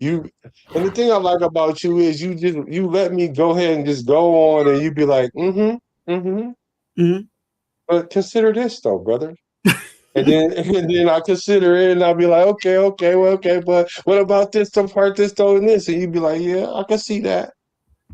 And the thing I like about you is you let me go ahead and just go on, and you be like, mm-hmm. Mhm. But consider this though, brother. And then I consider it, and I'll be like, okay, well, okay, but what about this part, this, though, and this? And you'd be like, yeah, I can see that.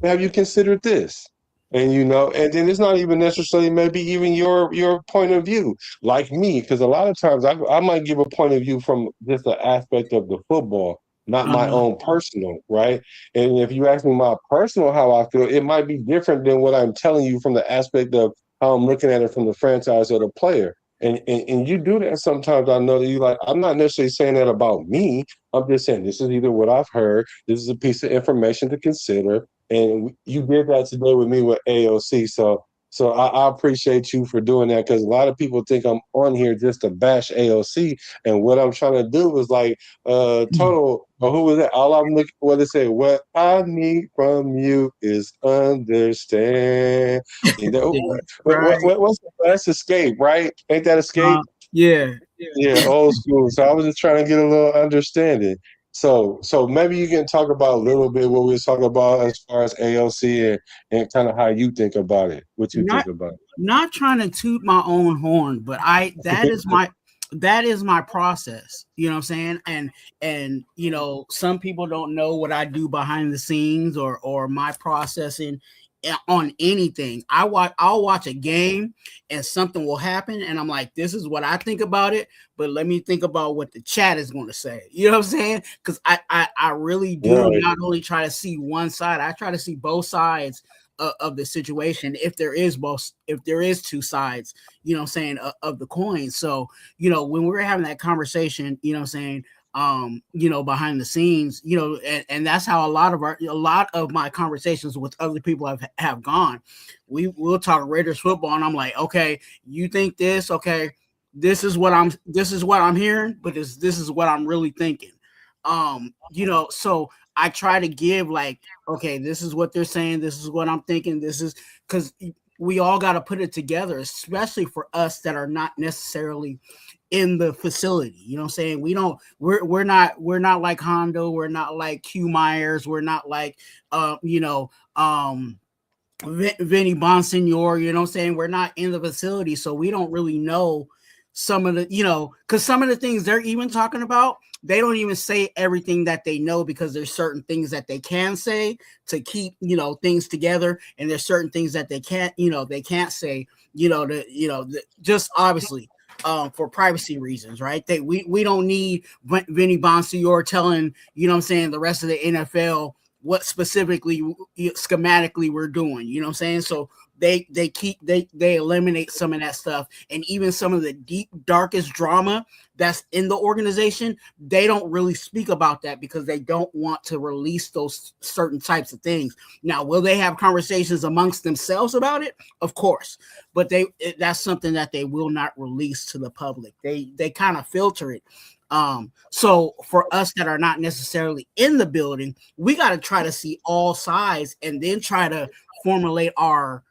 Have you considered this? And and then it's not even necessarily maybe even your point of view, like me, because a lot of times I might give a point of view from just the aspect of the football, not my Uh-huh. own personal, right? And if you ask me my personal how I feel, it might be different than what I'm telling you from the aspect of how I'm looking at it from the franchise or the player. And you do that sometimes. I know that you like. I'm not necessarily saying that about me. I'm just saying this is either what I've heard. This is a piece of information to consider, and you did that today with me with AOC. So I appreciate you for doing that, because a lot of people think I'm on here just to bash AOC, and what I'm trying to do is like total. Or who was that? All I'm looking what to say. What I need from you is understand. Yeah, right. What's that's Escape, right? Ain't that Escape? Yeah. Yeah, old school. So I was just trying to get a little understanding. So maybe you can talk about a little bit what we were talking about as far as AOC, and kind of how you think about it, what you Not think about not trying to toot my own horn, but I that is my process. You know what I'm saying? And some people don't know what I do behind the scenes, or my processing on anything. I'll watch a game and something will happen and I'm like, this is what I think about it, but let me think about what the chat is going to say. You know what I'm saying? Because I really it. do Right. not only try to see one side, I try to see both sides of the situation, if there is both, if there is two sides, of the coin. So when we were having that conversation, behind the scenes, and that's how a lot of my conversations with other people have gone. We'll talk Raiders football and I'm like, okay, you think this, okay, this is what I'm hearing, but this is what I'm really thinking. So I try to give, like, okay, this is what they're saying, this is what I'm thinking, this is, because we all got to put it together, especially for us that are not necessarily in the facility. You know what I'm saying? We're not like Hondo, we're not like Q Myers, we're not like Vinny Bonsignor, you know what I'm saying? We're not in the facility, so we don't really know some of the, because some of the things they're even talking about, they don't even say everything that they know, because there's certain things that they can say to keep, things together, and there's certain things that they can't say, just obviously for privacy reasons, right? We don't need Vinny Bonsignor telling, what I'm saying, the rest of the NFL what specifically schematically we're doing. You know what I'm saying? So they eliminate some of that stuff, and even some of the deep darkest drama that's in the organization, they don't really speak about that because they don't want to release those certain types of things. Now, will they have conversations amongst themselves about it? Of course, but that's something that they will not release to the public. They kind of filter it. So for us that are not necessarily in the building, we got to try to see all sides and then try to formulate our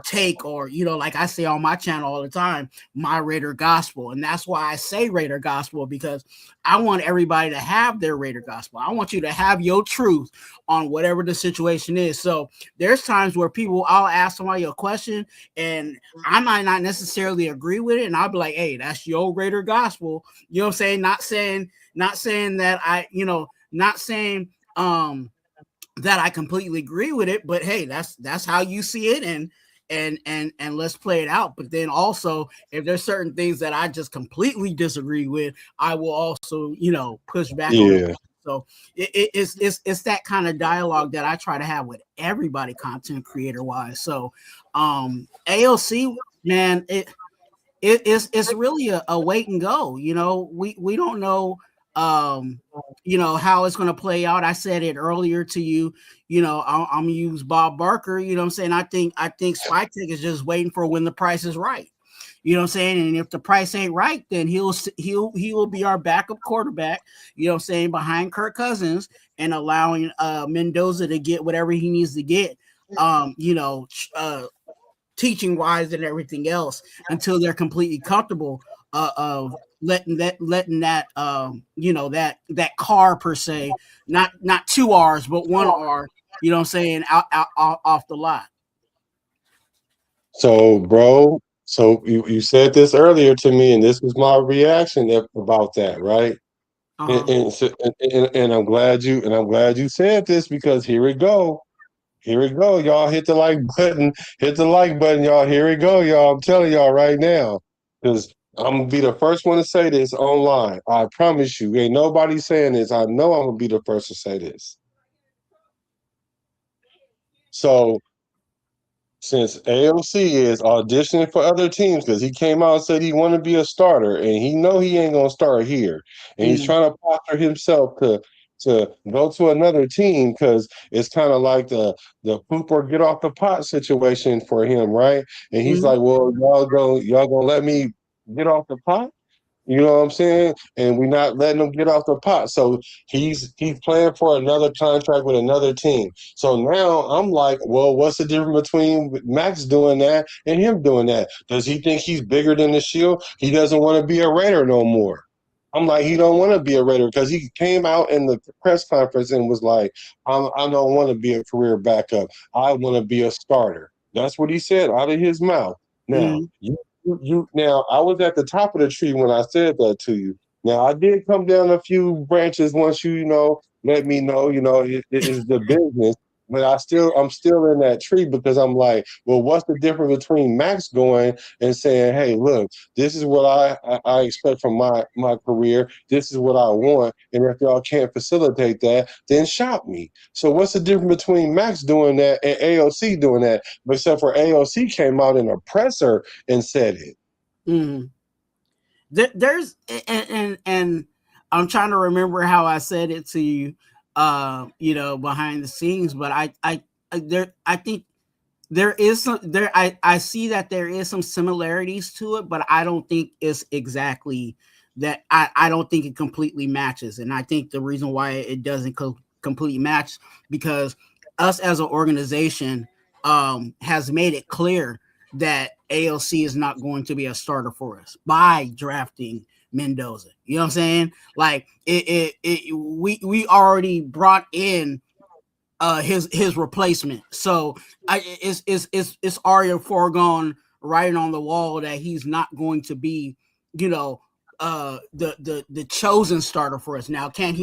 take, or like I say on my channel all the time, my Raider gospel. And that's why I say Raider gospel, because I want everybody to have their Raider gospel. I want you to have your truth on whatever the situation is. So there's times where I'll ask somebody a question and I might not necessarily agree with it, and I'll be like, hey, that's your Raider gospel. You know what I'm saying? Not saying that not saying that I completely agree with it, but hey, that's how you see it, and let's play it out. But then also, if there's certain things that I just completely disagree with, I will also push back on it. Yeah. So it's that kind of dialogue that I try to have with everybody, content creator wise. So AOC, man, it's really a wait and go. We don't know how it's going to play out. I said it earlier to you. I'm gonna use Bob Barker. You know what I'm saying? I think Spytek is just waiting for when the price is right. You know what I'm saying? And if the price ain't right, then he will be our backup quarterback, what I'm saying, behind Kirk Cousins, and allowing Mendoza to get whatever he needs to get. Teaching wise and everything else, until they're completely comfortable of letting that that car per se, not two R's but one R, you know what I'm saying, out off the lot. So, bro, so you said this earlier to me, and this was my reaction about that, right? Uh-huh. And I'm glad you said this because here we go. Here we go. Y'all hit the like button. Hit the like button, y'all. Here we go, y'all. I'm telling y'all right now. Because I'm gonna be the first one to say this online. I promise you. Ain't nobody saying this. I know I'm gonna be the first to say this. So since AOC is auditioning for other teams because he came out and said he want to be a starter and he know he ain't gonna start here and he's Mm, trying to posture himself to go to another team because it's kind of like the poop or get off the pot situation for him, right? And he's mm, like, well, y'all gonna let me get off the pot? You know what I'm saying? And we're not letting him get off the pot. So he's playing for another contract with another team. So now I'm like, well, what's the difference between Max doing that and him doing that? Does he think he's bigger than the Shield? He doesn't want to be a Raider no more. I'm like, he don't want to be a Raider because he came out in the press conference and was like, I don't want to be a career backup. I want to be a starter. That's what he said out of his mouth. Now, mm, now I was at the top of the tree when I said that to you. Now I did come down a few branches once you let me know, it is the business. But I'm still in that tree because I'm like, well, what's the difference between Max going and saying, hey, look, this is what I expect from my career. This is what I want. And if y'all can't facilitate that, then shop me. So what's the difference between Max doing that and AOC doing that? Except for AOC came out in a presser and said it. mm. There's and I'm trying to remember how I said it to you, behind the scenes, but I think there is some there I see that there is some similarities to it, but I don't think it's exactly that. I don't think it completely matches, and I think the reason why it doesn't completely match because us as an organization has made it clear that AOC is not going to be a starter for us by drafting Mendoza. You know what I'm saying? Like we already brought in his replacement. So it's already a foregone writing on the wall that he's not going to be, you know, the chosen starter for us. Now, can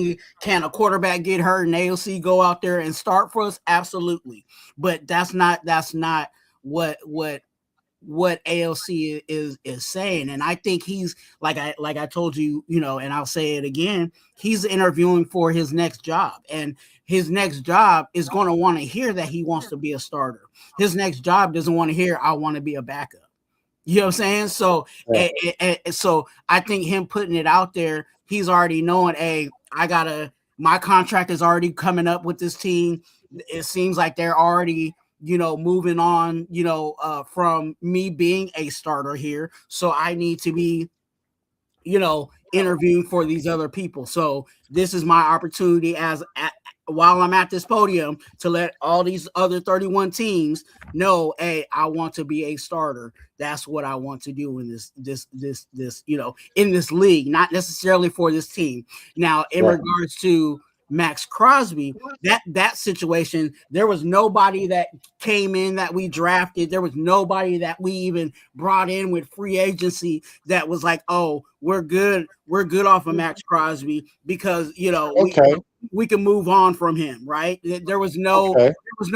a quarterback get hurt and AOC go out there and start for us? Absolutely. But that's not what AOC is saying, and I think he's like I told you, and I'll say it again. He's interviewing for his next job, and his next job is going to want to hear that he wants to be a starter. His next job doesn't want to hear I want to be a backup. You know what I'm saying? So, so I think him putting it out there, he's already knowing, hey, my contract is already coming up with this team. It seems like they're already, moving on, from me being a starter here. So I need to be, interviewing for these other people. So this is my opportunity while I'm at this podium to let all these other 31 teams know, hey, I want to be a starter. That's what I want to do in this, in this league, not necessarily for this team. Now, in regards to Max Crosby, that situation, there was nobody that came in that we drafted. There was nobody that we even brought in with free agency that was like, oh, we're good off of Max Crosby because we can move on from him, right? There was no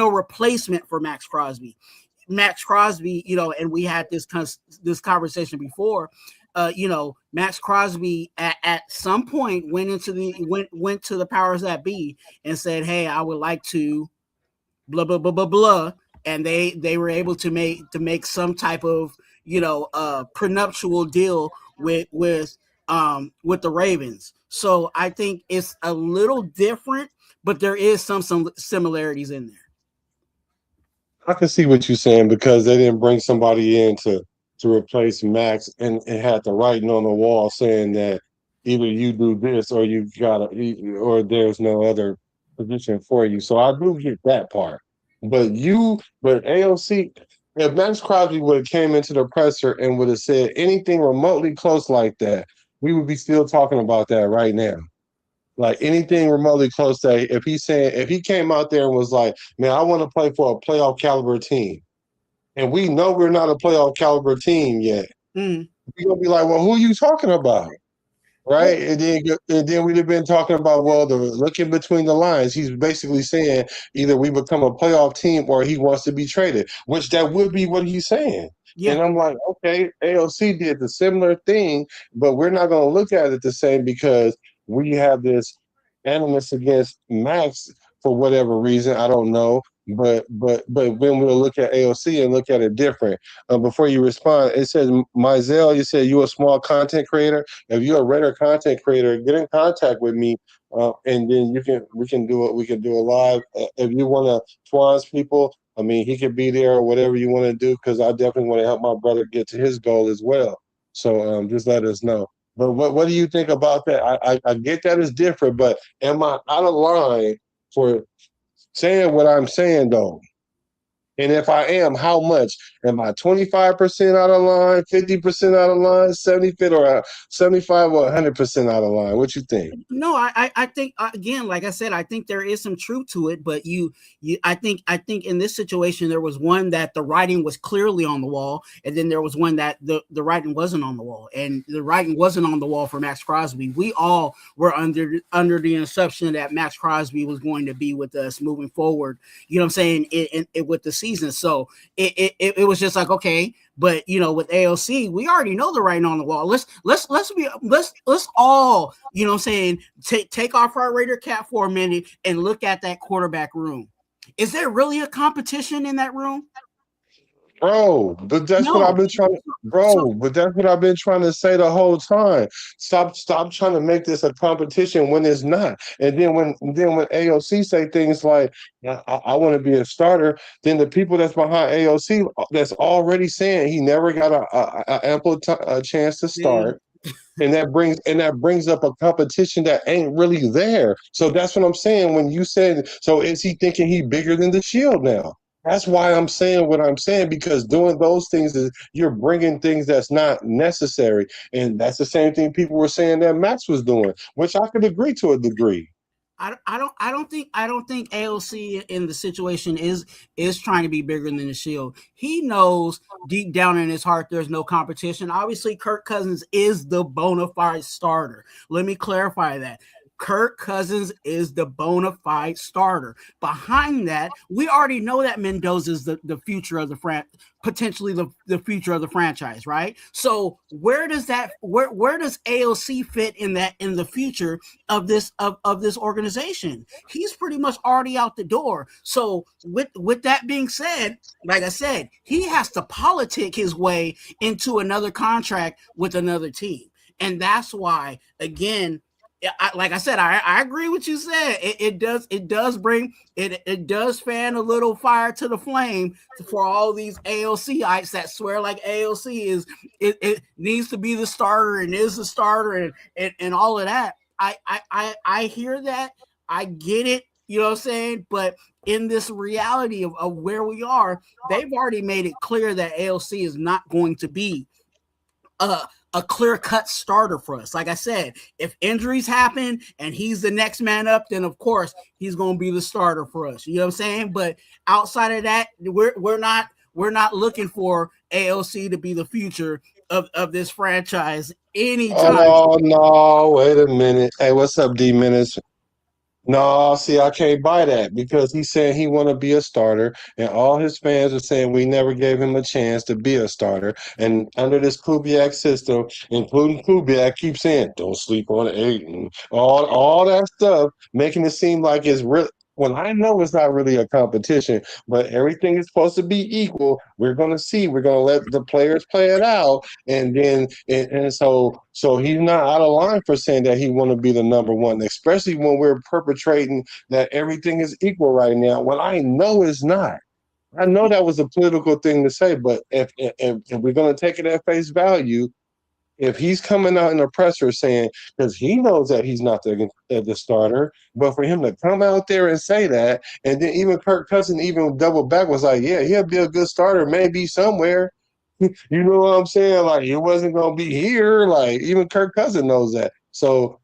replacement for Max Crosby. Max Crosby, and we had this conversation before. Max Crosby at some point went to the powers that be and said, "Hey, I would like to blah blah blah blah blah," and they were able to make some type of prenuptial deal with the Ravens. So I think it's a little different, but there is some similarities in there. I can see what you're saying because they didn't bring somebody in to replace Max and had the writing on the wall saying that either you do this or you gotta or there's no other position for you. So I do get that part. But AOC, if Max Crosby would have came into the presser and would have said anything remotely close like that, we would be still talking about that right now. Like anything remotely close to if he came out there and was like, man, I want to play for a playoff caliber team, and we know we're not a playoff caliber team yet, Mm. we're gonna be like, well, who are you talking about? Well, Right? And then we'd have been talking about, well, the looking between the lines. He's basically saying either we become a playoff team or he wants to be traded, which that would be what he's saying. yeah. And I'm like, okay, AOC did the similar thing, but we're not going to look at it the same because we have this animus against Max for whatever reason. I don't know. But when we'll look at AOC and look at it different. Before you respond, it says, Mizell, you said you a small content creator. If you're a regular content creator, get in contact with me, and then we can do it. We can do a live. If you want to Twuan's people, I mean, he could be there or whatever you want to do, because I definitely want to help my brother get to his goal as well. So just let us know. But what do you think about that? I get that it's different, but am I out of line for saying what I'm saying though? And if I am, how much? Am I 25% out of line, 50% out of line, 70% or 75 or 100% out of line? What you think? No, I think again, like I said, I think there is some truth to it, but I think in this situation there was one that the writing was clearly on the wall, and then there was one that the writing wasn't on the wall, and the writing wasn't on the wall for Max Crosby. We all were under the assumption that Max Crosby was going to be with us moving forward. You know what I'm saying? With the season, so it was just like, okay. But with AOC, we already know the writing on the wall. Let's all, what I'm saying, take off our Raider cap for a minute and look at that quarterback room. Is there really a competition in that room? Bro, but that's what I've been trying to, but that's what I've been trying to say the whole time. Stop trying to make this a competition when it's not. And then when AOC say things like, I want to be a starter, then the people that's behind AOC that's already saying he never got a ample chance to start. And that brings up a competition that ain't really there. So that's what I'm saying. When you said, so is he thinking he bigger than the Shield now? That's why I'm saying what I'm saying, because doing those things is you're bringing things that's not necessary, and that's the same thing people were saying that Max was doing, which I could agree to a degree. I don't think AOC in the situation is trying to be bigger than the Shield. He knows deep down in his heart there's no competition. Obviously, Kirk Cousins is the bona fide starter. Let me clarify that. Kirk Cousins is the bona fide starter. Behind that, we already know that Mendoza is the future of the potentially the future of the franchise, right? So where does AOC fit in the future of this organization? He's pretty much already out the door. So with that being said, like I said, he has to politic his way into another contract with another team. And that's why, again, like I said, I agree with you said. It does fan a little fire to the flame for all these AOCites that swear like AOC it needs to be the starter and is the starter and all of that. I hear that. I get it. You know what I'm saying? But in this reality of where we are, they've already made it clear that AOC is not going to be a clear-cut starter for us. Like I said, if injuries happen and he's the next man up, then of course he's going to be the starter for us. You know what I'm saying? But outside of that, we're not looking for AOC to be the future of this franchise anytime. Oh no, wait a minute. Hey, what's up, D Minutes? No, see, I can't buy that, because he's saying he want to be a starter, and all his fans are saying we never gave him a chance to be a starter. And under this Kubiak system, including Kubiak, keeps saying don't sleep on Aiden, all that stuff, making it seem like it's real. When I know it's not really a competition, but everything is supposed to be equal. We're gonna see. We're gonna let the players play it out, and then so he's not out of line for saying that he want to be the number one, especially when we're perpetrating that everything is equal right now. When I know it's not. I know that was a political thing to say, but if we're gonna take it at face value, if he's coming out in the presser saying, because he knows that he's not the starter, but for him to come out there and say that, and then even Kirk Cousins even double back was like, yeah, he'll be a good starter maybe somewhere. You know what I'm saying? Like it wasn't gonna be here. Like even Kirk Cousins knows that. So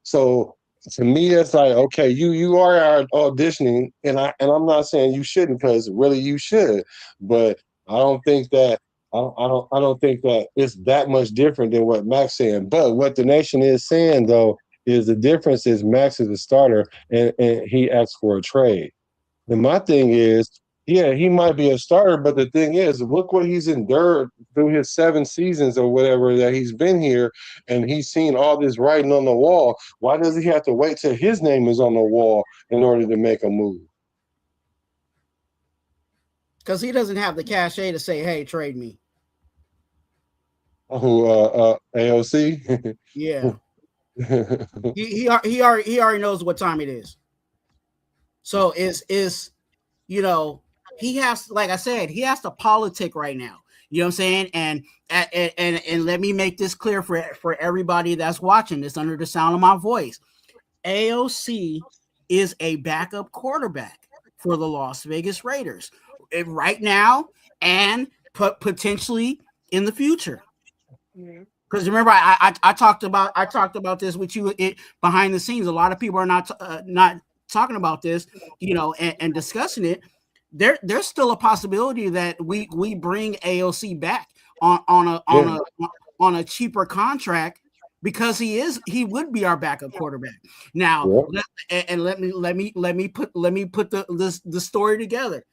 to me, it's like okay, you are auditioning, and I'm not saying you shouldn't because really you should, but I don't think that. I don't think that it's that much different than what Max saying. But what the nation is saying though is the difference is Max is a starter and he asked for a trade. And my thing is, yeah, he might be a starter, but the thing is, look what he's endured through his 7 seasons or whatever that he's been here, and he's seen all this writing on the wall. Why does he have to wait till his name is on the wall in order to make a move? Because he doesn't have the cachet to say, "Hey, trade me." Who AOC? Yeah, he already knows what time it is. So is you know, he has, like I said, he has to politic right now. You know what I'm saying? And let me make this clear for everybody that's watching this under the sound of my voice. AOC is a backup quarterback for the Las Vegas Raiders right now and potentially in the future. Because remember, I talked about this with you behind the scenes. A lot of people are not talking about this, and discussing it. There's still a possibility that we bring AOC back on a cheaper contract because he would be our backup quarterback. Now, let me put the story together.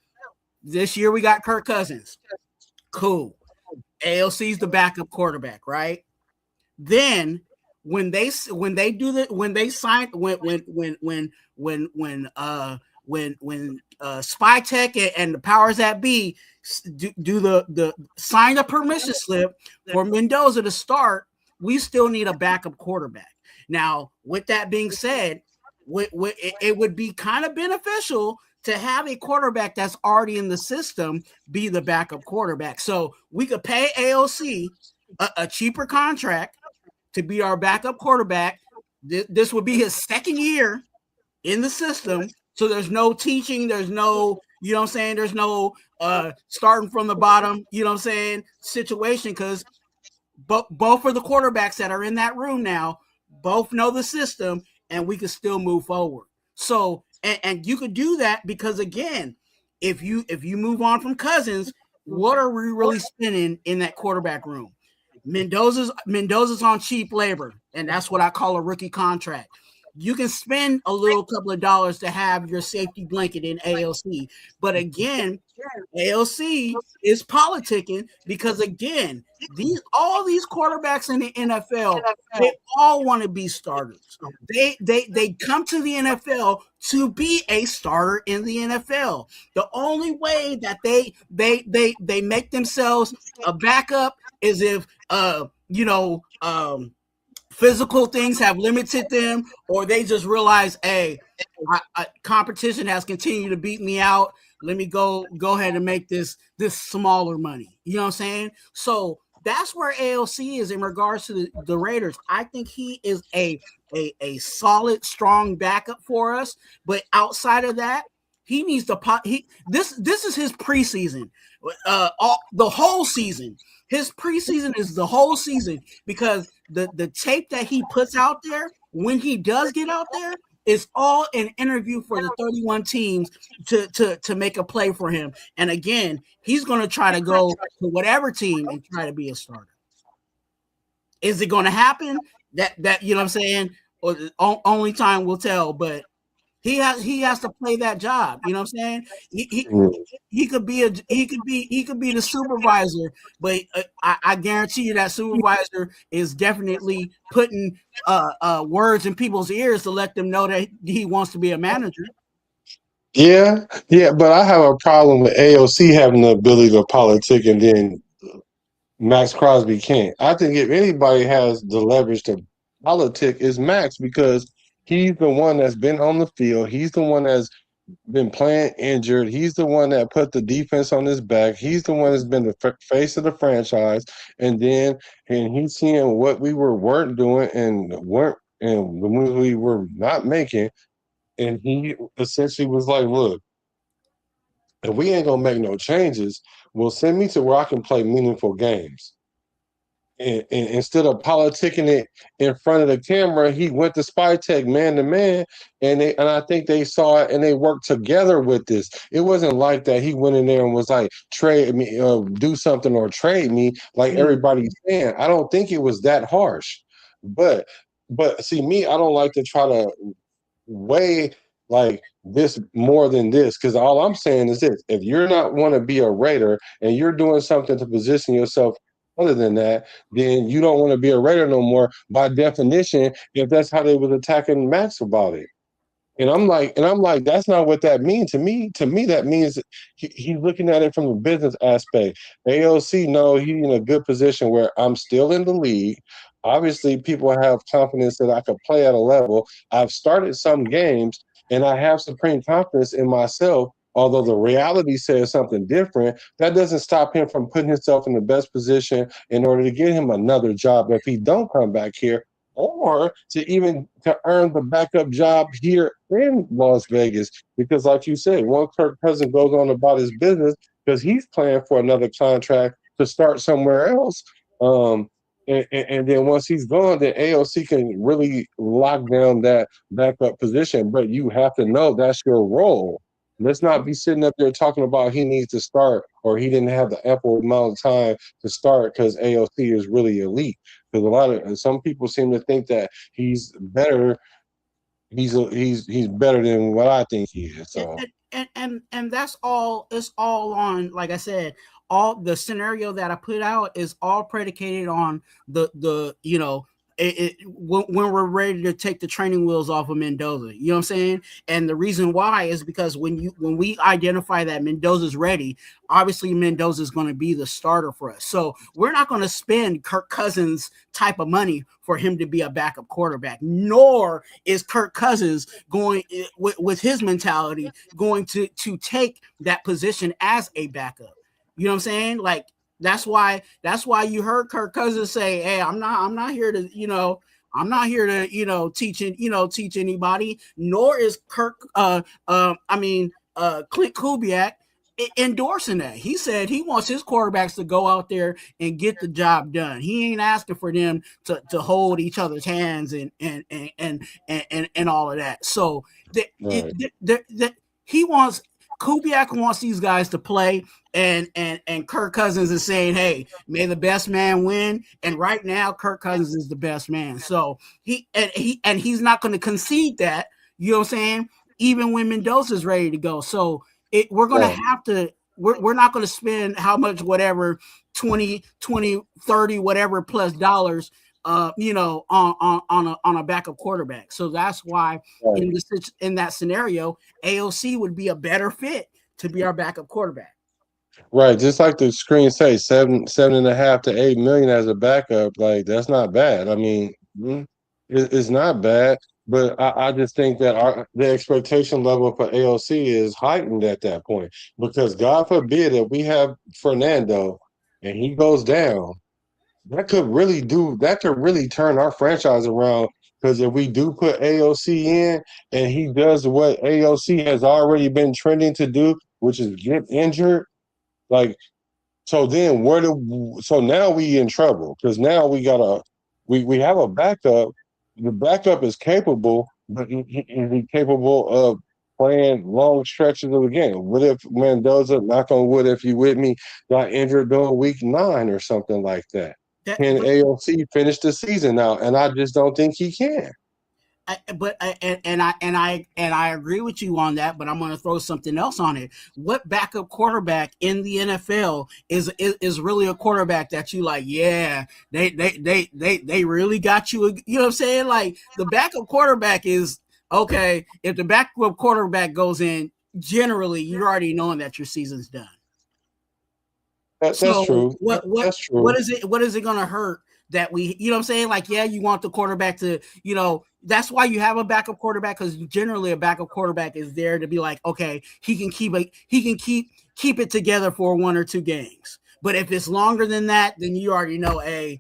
This year we got Kirk Cousins. Cool. AOC's the backup quarterback, right? Then when Spytek and the powers that be do the sign a permission slip for Mendoza to start, we still need a backup quarterback. Now, with that being said, it would be kind of beneficial to have a quarterback that's already in the system be the backup quarterback. So we could pay AOC a cheaper contract to be our backup quarterback. This would be his second year in the system. So there's no teaching. There's no, there's no starting from the bottom, situation, because both of the quarterbacks that are in that room now both know the system, and we can still move forward. So, and you could do that because, again, if you move on from Cousins, what are we really spending in that quarterback room? Mendoza's on cheap labor, and that's what I call a rookie contract. You can spend a little couple of dollars to have your safety blanket in AOC, but again, AOC is politicking because, again, all these quarterbacks in the NFL, they all want to be starters. They come to the NFL to be a starter in the NFL. The only way that they make themselves a backup is if physical things have limited them, or they just realize, hey, competition has continued to beat me out. Let me go ahead and make this smaller money. You know what I'm saying? So that's where AOC is in regards to the Raiders. I think he is a solid, strong backup for us. But outside of that, he needs to this is his preseason, the whole season. His preseason is the whole season, because the tape that he puts out there when he does get out there is all an interview for the 31 teams to make a play for him. And again, he's going to try to go to whatever team and try to be a starter. Is it going to happen? That you know what I'm saying? Or only time will tell. But he has to play that job. You know what I'm saying? He could be the supervisor, but I guarantee you that supervisor is definitely putting words in people's ears to let them know that he wants to be a manager. Yeah, but I have a problem with AOC having the ability to politic and then Max Crosby can't. I think if anybody has the leverage to politic is Max, because he's the one that's been on the field. He's the one that's been playing injured. He's the one that put the defense on his back. He's the one that's been the face of the franchise. And he's seeing what we weren't doing and the moves we were not making. And he essentially was like, look, if we ain't gonna make no changes, well, send me to where I can play meaningful games. and instead of politicking it in front of the camera, he went to Spytek man to man, and I think they saw it and they worked together with this. It wasn't like that. He went in there and was like, trade me, do something or trade me, like everybody's saying. I don't think it was that harsh, but see me, I don't like to try to weigh like this more than this, because all I'm saying is this: if you're not want to be a Raider and you're doing something to position yourself other than that, then you don't want to be a Raider no more by definition, if that's how they was attacking Max about it. And I'm like, that's not what that means to me. To me, that means he's looking at it from a business aspect. AOC, no, he's in a good position where I'm still in the league. Obviously, people have confidence that I could play at a level. I've started some games, and I have supreme confidence in myself. Although the reality says something different, that doesn't stop him from putting himself in the best position in order to get him another job if he don't come back here, or to even to earn the backup job here in Las Vegas. Because like you said, once Kirk Cousins goes on about his business, because he's playing for another contract to start somewhere else. And then once he's gone, then AOC can really lock down that backup position. But you have to know that's your role. Let's not be sitting up there talking about he needs to start or he didn't have the ample amount of time to start because AOC is really elite. Because a lot of some people seem to think that he's better. He's better than what I think he is. So and that's all. It's all on, like I said, all the scenario that I put out is all predicated on the when we're ready to take the training wheels off of Mendoza. You know what I'm saying? And the reason why is because when we identify that Mendoza's ready, obviously Mendoza is going to be the starter for us. So we're not going to spend Kirk Cousins type of money for him to be a backup quarterback, nor is Kirk Cousins going with his mentality going to take that position as a backup. You know what I'm saying? Like, that's why you heard Kirk Cousins say, "Hey, I'm not here to, teach anybody." Nor is Klint Kubiak endorsing that. He said he wants his quarterbacks to go out there and get the job done. He ain't asking for them to hold each other's hands and all of that. So he wants. Kubiak wants these guys to play, and Kirk Cousins is saying, "Hey, may the best man win." And right now, Kirk Cousins is the best man. So he's not going to concede that. You know what I'm saying? Even when Mendoza's ready to go. So we're going to have to. We're not going to spend how much, whatever, 20, 30, whatever plus dollars. On a backup quarterback. So that's why in that scenario, AOC would be a better fit to be our backup quarterback. Right, just like the screen say, 7.5 to 8 million as a backup. Like that's not bad. I mean, it's not bad. But I just think that the expectation level for AOC is heightened at that point, because God forbid that we have Fernando and he goes down. That could really turn our franchise around, because if we do put AOC in and he does what AOC has already been trending to do, which is get injured, like, so then so now we in trouble, because now we have a backup. The backup is capable, but is he capable of playing long stretches of the game? What if Mendoza, knock on wood if you with me, got injured during week 9 or something like that? Can AOC finish the season now? And I just don't think he can. I agree with you on that, but I'm going to throw something else on it. What backup quarterback in the NFL is really a quarterback that you like? Yeah, they really got you. You know what I'm saying? Like, the backup quarterback is okay. If the backup quarterback goes in, generally you're already knowing that your season's done. That's true. That's true. What is it going to hurt that we, you know what I'm saying? Like, yeah, you want the quarterback to, that's why you have a backup quarterback, because generally a backup quarterback is there to be like, okay, he can keep it together for 1 or 2 games. But if it's longer than that, then you already know, hey,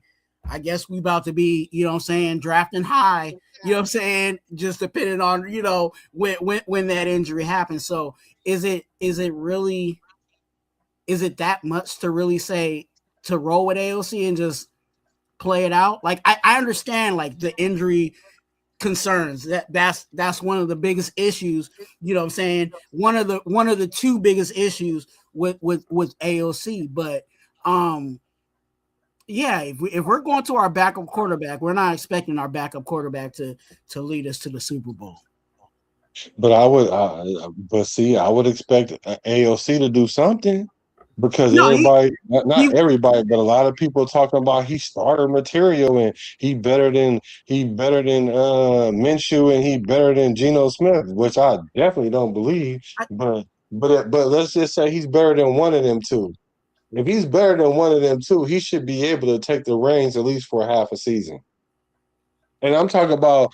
I guess we about to be, drafting high, just depending on, when that injury happens. So is it that much to really say to roll with AOC and just play it out. Like I understand like the injury concerns. That's one of the biggest issues. You know what I'm saying? One of the two biggest issues with AOC. But yeah, if we're going to our backup quarterback, we're not expecting our backup quarterback to lead us to the Super Bowl. But I would expect AOC to do something because No, everybody, not he everybody, but a lot of people talking about he starter material and he better than Minshew and he better than Geno Smith, which I definitely don't believe. I, But let's just say he's better than one of them two. If he's better than one of them two, he should be able to take the reins at least for half a season. And I'm talking about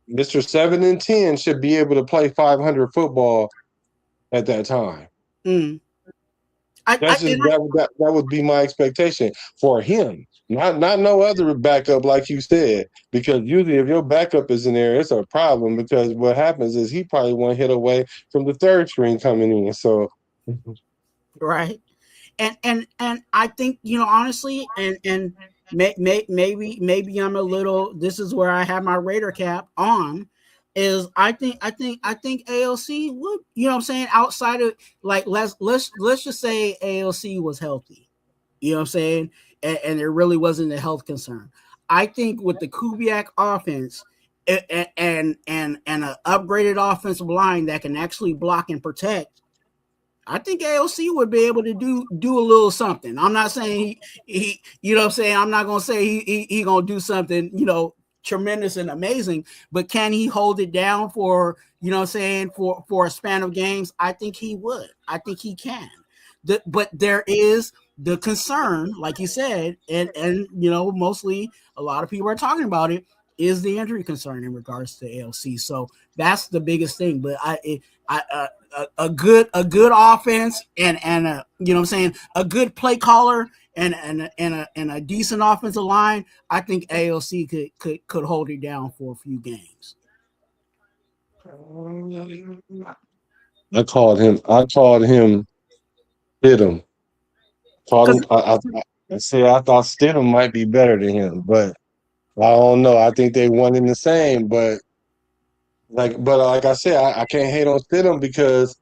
Mr. 7-10 should be able to play 500 football at that time. mm, That's just that would be my expectation for him. Not no other backup like you said, because usually if your backup is in there, it's a problem because what happens is he probably one hit away from the third string coming in. So right. And I think, you know, honestly, and maybe I'm a little. This is where I have my Raider cap on. Is I think AOC would, you know what I'm saying, outside of like let's just say AOC was healthy, you know what I'm saying, and there really wasn't a health concern. I think with the Kubiak offense and an upgraded offensive line that can actually block and protect, I think AOC would be able to do a little something. I'm not saying he you know what I'm saying, I'm not gonna say he gonna do something, you know, tremendous and amazing, but can he hold it down for, you know what I'm saying, for a span of games? I think he would. I think he can. But there is the concern, like you said, and you know, mostly a lot of people are talking about it, is the injury concern in regards to AOC. So that's the biggest thing. But a good offense and a, you know what I'm saying, a good play caller and a decent offensive line, I think AOC could hold it down for a few games. I called him Stidham. Called him. I said I thought Stidham might be better than him, but I don't know. I think they one in the same, but like I said, I can't hate on Stidham because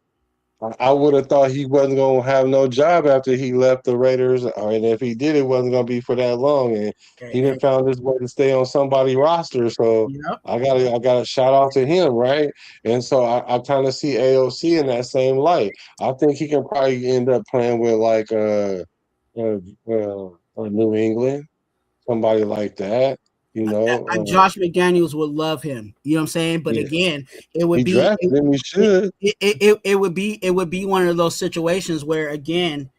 I would have thought he wasn't gonna have no job after he left the Raiders, and if he did, it wasn't gonna be for that long. And he didn't found his way to stay on somebody's roster, so Yep. I got to shout out to him, right? And so I kind of see AOC in that same light. I think he can probably end up playing with like New England, somebody like that, you know. Josh McDaniels would love him. You know what I'm saying? But Yeah, again, it would he be drafted him. He should. it would be one of those situations where again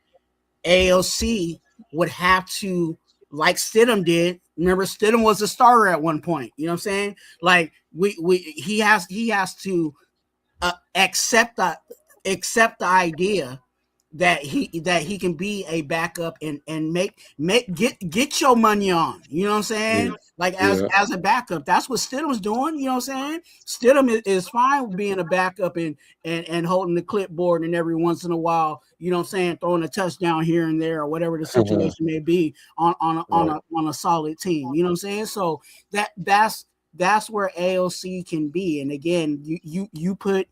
AOC would have to, like Stidham did. Remember, Stidham was a starter at one point. You know what I'm saying? Like he has to accept the idea that he can be a backup and get your money on. You know what I'm saying? Yeah, Like yeah. as a backup, that's what Stidham's doing. You know what I'm saying? Stidham is fine with being a backup and holding the clipboard and every once in a while, you know what I'm saying, throwing a touchdown here and there or whatever the situation may be on a solid team. You know what I'm saying? So that's where AOC can be. And again, you put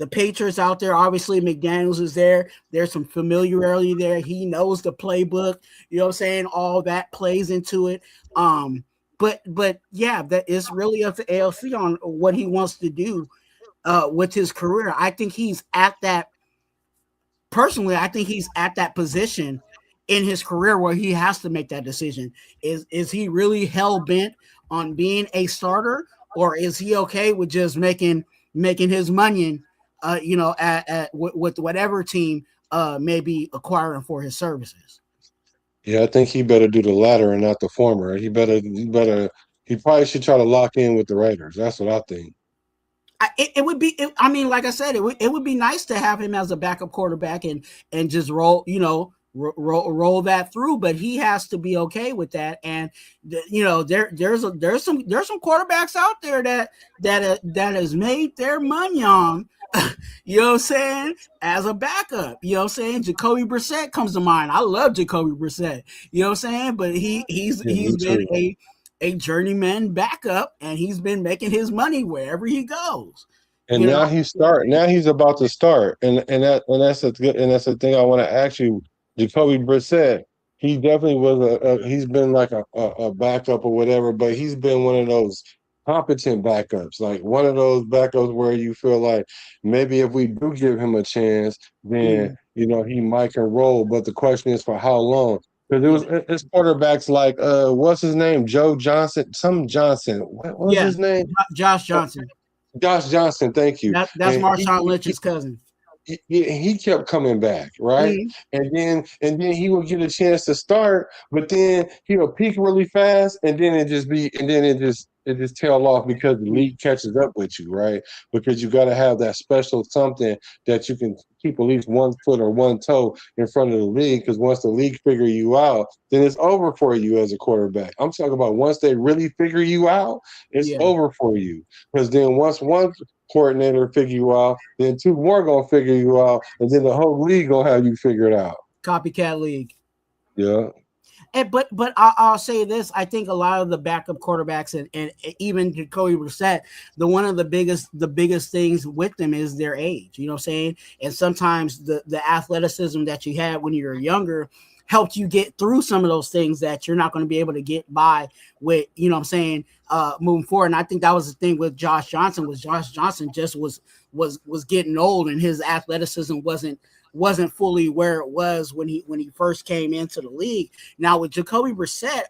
the Patriots out there. Obviously, McDaniels is there. There's some familiarity there. He knows the playbook. You know what I'm saying? All that plays into it. But yeah, that is really up to ALC on what he wants to do with his career. I think he's at that. Personally, I think he's at that position in his career where he has to make that decision. Is he really hell bent on being a starter, or is he okay with just making his money? With whatever team may be acquiring for his services. Yeah, I think he better do the latter and not the former. He probably should try to lock in with the Raiders. That's what I think. It would be. I mean, like I said, it would be nice to have him as a backup quarterback and just roll. You know, roll that through, but he has to be okay with that. And there's some quarterbacks out there that has made their money on, you know what I'm saying, as a backup. You know what I'm saying? Jacoby Brissett comes to mind. I love Jacoby Brissett. You know what I'm saying? But he's me been too. a journeyman backup, and he's been making his money wherever he goes. And You now know, he's start. Now he's about to start, and that's a good, and that's the thing I want to ask you. Jacoby Brissett, he definitely was he's been like a backup or whatever, but he's been one of those competent backups, like one of those backups where you feel like maybe if we do give him a chance, then mm, he might can roll. But the question is for how long? Because yeah, it's quarterbacks like what's his name, Joe Johnson, some Johnson. What was yeah. his name? Josh Oh, Johnson. Josh Johnson, thank you. That's And Marshawn Lynch's cousin. he kept coming back, right? Mm, And then he would get a chance to start, but then he'll peak really fast, and then it just tail off because the mm, league catches up with you, right? Because you got to have that special something that you can keep at least 1 foot or one toe in front of the league. Because once the league figure you out, then it's over for you as a quarterback. I'm talking about once they really figure you out, it's yeah, over for you. Because then once one coordinator figure you out, then two more gonna figure you out, and then the whole league gonna have you figured out. copycat league. Yeah, But I'll say this: I think a lot of the backup quarterbacks and even Jacoby Brissett, one of the biggest things with them is their age. You know what I'm saying? And sometimes the athleticism that you had when you were younger helped you get through some of those things that you're not going to be able to get by with. You know what I'm saying? Moving forward, and I think that was the thing with Josh Johnson. Was Josh Johnson just was getting old, and his athleticism wasn't fully where it was when he first came into the league. Now with Jacoby Brissett,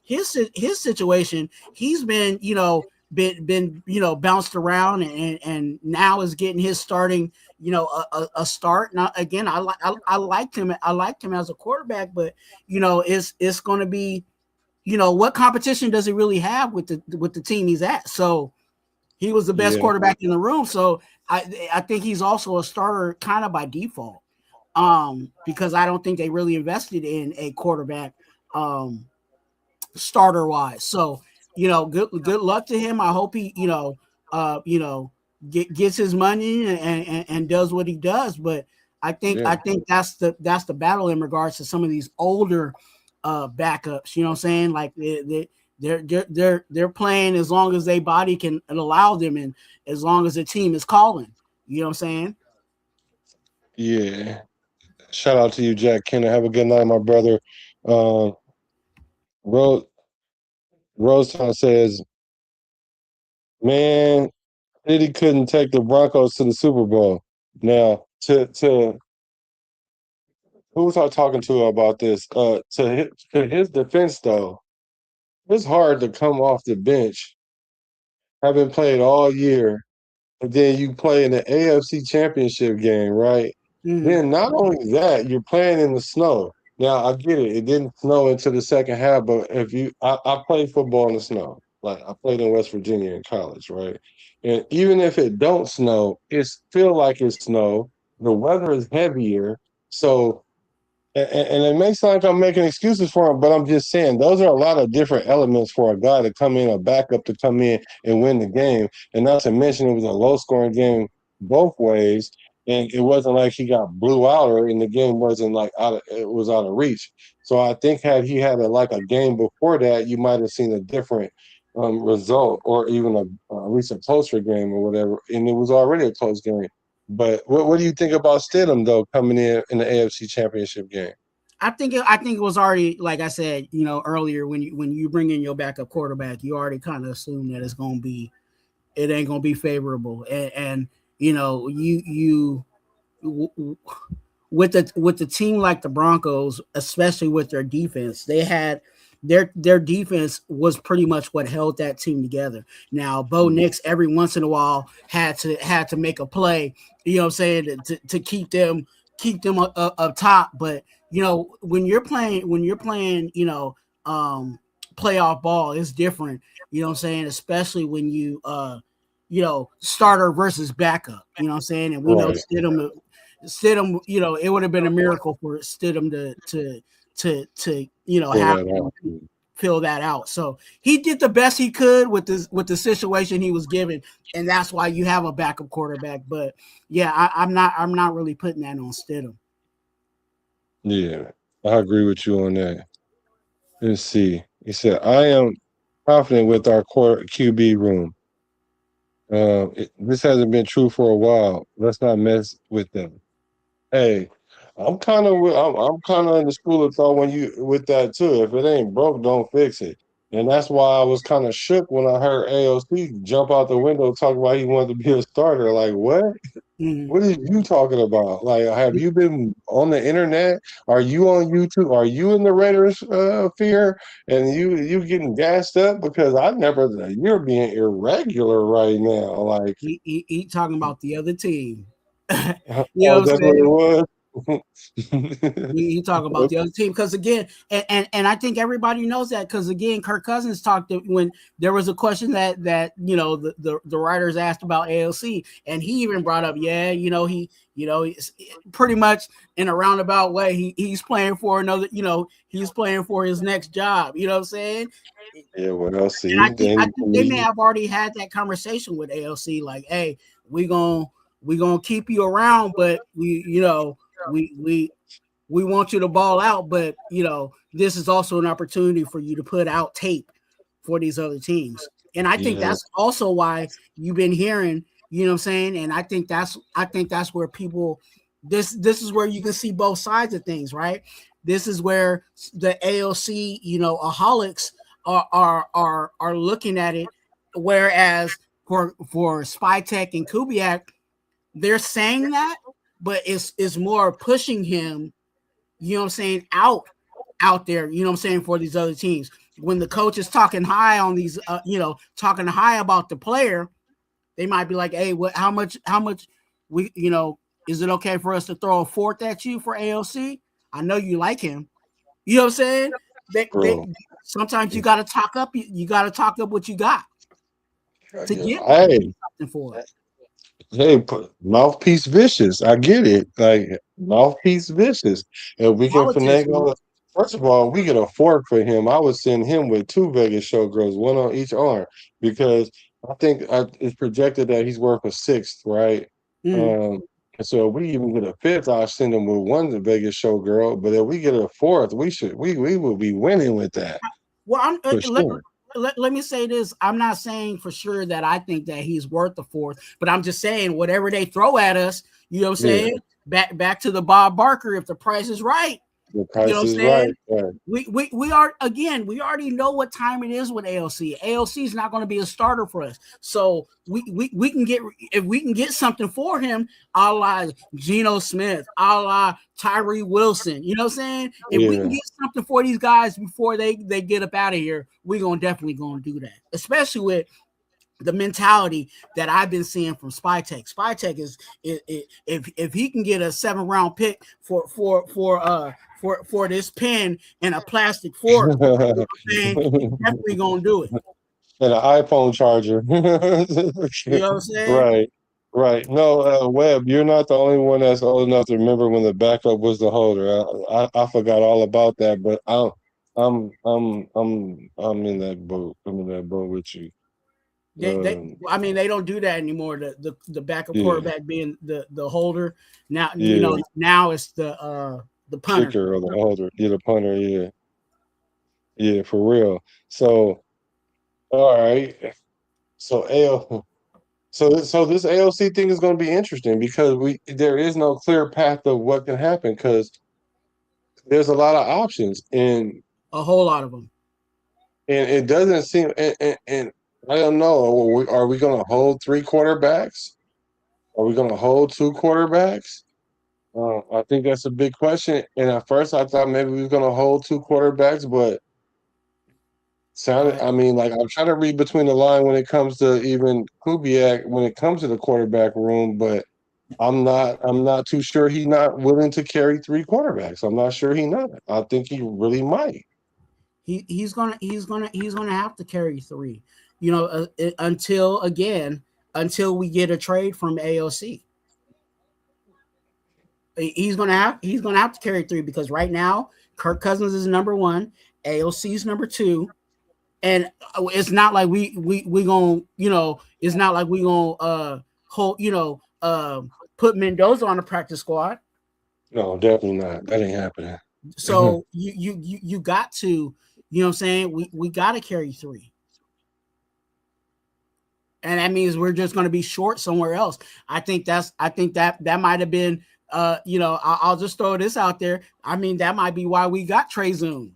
his situation, he's been been bounced around, and now is getting his starting a start. Now again, I liked him. I liked him as a quarterback, but it's going to be what competition does he really have with the team he's at? So he was the best yeah, quarterback in the room. So I think he's also a starter kind of by default. Because I don't think they really invested in a quarterback starter wise. So, good luck to him. I hope he, gets his money and does what he does. But I think yeah, I think that's the battle in regards to some of these older backups. You know what I'm saying? Like they're playing as long as their body can allow them, and as long as the team is calling. You know what I'm saying? yeah. Shout out to you, Jack Kenner. Have a good night, my brother. Um, Rose Rosetown says, "Man, City couldn't take the Broncos to the Super Bowl." Now, to who was I talking to about this? To his defense, though, it's hard to come off the bench, having played all year, and then you play in the AFC Championship game, right? Mm-hmm. Then not only that, you're playing in the snow. Now I get it; it didn't snow until the second half, but I played football in the snow, like I played in West Virginia in college, right? And even if it don't snow, it's feel like it snow. The weather is heavier, so and it may sound like I'm making excuses for him, but I'm just saying those are a lot of different elements for a guy to come in, a backup to come in and win the game. And not to mention it was a low scoring game both ways. And it wasn't like he got blew out or and the game wasn't like it was out of reach. So I think had he had a game before that, you might have seen a different result or even at least a closer game or whatever. And it was already a close game. But what do you think about Stidham though coming in the AFC Championship game? I think it was already, like I said, earlier, when you bring in your backup quarterback, you already kind of assume that it ain't gonna be favorable, and you with the team like the Broncos, especially with their defense, they had their defense was pretty much what held that team together. Now, Bo Mhm. Nix every once in a while had to make a play, you know what I'm saying, to keep them up top. But when you're playing, playoff ball, it's different. You know what I'm saying, especially when starter versus backup. You know what I'm saying, and we know Right. Stidham Stidham, it would have been a miracle for Stidham to have him fill that out. So he did the best he could with the situation he was given, and that's why you have a backup quarterback. But yeah, I'm not really putting that on Stidham. Yeah, I agree with you on that. Let's see. He said, "I am confident with our core QB room. This hasn't been true for a while. Let's not mess with them." Hey, I'm kind of in the school of thought when you with that too. If it ain't broke, don't fix it. And that's why I was kind of shook when I heard AOC jump out the window talking about he wanted to be a starter. Like, what? Mm-hmm. What are you talking about? Like, have you been on the internet? Are you on YouTube? Are you in the Raiders fear? And you getting gassed up because I never. You're being irregular right now. Like, He talking about the other team. You know oh, what I'm that's what it saying? was. You talk about the other team because again, and I think everybody knows that because again, Kirk Cousins talked when there was a question that the writers asked about AOC, and he even brought up, he's pretty much in a roundabout way, he's playing for another, he's playing for his next job. You know what I'm saying? Yeah, what else? And I think they may have already had that conversation with AOC, like, hey, we gonna keep you around, but we want you to ball out, but this is also an opportunity for you to put out tape for these other teams. And I think that's also why you've been hearing, you know what I'm saying? And I think that's where people this is where you can see both sides of things, right? This is where the AOC, aholics are looking at it, whereas for Spytek and Kubiak, they're saying that, but it's more pushing him, you know what I'm saying, out there, you know what I'm saying, for these other teams. When the coach is talking high on these, talking high about the player, they might be like, hey, how much we, is it okay for us to throw a fourth at you for AOC? I know you like him. You know what I'm saying? They sometimes you got to talk up. You got to talk up what you got to get something for it. Hey, mouthpiece vicious. I get it. Like mouthpiece vicious. And we can Politics, finagle it. First of all, we get a fork for him. I would send him with 2 Vegas showgirls, one on each arm, because I think it's projected that he's worth a sixth, right? Mm-hmm. And so if we even get a fifth, I'll send him with one Vegas showgirl. But if we get a fourth, we will be winning with that. Well, for sure. let me say this. I'm not saying for sure that I think that he's worth the fourth, but I'm just saying whatever they throw at us, you know what I'm saying? Back to the Bob Barker, if the price is right. The price You know what is I'm saying? right. We already know what time it is with AOC. AOC is not going to be a starter for us. So we can get, if we can get something for him, a la Geno Smith, a la Tyree Wilson. You know what I'm saying? If we can get something for these guys before they get up out of here, we're definitely gonna do that. Especially with the mentality that I've been seeing from Spytek. Spytek is if he can get a 7th-round pick for this pen and a plastic fork, you know what I'm saying, he's definitely gonna do it. And an iPhone charger. You know what I'm saying? Right. No, Webb, you're not the only one that's old enough to remember when the backup was the holder. I forgot all about that, but I'm in that boat. I'm in that boat with you. They don't do that anymore. The backup quarterback being the holder. Now now it's the punter. Kicker or the holder. Yeah, the punter, yeah, for real. So all right. So this AOC thing is going to be interesting because there is no clear path of what can happen because there's a lot of options and a whole lot of them. And it doesn't seem and I don't know. Are we going to hold 3 quarterbacks? Are we going to hold 2 quarterbacks? I think that's a big question. And at first, I thought maybe we were going to hold 2 quarterbacks, but I mean, like I'm trying to read between the line when it comes to even Kubiak when it comes to the quarterback room, but I'm not too sure he's not willing to carry 3 quarterbacks. I'm not sure he's not. I think he really might. He's gonna have to carry 3, until we get a trade from AOC. He's gonna have to carry 3 because right now Kirk Cousins is number 1, AOC is number 2, and it's not like we gonna it's not like we gonna hold put Mendoza on the practice squad. No, definitely not. That ain't happening. So you got to, you know what I'm saying, we got to carry 3. And that means we're just going to be short somewhere else. I think that might have been I'll just throw this out there. I mean, that might be why we got Trey Zoom.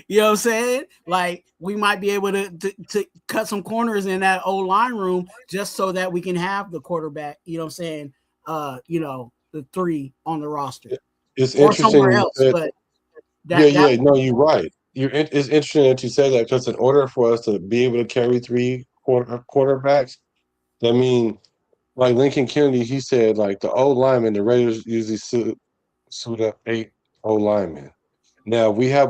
You know what I'm saying? Like, we might be able to cut some corners in that old line room just so that we can have the quarterback, you know what I'm saying, the 3 on the roster. It's or interesting somewhere you else. said, But no, you're right. It's interesting that you say that, because in order for us to be able to carry 3 quarterbacks, I mean, like Lincoln Kennedy, he said, like, the old linemen, the Raiders usually suit up 8 old linemen. Now if we have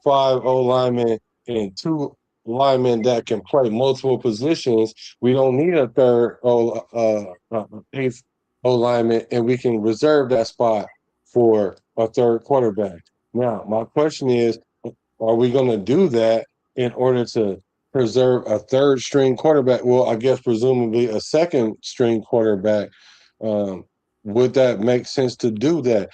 5 old linemen and 2 linemen that can play multiple positions, we don't need a third eighth old lineman, and we can reserve that spot for a third quarterback. Now, my question is, are we going to do that in order to preserve a third string quarterback? Well, I guess presumably a second string quarterback. Um, would that make sense to do that?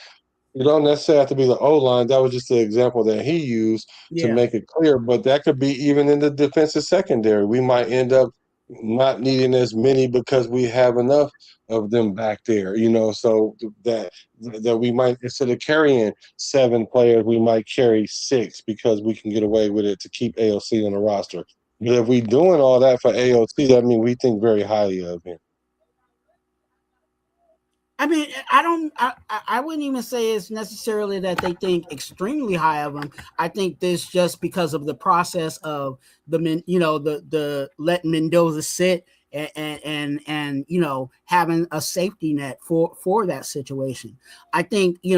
You don't necessarily have to be the O line. That was just the example that he used to yeah, make it clear. But that could be even in the defensive secondary. We might end up not needing as many because we have enough of them back there. So that we might, instead of carrying 7 players, we might carry 6 because we can get away with it to keep AOC on the roster. But if we doing all that for AOC, that means we think very highly of him. I mean, I wouldn't even say it's necessarily that they think extremely high of him. I think this just because of the process of the letting Mendoza sit and having a safety net for that situation. I think I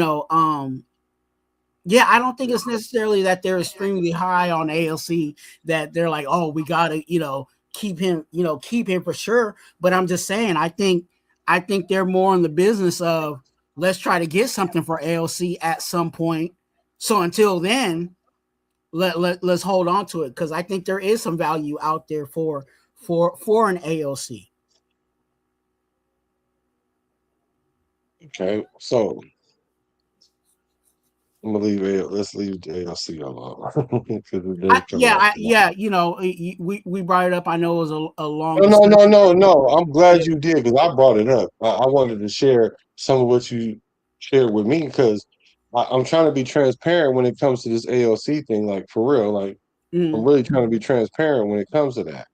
don't think it's necessarily that they're extremely high on ALC, that they're like, oh, we gotta keep him for sure. But I'm just saying, I think they're more in the business of, let's try to get something for AOC at some point. So until then, let's hold on to it, because I think there is some value out there for an AOC. Okay, so I'm gonna let's leave the ALC alone because it does come up a lot. We brought it up. I know it was a long No, no, no, discussion. no, no. I'm glad Yeah. you did, because I brought it up. I wanted to share some of what you shared with me, because I'm trying to be transparent when it comes to this AOC thing. Like, for real, like, I'm Mm, really trying to be transparent when it comes to that.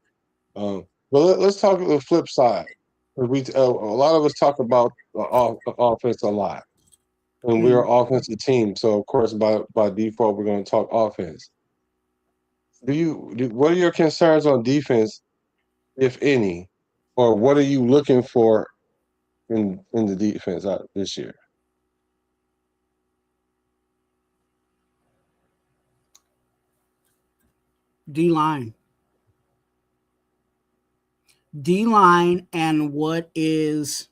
But let's talk the flip side. A lot of us talk about offense a lot, and we're mm. an offensive team. So of course, by default, we're going to talk offense. What are your concerns on defense, if any, or what are you looking for in the defense this year? D line. D line, and who's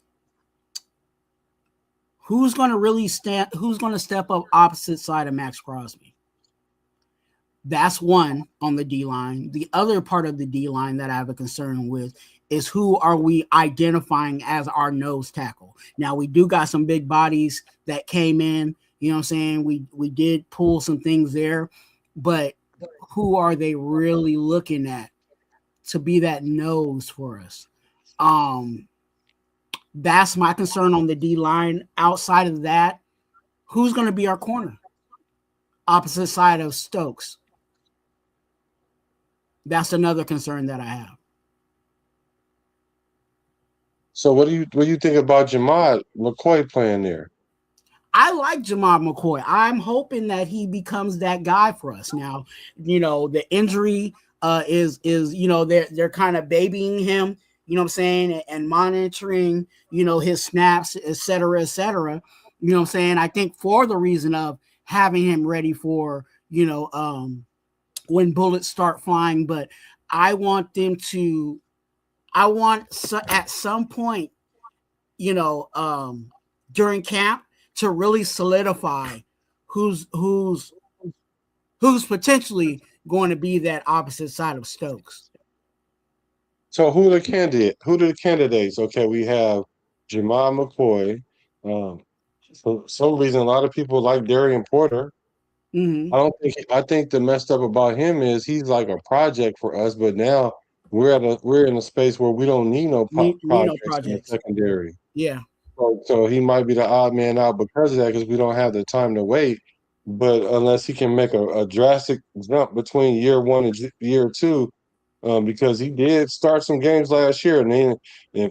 going to really who's going to step up opposite side of Max Crosby? That's one on the D line. The other part of the D line that I have a concern with is, who are we identifying as our nose tackle? Now, we do got some big bodies that came in, you know what I'm saying? We did pull some things there, but who are they really looking at to be that nose for us? That's my concern on the D line. Outside of that, who's going to be our corner? Opposite side of Stokes. That's another concern that I have. So what do you think about Jamad McCoy playing there? I like Jamar McCoy. I'm hoping that he becomes that guy for us. Now, the injury is they're kind of babying him, you know what I'm saying, and monitoring, his snaps, et cetera, et cetera. You know what I'm saying? I think for the reason of having him ready for, when bullets start flying. But I want at some point, during camp to really solidify who's potentially going to be that opposite side of Stokes. So who are the candidate? Who are the candidates? Okay, we have Jamal McCoy. For some reason, a lot of people like Darian Porter. Mm-hmm. I think the messed up about him is he's like a project for us, but now we're in a space where we don't need no Nino projects in the projects. secondary. Yeah. So he might be the odd man out because of that, because we don't have the time to wait. But unless he can make a drastic jump between year one and year two, because he did start some games last year, and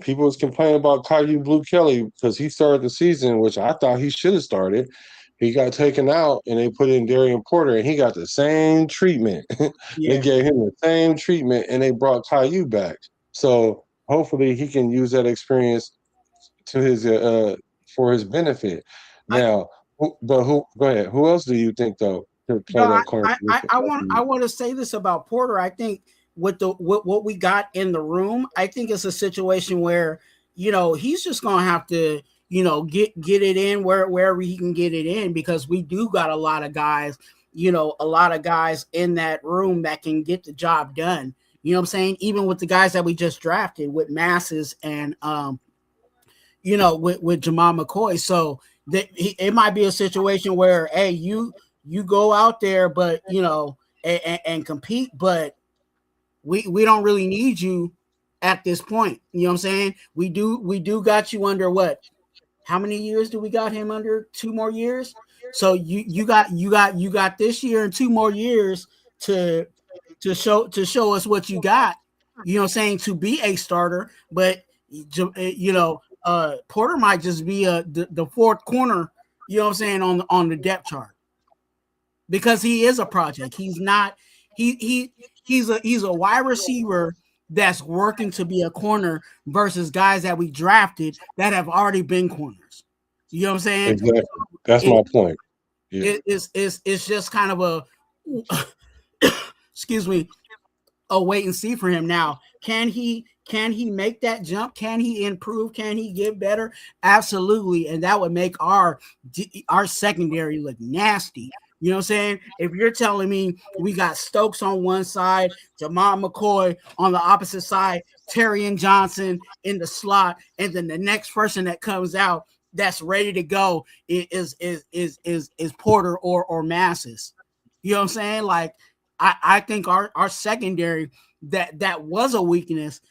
people was complaining about Caillou Blue Kelly because he started the season, which I thought he should have started. He got taken out, and they put in Darian Porter, and he got the same treatment. They Yeah. gave him the same treatment, and they brought Caillou back. So hopefully, he can use that experience to his for his benefit. I Now, who? Go ahead. Who else do you think though to play no, that corner position? I want to say this about Porter. I think with what we got in the room, I think it's a situation where he's just gonna have to get it in wherever he can get it in, because we do got a lot of guys, in that room that can get the job done. You know what I'm saying? Even with the guys that we just drafted with Masses and with Jamal McCoy. So that it might be a situation where, hey, you go out there, but and compete, but we don't really need you at this point. You know what I'm saying? We do got you under what? How many years do we got him under? 2 more years. So you got this year and 2 more years to show us what you got. You know what I'm saying? To be a starter, but Porter might just be the fourth corner. You know what I'm saying, on the depth chart, because he is a project. He's not. He's a wide receiver that's working to be a corner versus guys that we drafted that have already been corners. You know what I'm saying? Exactly. That's my point. Yeah. It's just kind of a excuse me, a wait and see for him. Now, can he make that jump? Can he improve? Can he get better? Absolutely, and that would make our secondary look nasty. You know what I'm saying? If you're telling me we got Stokes on one side, Jamal McCoy on the opposite side, Terrion Johnson in the slot, and then the next person that comes out that's ready to go is Porter or Masses. You know what I'm saying? Like, I think our secondary that was a weakness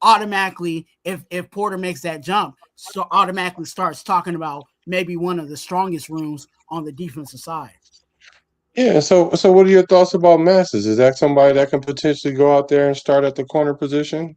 automatically, if Porter makes that jump, so automatically starts talking about maybe one of the strongest rooms on the defensive side. Yeah. So what are your thoughts about Masses? Is that somebody that can potentially go out there and start at the corner position?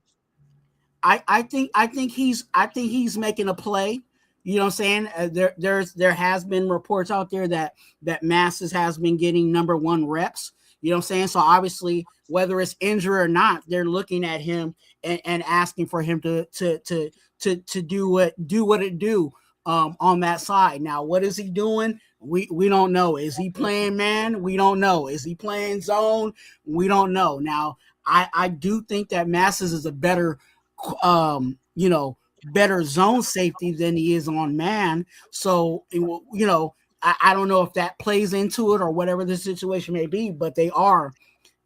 I think he's making a play. You know what I'm saying? There has been reports out there that Masses has been getting number 1 reps. You know what I'm saying? So obviously, whether it's injury or not, they're looking at him and asking for him to do what it do on that side. Now, what is he doing? We don't know. Is he playing man? We don't know. Is he playing zone? We don't know. Now, I do think that Masses is a better better zone safety than he is on man. So I don't know if that plays into it or whatever the situation may be, but they are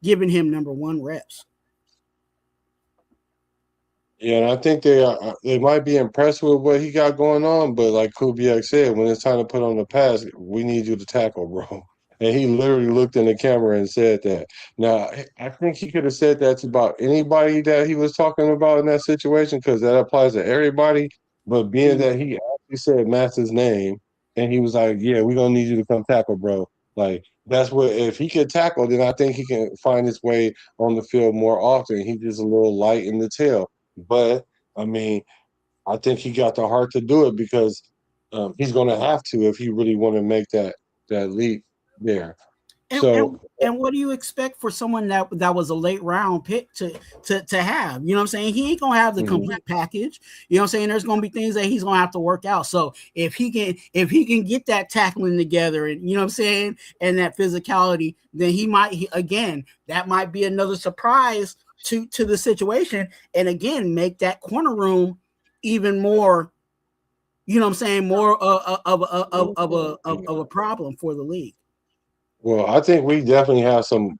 giving him number 1 reps. Yeah, and I think they might be impressed with what he got going on, but like Kubiak said, when it's time to put on the pass, we need you to tackle, bro. And he literally looked in the camera and said that. Now, I think he could have said that to about anybody that he was talking about in that situation, because that applies to everybody. But being that he actually said Master's name, and he was like, "Yeah, we're gonna need you to come tackle, bro." Like, that's what, if he could tackle, then I think he can find his way on the field more often. He's just a little light in the tail. But I mean, I think he got the heart to do it, because he's going to have to if he really want to make that leap there. And, So and and what do you expect for someone that was a late round pick to have? You know what I'm saying? He ain't gonna have the complete package. You know what I'm saying? There's gonna be things that he's gonna have to work out. So if he can get that tackling together, and you know what I'm saying, and that physicality, then again, that might be another surprise to the situation, and again make that corner room even more You know what I'm saying? More of a problem for the league. Well, I think we definitely have some.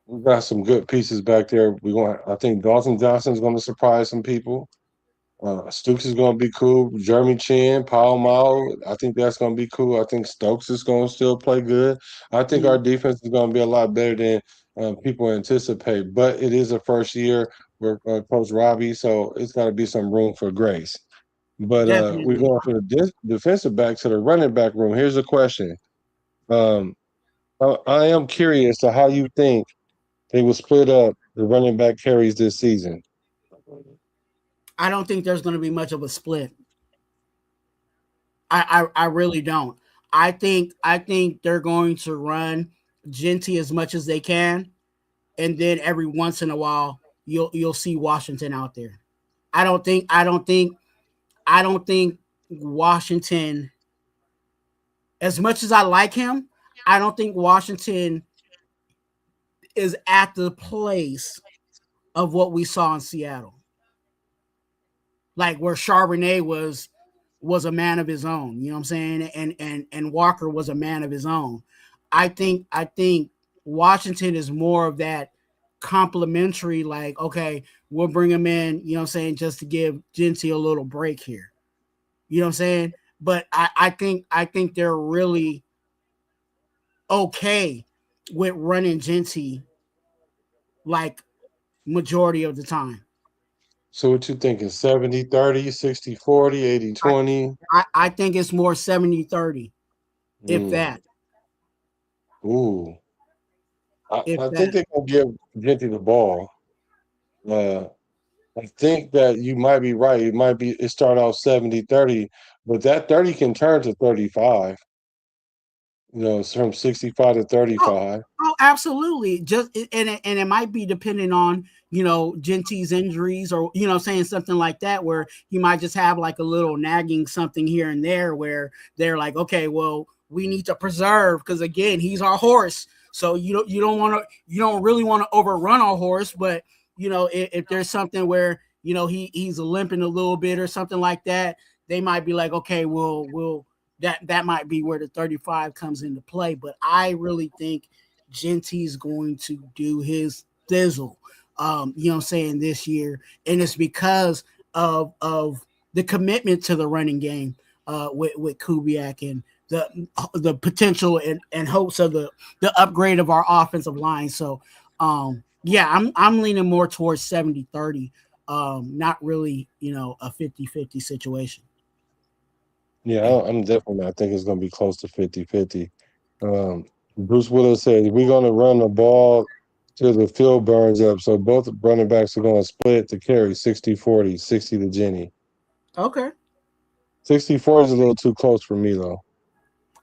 We got some good pieces back there. We going. I think Dalton Johnson's going to surprise some people. Stooks is going to be cool. Jeremy Chin, Paul Mao. I think that's going to be cool. I think Stokes is going to still play good. I think our Mhm. defense is going to be a lot better than people anticipate. But it is a first year with Coach Robbie, so it's got to be some room for grace. But we're Definitely. going from the defensive back to the running back room. Here's a question. Um, I am curious to how you think they will split up the running back carries this season. I don't think there's going to be much of a split. I really don't. I think they're going to run Genty as much as they can, and then every once in a while you'll see Washington out there. I don't think Washington, as much as I like him, I don't think Washington is at the place of what we saw in Seattle, like where Charbonnet was a man of his own. You know what I'm saying? And Walker was a man of his own. I think Washington is more of that complimentary. Like, okay, we'll bring him in. You know what I'm saying? Just to give Genty a little break here. You know what I'm saying? But I think they're really okay with running Genty like majority of the time. So what you thinking? 70-30, 60-40, eighty I, 20 I think it's more 70-30, if Mm. that. Ooh. If I think that. they're gonna give Genty the ball. Uh I think that you might be right. It start off 70-30, but that 30 can turn to 35. It's from 65 to Oh, 35. oh, absolutely. Just and it might be depending on Genty's injuries, or saying something like that, where he might just have like a little nagging something here and there, where they're like, okay, well, we need to preserve, because again, he's our horse. So you don't really want to overrun our horse, but if there's something where he's limping a little bit or something like that, they might be like, okay, we'll that might be where the 35 comes into play. But I really think Genty's going to do his thizzle, what I'm saying, this year. And it's because of the commitment to the running game with Kubiak, and the potential and hopes of the upgrade of our offensive line. So yeah, I'm leaning more towards 70-30. Not really, a 50-50 situation. Yeah, I'm definitely. I think it's going to be close to 50-50. Bruce Willis said we're going to run the ball till the field burns up. So both running backs are going to split the carry 60-40, 60 to Jenny. Okay. 64 is a little too close for me, though.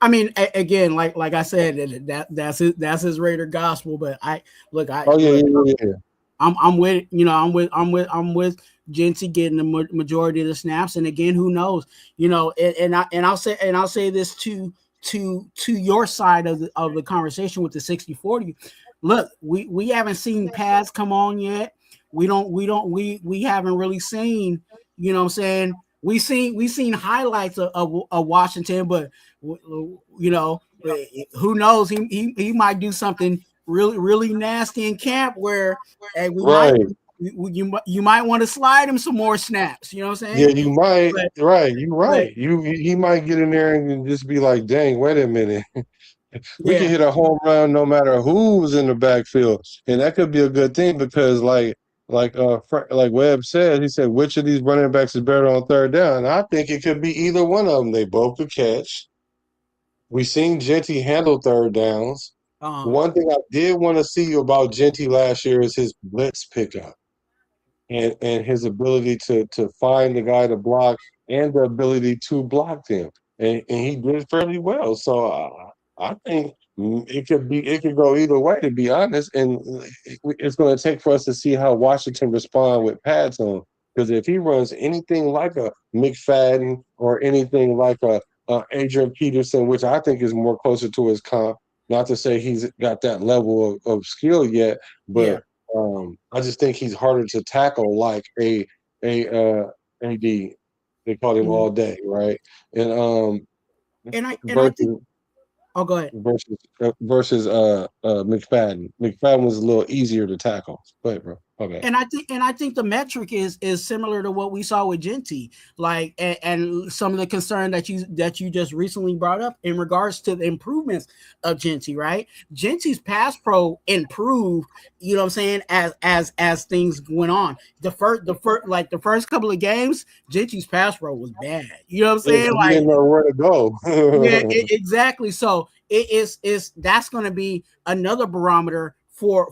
I mean, again, like I said, that's his Raider gospel. But I look, I Oh, yeah, look, yeah, yeah. I'm with I'm with Genty getting the majority of the snaps. And again, who knows? And I'll say this to your side of the conversation with the 60-40. Look, we haven't seen pads come on yet. We haven't really seen, what I'm saying, we seen highlights of Washington, but who knows? He might do something really really nasty in camp, where hey, we might Right. you might want to slide him some more snaps. You know what I'm Yeah, saying? you might. But Right. You but right. He might get in there and just be like, dang, wait a minute. We can yeah, hit a home run no matter who's in the backfield, and that could be a good thing because, like Webb said, he said, which of these running backs is better on third down? And I think it could be either one of them. They both could catch. We seen Genty handle third downs. um, One thing I did want to see about Genty last year is his blitz pickup and his ability to find the guy to block and the ability to block him. And he did fairly well. So I think it could go either way, to be honest. And it's going to take for us to see how Washington respond with pads on. Because if he runs anything like a McFadden or anything like a Adrian Peterson, which I think is more closer to his comp, not to say he's got that level of skill yet, yeah, but I just think he's harder to tackle like a AD. They called him Mhm. all day, right? And And I think. versus Oh, go ahead. McFadden. McFadden was a little easier to tackle. Go ahead, bro. Okay. And I think the metric is similar to what we saw with Genty, like and some of the concern that you just recently brought up in regards to the improvements of Genty, right? Genty's pass pro improved, you know what I'm saying, as things went on. The first couple of games, Genty's pass pro was bad. You know what I'm Yeah, saying? he Like, didn't know where to yeah, go. exactly. So is that's going to be another barometer for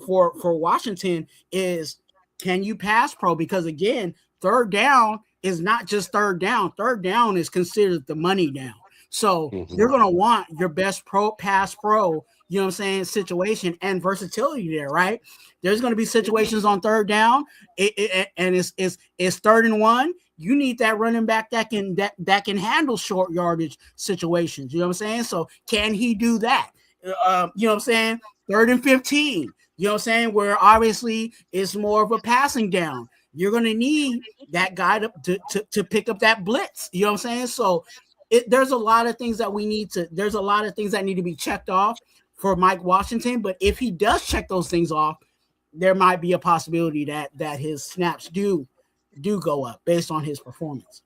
Washington is, can you pass pro? Because again, third down is not just third down. Third down is considered the money down. So you're Mhm. going to want your best pass pro, you know what I'm saying, situation and versatility there, right? There's going to be situations on third down, and it's 3rd and 1. You need that running back that can handle short yardage situations. You know what I'm saying? So can he do that? You know what I'm saying? 3rd and 15. You know what I'm saying? Where obviously it's more of a passing down. You're going to need that guy to pick up that blitz. You know what I'm saying? So there's a lot of things that there's a lot of things that need to be checked off for Mike Washington. But if he does check those things off, there might be a possibility that his snaps do go up based on his performance.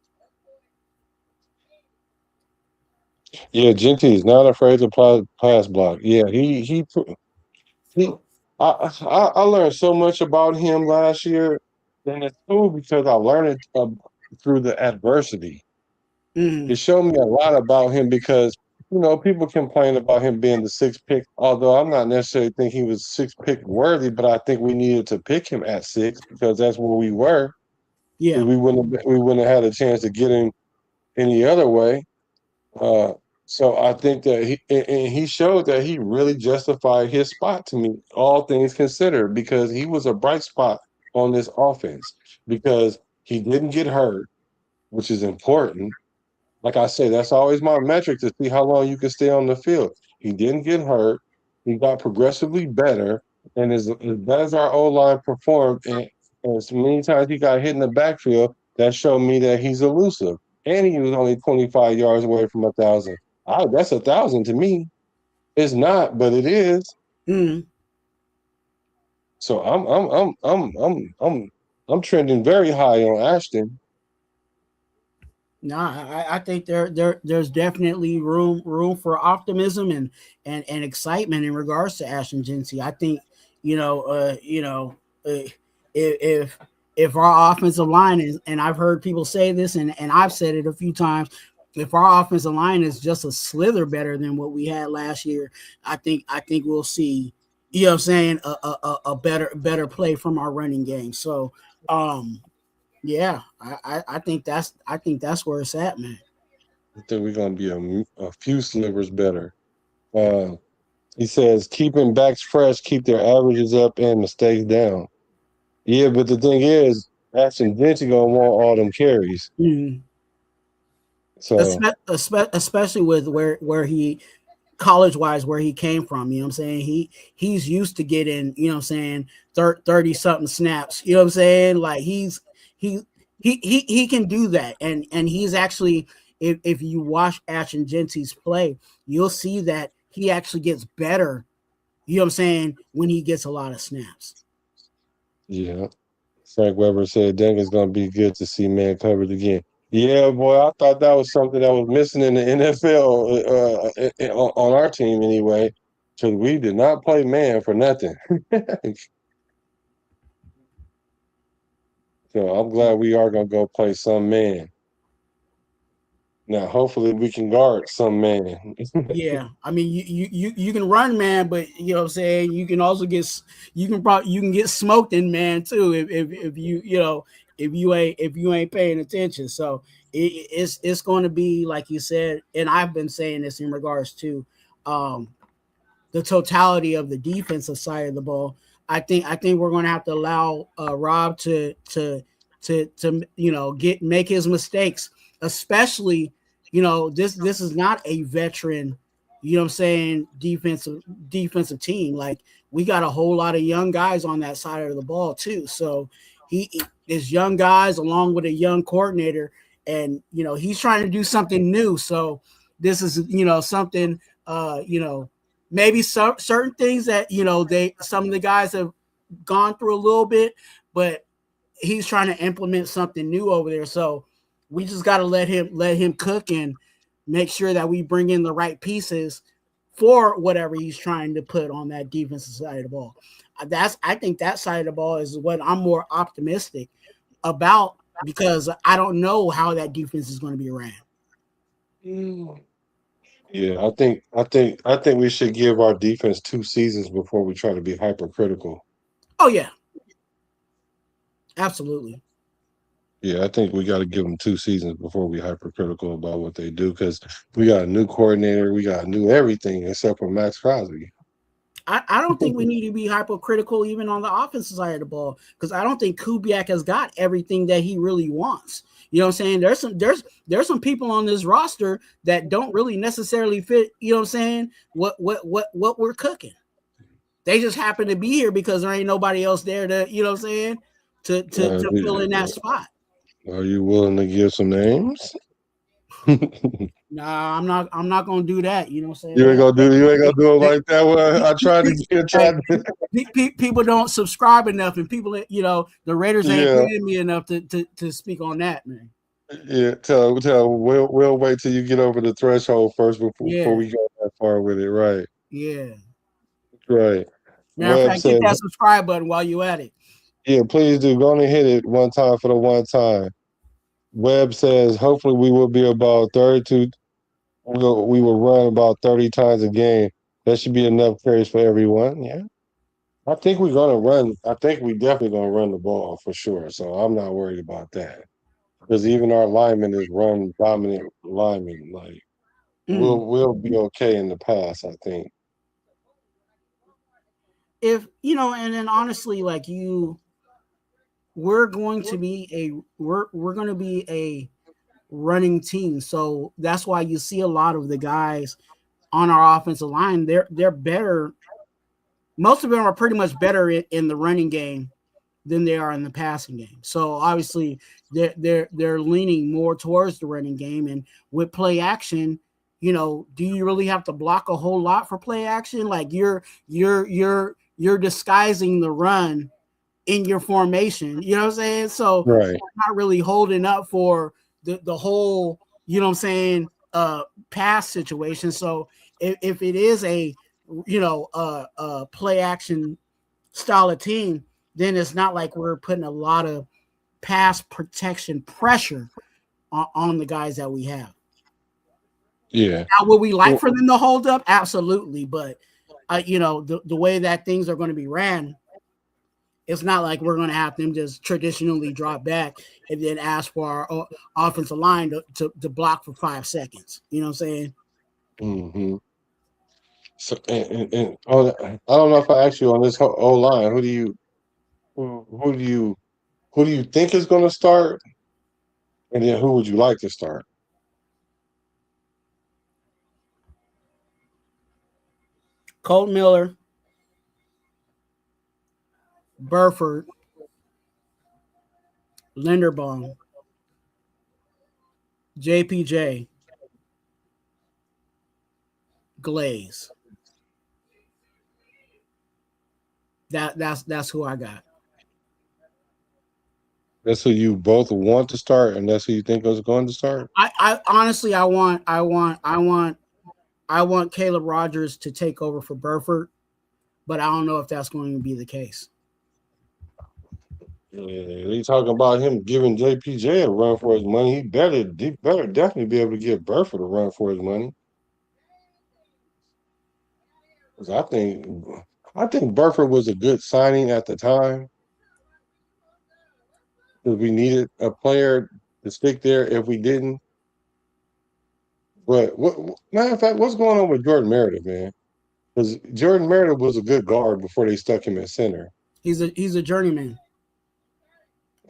Yeah, Genty is not afraid to pass block. Yeah, he I learned so much about him last year, and it's cool because I learned it through the adversity. It Mm, showed me a lot about him because people complain about him being the sixth pick. Although I'm not necessarily think he was sixth pick worthy, but I think we needed to pick him at six because that's where we were. yeah. Because we wouldn't have had a chance to get him any other way. Uh, so I think that he showed that he really justified his spot to me, all things considered, because he was a bright spot on this offense because he didn't get hurt, which is important. Like I say, that's always my metric to see how long you can stay on the field. He didn't get hurt. He got progressively better, and as better as our O line performed, and as many times he got hit in the backfield, that showed me that he's elusive. And he was only 25 yards away from 1,000. That's 1,000 to me. It's not, but it is. Mm. So I'm trending very high on Ashton. No, I think there's definitely room for optimism and excitement in regards to Ashton Gency. I think uh, if if our offensive line is, and I've heard people say this, and I've said it a few times, if our offensive line is just a slither better than what we had last year, I think we'll see, you know what I'm saying, a better play from our running game. So um yeah, I think that's where it's at, man. I think we're gonna be a few slivers better. Uh, He says keeping backs fresh, keep their averages up and mistakes down. Yeah, but the thing is, Ashton Genty gonna want all them carries. Mhm. So Especially with where he college wise where he came from, you know what I'm saying? He's used to getting, you know what I'm saying, 30 something snaps. You know what I'm saying? Like he he can do that. And he's actually, if you watch Ashton Genty's play, you'll see that he actually gets better, you know what I'm saying, when he gets a lot of snaps. yeah, Frank Weber said, "Dang, it's gonna be good to see man covered again." Yeah, boy, I thought that was something that was missing in the NFL on our team anyway, because we did not play man for nothing. So I'm glad we are gonna go play some man. Now, hopefully, we can guard some man. Yeah, I mean, you can run, man, but you know what I'm saying, you can also you can get smoked in man too if if you ain't paying attention. So it's going to be like you said, and I've been saying this in regards to um, the totality of the defensive side of the ball. I think we're going to have to allow Rob to get make his mistakes, especially this is not a veteran, you know what I'm saying, defensive team. Like, we got a whole lot of young guys on that side of the ball too. So he is young guys along with a young coordinator. and he's trying to do something new. So this is something maybe certain things that some of the guys have gone through a little bit, but he's trying to implement something new over there. So we just got to let him cook and make sure that we bring in the right pieces for whatever he's trying to put on that defensive side of the ball. I think that side of the ball is what I'm more optimistic about, because I don't know how that defense is going to be ran. Yeah, I think we should give our defense 2 seasons before we try to be hypercritical. Oh yeah, absolutely. Yeah, I think we got to give them 2 seasons before we hypercritical about what they do, because we got a new coordinator, we got new everything except for Max Crosby. I don't think we need to be hypercritical even on the offensive side of the ball, because I don't think Kubiak has got everything that he really wants. You know what I'm saying? There's some people on this roster that don't really necessarily fit, you know what I'm saying, what we're cooking. They just happen to be here because there ain't nobody else there to, you know what I'm saying, to fill in that spot. Are you willing to give some names? Nah, I'm not gonna do that. You know what I'm saying? You ain't gonna do it like that. Well, I tried to get people don't subscribe enough, and people, the Raiders ain't yeah. paying me enough to speak on that, man. Yeah, tell we'll wait till you get over the threshold first before we go that far with it, right? Yeah. Right. Matter of Webb fact, hit says, that subscribe button while you at it. yeah, please do. Go on and hit it one time for the one time. Webb says, hopefully we will be about 32. We will run about 30 times a game. That should be enough carries for everyone. Yeah. I think we're gonna run. I think we definitely gonna run the ball for sure. So I'm not worried about that. Because even our lineman is run dominant lineman. Like we'll be okay in the pass, I think. If and then honestly, like we're going to be a running team. So that's why you see a lot of the guys on our offensive line. They're better. Most of them are pretty much better in the running game than they are in the passing game. So obviously they're leaning more towards the running game. And with play action, do you really have to block a whole lot for play action? Like you're disguising the run in your formation. You know what I'm saying? So right. not really holding up for the whole, you know what I'm saying, pass situation. So if it is a play action style of team, then it's not like we're putting a lot of pass protection pressure on the guys that we have. Yeah. Now, would we like for them to hold up? Absolutely. But, the way that things are going to be ran, it's not like we're going to have them just traditionally drop back and then ask for our offensive line to block for 5 seconds. You know what I'm saying? Mm-hmm. So, and I don't know if I asked you on this O line. Who do you think is going to start, and then who would you like to start? Colt Miller, Burford, Linderbaum, JPJ, Glaze. That's who I got. That's who you both want to start, and that's who you think is going to start. I honestly I want Caleb Rogers to take over for Burford, but I don't know if that's going to be the case. Yeah, they talking about him giving JPJ a run for his money. He better definitely be able to give Burford a run for his money. Because I think Burford was a good signing at the time, because we needed a player to stick there if we didn't. But matter of fact, what's going on with Jordan Meredith, man? Because Jordan Meredith was a good guard before they stuck him at center. He's a journeyman,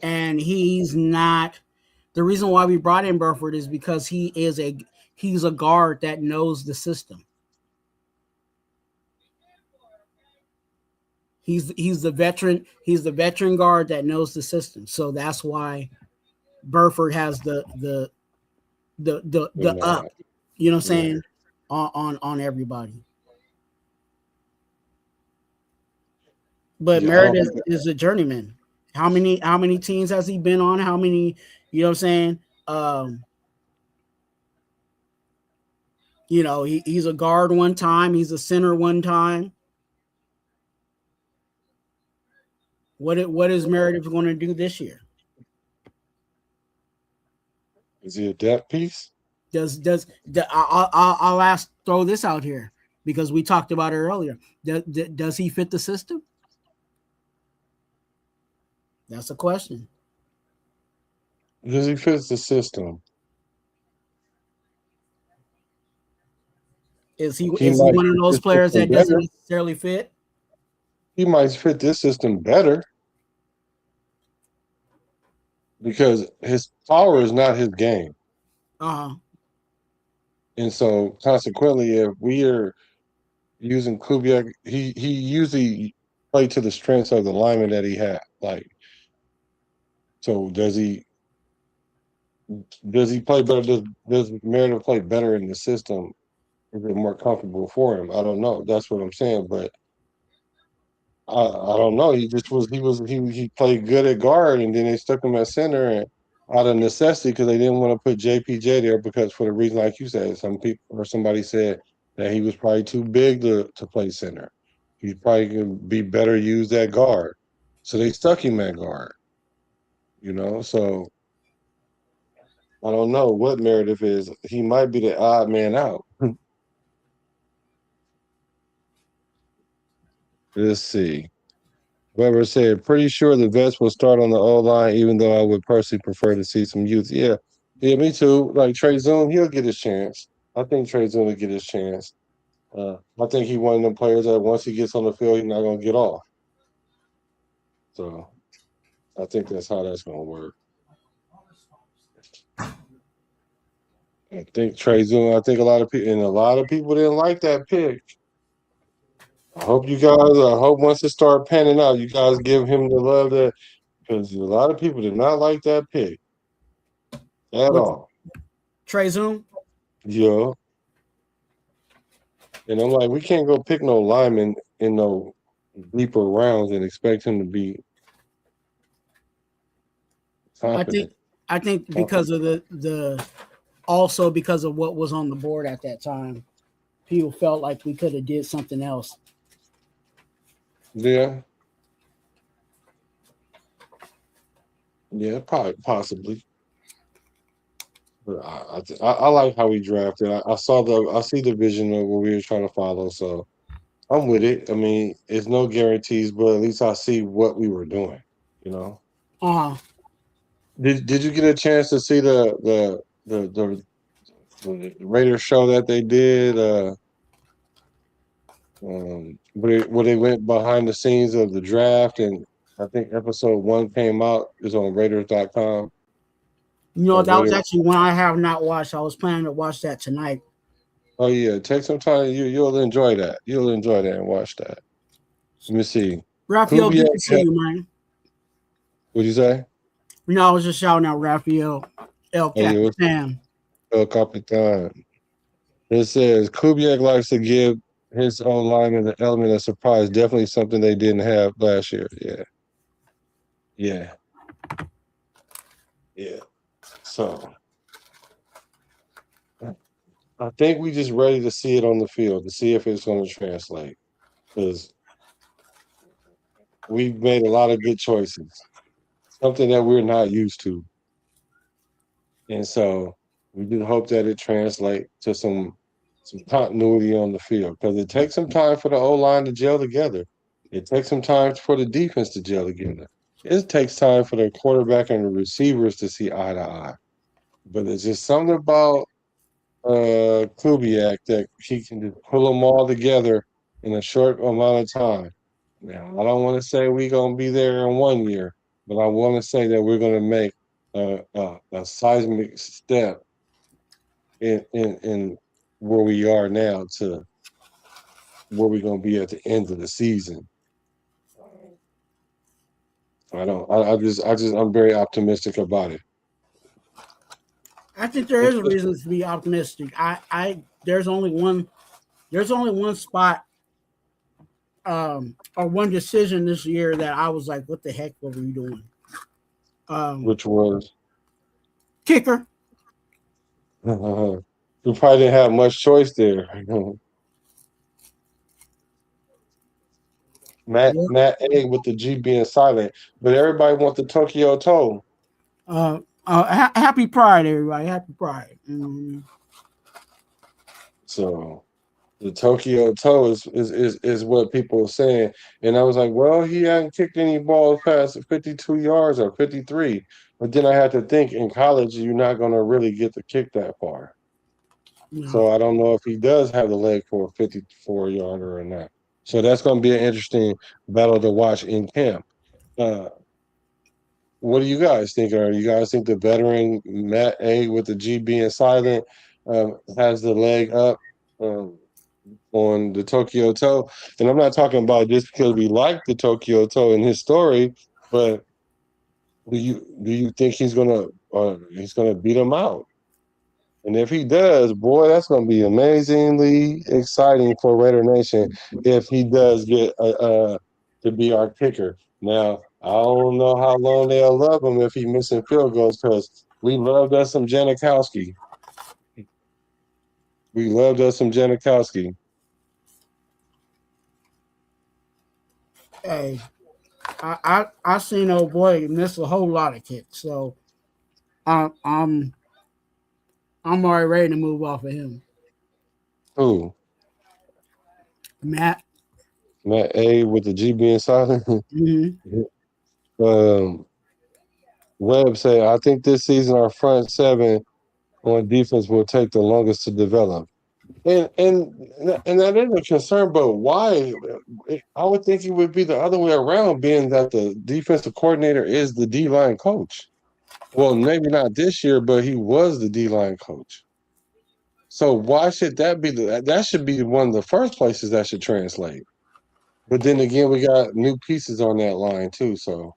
and he's not. The reason why we brought in Burford is because he's a guard that knows the system. He's the veteran guard that knows the system. So that's why Burford has the up, you know what I'm saying, on everybody. But Meredith is a journeyman. How many teams has he been on? How many, you know what I'm saying? You know, he's a guard one time, he's a center one time. What is Meredith going to do this year? Is he a depth piece? I'll throw this out here because we talked about it earlier. Does he fit the system? That's a question. Does he fit the system? Is he one of those players that doesn't necessarily fit? He might fit this system better because his power is not his game. And so consequently, if we are using Kubiak, he usually played to the strengths of the lineman that he had. Like, so does he play better? Does Meredith play better in the system? Is it more comfortable for him? I don't know. That's what I'm saying. But I don't know. He played good at guard, and then they stuck him at center, and out of necessity because they didn't want to put JPJ there because for the reason like you said, some people or somebody said that he was probably too big to play center. He probably could be better used at guard, so they stuck him at guard. You know, so I don't know what Meredith is. He might be the odd man out. Let's see. Weber said, pretty sure the vets will start on the O-line, even though I would personally prefer to see some youth. Yeah, me too. Like Trey Zoom, he'll get his chance. I think Trey Zoom will get his chance. I think he's one of them players that once he gets on the field, he's not going to get off. So I think that's how that's going to work. I think Trey Zoom, I think a lot of people didn't like that pick. I hope once it start panning out, you guys give him the love that, because a lot of people did not like that pick at all. Trey Zoom? Yeah. And I'm like, we can't go pick no lineman in no deeper rounds and expect him to be confident. I think because of the also because of what was on the board at that time, people felt like we could have did something else. Yeah. Yeah, probably, possibly. But I like how we drafted. I see the vision of what we were trying to follow, so I'm with it. I mean, it's no guarantees, but at least I see what we were doing. You know. Did you get a chance to see the Raiders show that they did? Where they went behind the scenes of the draft, and I think episode 1 came out. Is on Raiders.com. You know, that was actually one I have not watched. I was planning to watch that tonight. Oh yeah, take some time. You'll enjoy that. You'll enjoy that and watch that. Let me see. Raphael, good to see you, man. What'd you say? No, I was just shouting out Raphael El Capitan. El Capitan. It says Kubiak likes to give his own lineman an element of surprise. Definitely something they didn't have last year. Yeah. So I think we just ready to see it on the field to see if it's going to translate, because we've made a lot of good choices, something that we're not used to, and so we do hope that it translates to some continuity on the field, because it takes some time for the O-line to gel together. It takes some time for the defense to gel together. It takes time for the quarterback and the receivers to see eye to eye. But it's just something about Kubiak that he can just pull them all together in a short amount of time. Now, I don't want to say we're going to be there in 1 year, but I want to say that we're going to make a seismic step in where we are now to where we're going to be at the end of the season. I'm very optimistic about it. I think there is a reason to be optimistic. There's only one spot or one decision this year that I was like, what the heck were we doing? Which was Kicker. we probably didn't have much choice there. Yeah. Matt A with the G being silent, but everybody wants the Tokyo toe. Happy Pride, everybody. Happy Pride. So the Tokyo toe is what people are saying. And I was like, well, he hadn't kicked any balls past 52 yards or 53. But then I had to think in college, you're not going to really get to kick that far. No. So I don't know if he does have the leg for a 54-yarder or not. So that's going to be an interesting battle to watch in camp. Uh, what do you guys think? Or you guys think the veteran Matt A with the G being silent has the leg up on the Tokyo toe? And I'm not talking about just because we like the Tokyo toe in his story, but do you think he's gonna beat him out? And if he does, boy, that's going to be amazingly exciting for Raider Nation if he does get to be our kicker. Now, I don't know how long they'll love him if he's missing field goals because we loved us some Janikowski. We loved us some Janikowski. Hey, I seen old boy miss a whole lot of kicks, so I'm I'm I'm already ready to move off of him. Who? Matt. Matt A with the G being silent. Mm-hmm. um, Webb said, I think this season our front seven on defense will take the longest to develop. And that is a concern, but why? I would think it would be the other way around, being that the defensive coordinator is the D line coach. Well, maybe not this year, but he was the D line coach. So why should that be that should be one of the first places that should translate? But then again, we got new pieces on that line too. So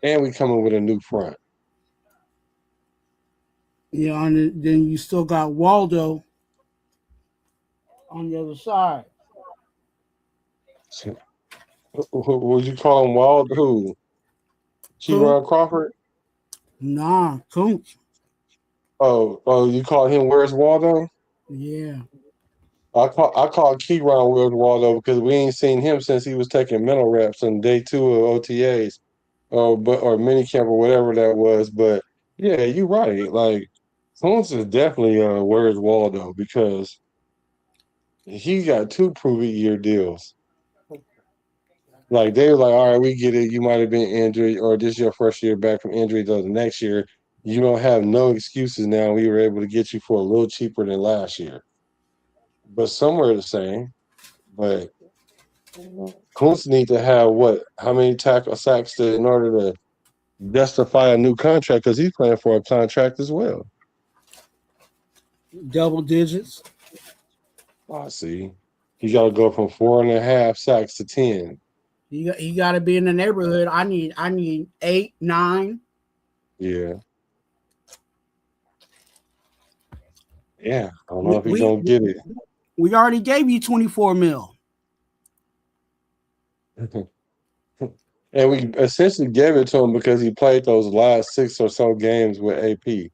and we coming with a new front. Yeah, and then you still got Waldo on the other side. So, who would you call him? Wild? Who? Coon? Ron Crawford? Nah, Coon. Oh, you call him Where's Waldo? Yeah. I call Keyron Where's Waldo because we ain't seen him since he was taking mental reps on day 2 of OTAs or mini camp or whatever that was. But yeah, you're right. Like Holmes is definitely Where's Waldo because he got 2 prove it year deals. Like they were like, all right, we get it. You might have been injured, or this is your first year back from injury. Though the next year, you don't have no excuses now. We were able to get you for a little cheaper than last year, but somewhere the same. But Kuntz need to have what? How many tackle sacks in order to justify a new contract? Because he's playing for a contract as well. Double digits. I see. He got to go from 4.5 sacks to 10. You got to be in the neighborhood. I need 8, 9. Yeah. Yeah. I don't know if he's We gonna get it. we already gave you 24 mil. And we essentially gave it to him because he played those last 6 or so games with AP.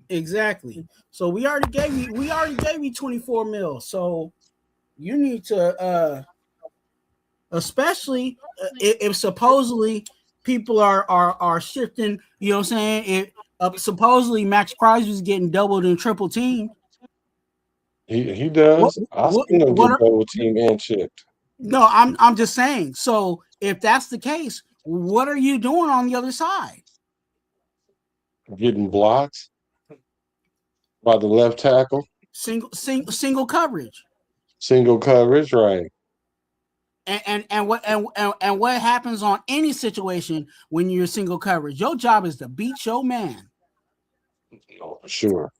Exactly. So we already gave you 24 mil. So you need to especially if supposedly people are shifting, you know what I'm saying? Supposedly Max Crosby is getting doubled and triple teamed. He does. I seen him get double team and chipped. No, I'm just saying. So if that's the case, what are you doing on the other side? Getting blocked by the left tackle. Single coverage. Single coverage, right. And what happens on any situation when you're single coverage? Your job is to beat your man. Oh, sure.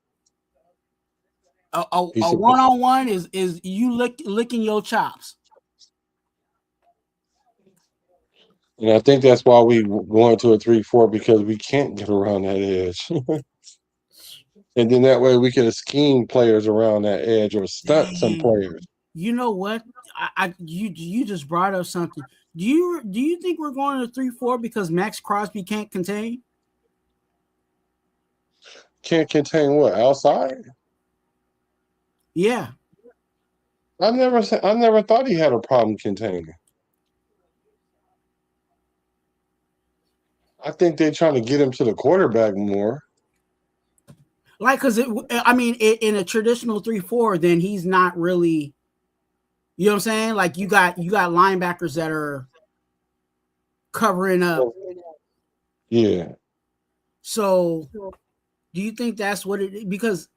A one-on-one is you licking your chops. And I think that's why we going to a 3-4 because we can't get around that edge. And then that way we can scheme players around that edge or stunt some Dang. players. You know what? You just brought up something. Do you think we're going to 3-4 because Max Crosby can't contain? Can't contain what? Outside? Yeah. I never thought he had a problem containing. I think they're trying to get him to the quarterback more. Like, because I mean, in a traditional 3-4, then he's not really. You know what I'm saying? Like you got linebackers that are covering up. Yeah. So, do you think that's what it? Because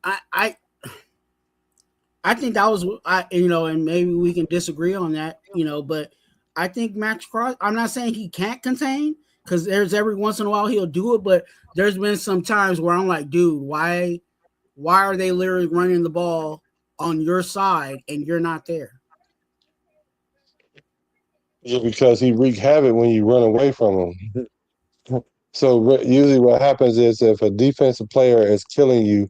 I I I think that was and maybe we can disagree on that, but I think Max Crosby. I'm not saying he can't contain because there's every once in a while he'll do it, but there's been some times where I'm like, dude, why are they literally running the ball on your side and you're not there? Yeah, because he wreak havoc when you run away from him. So usually what happens is if a defensive player is killing you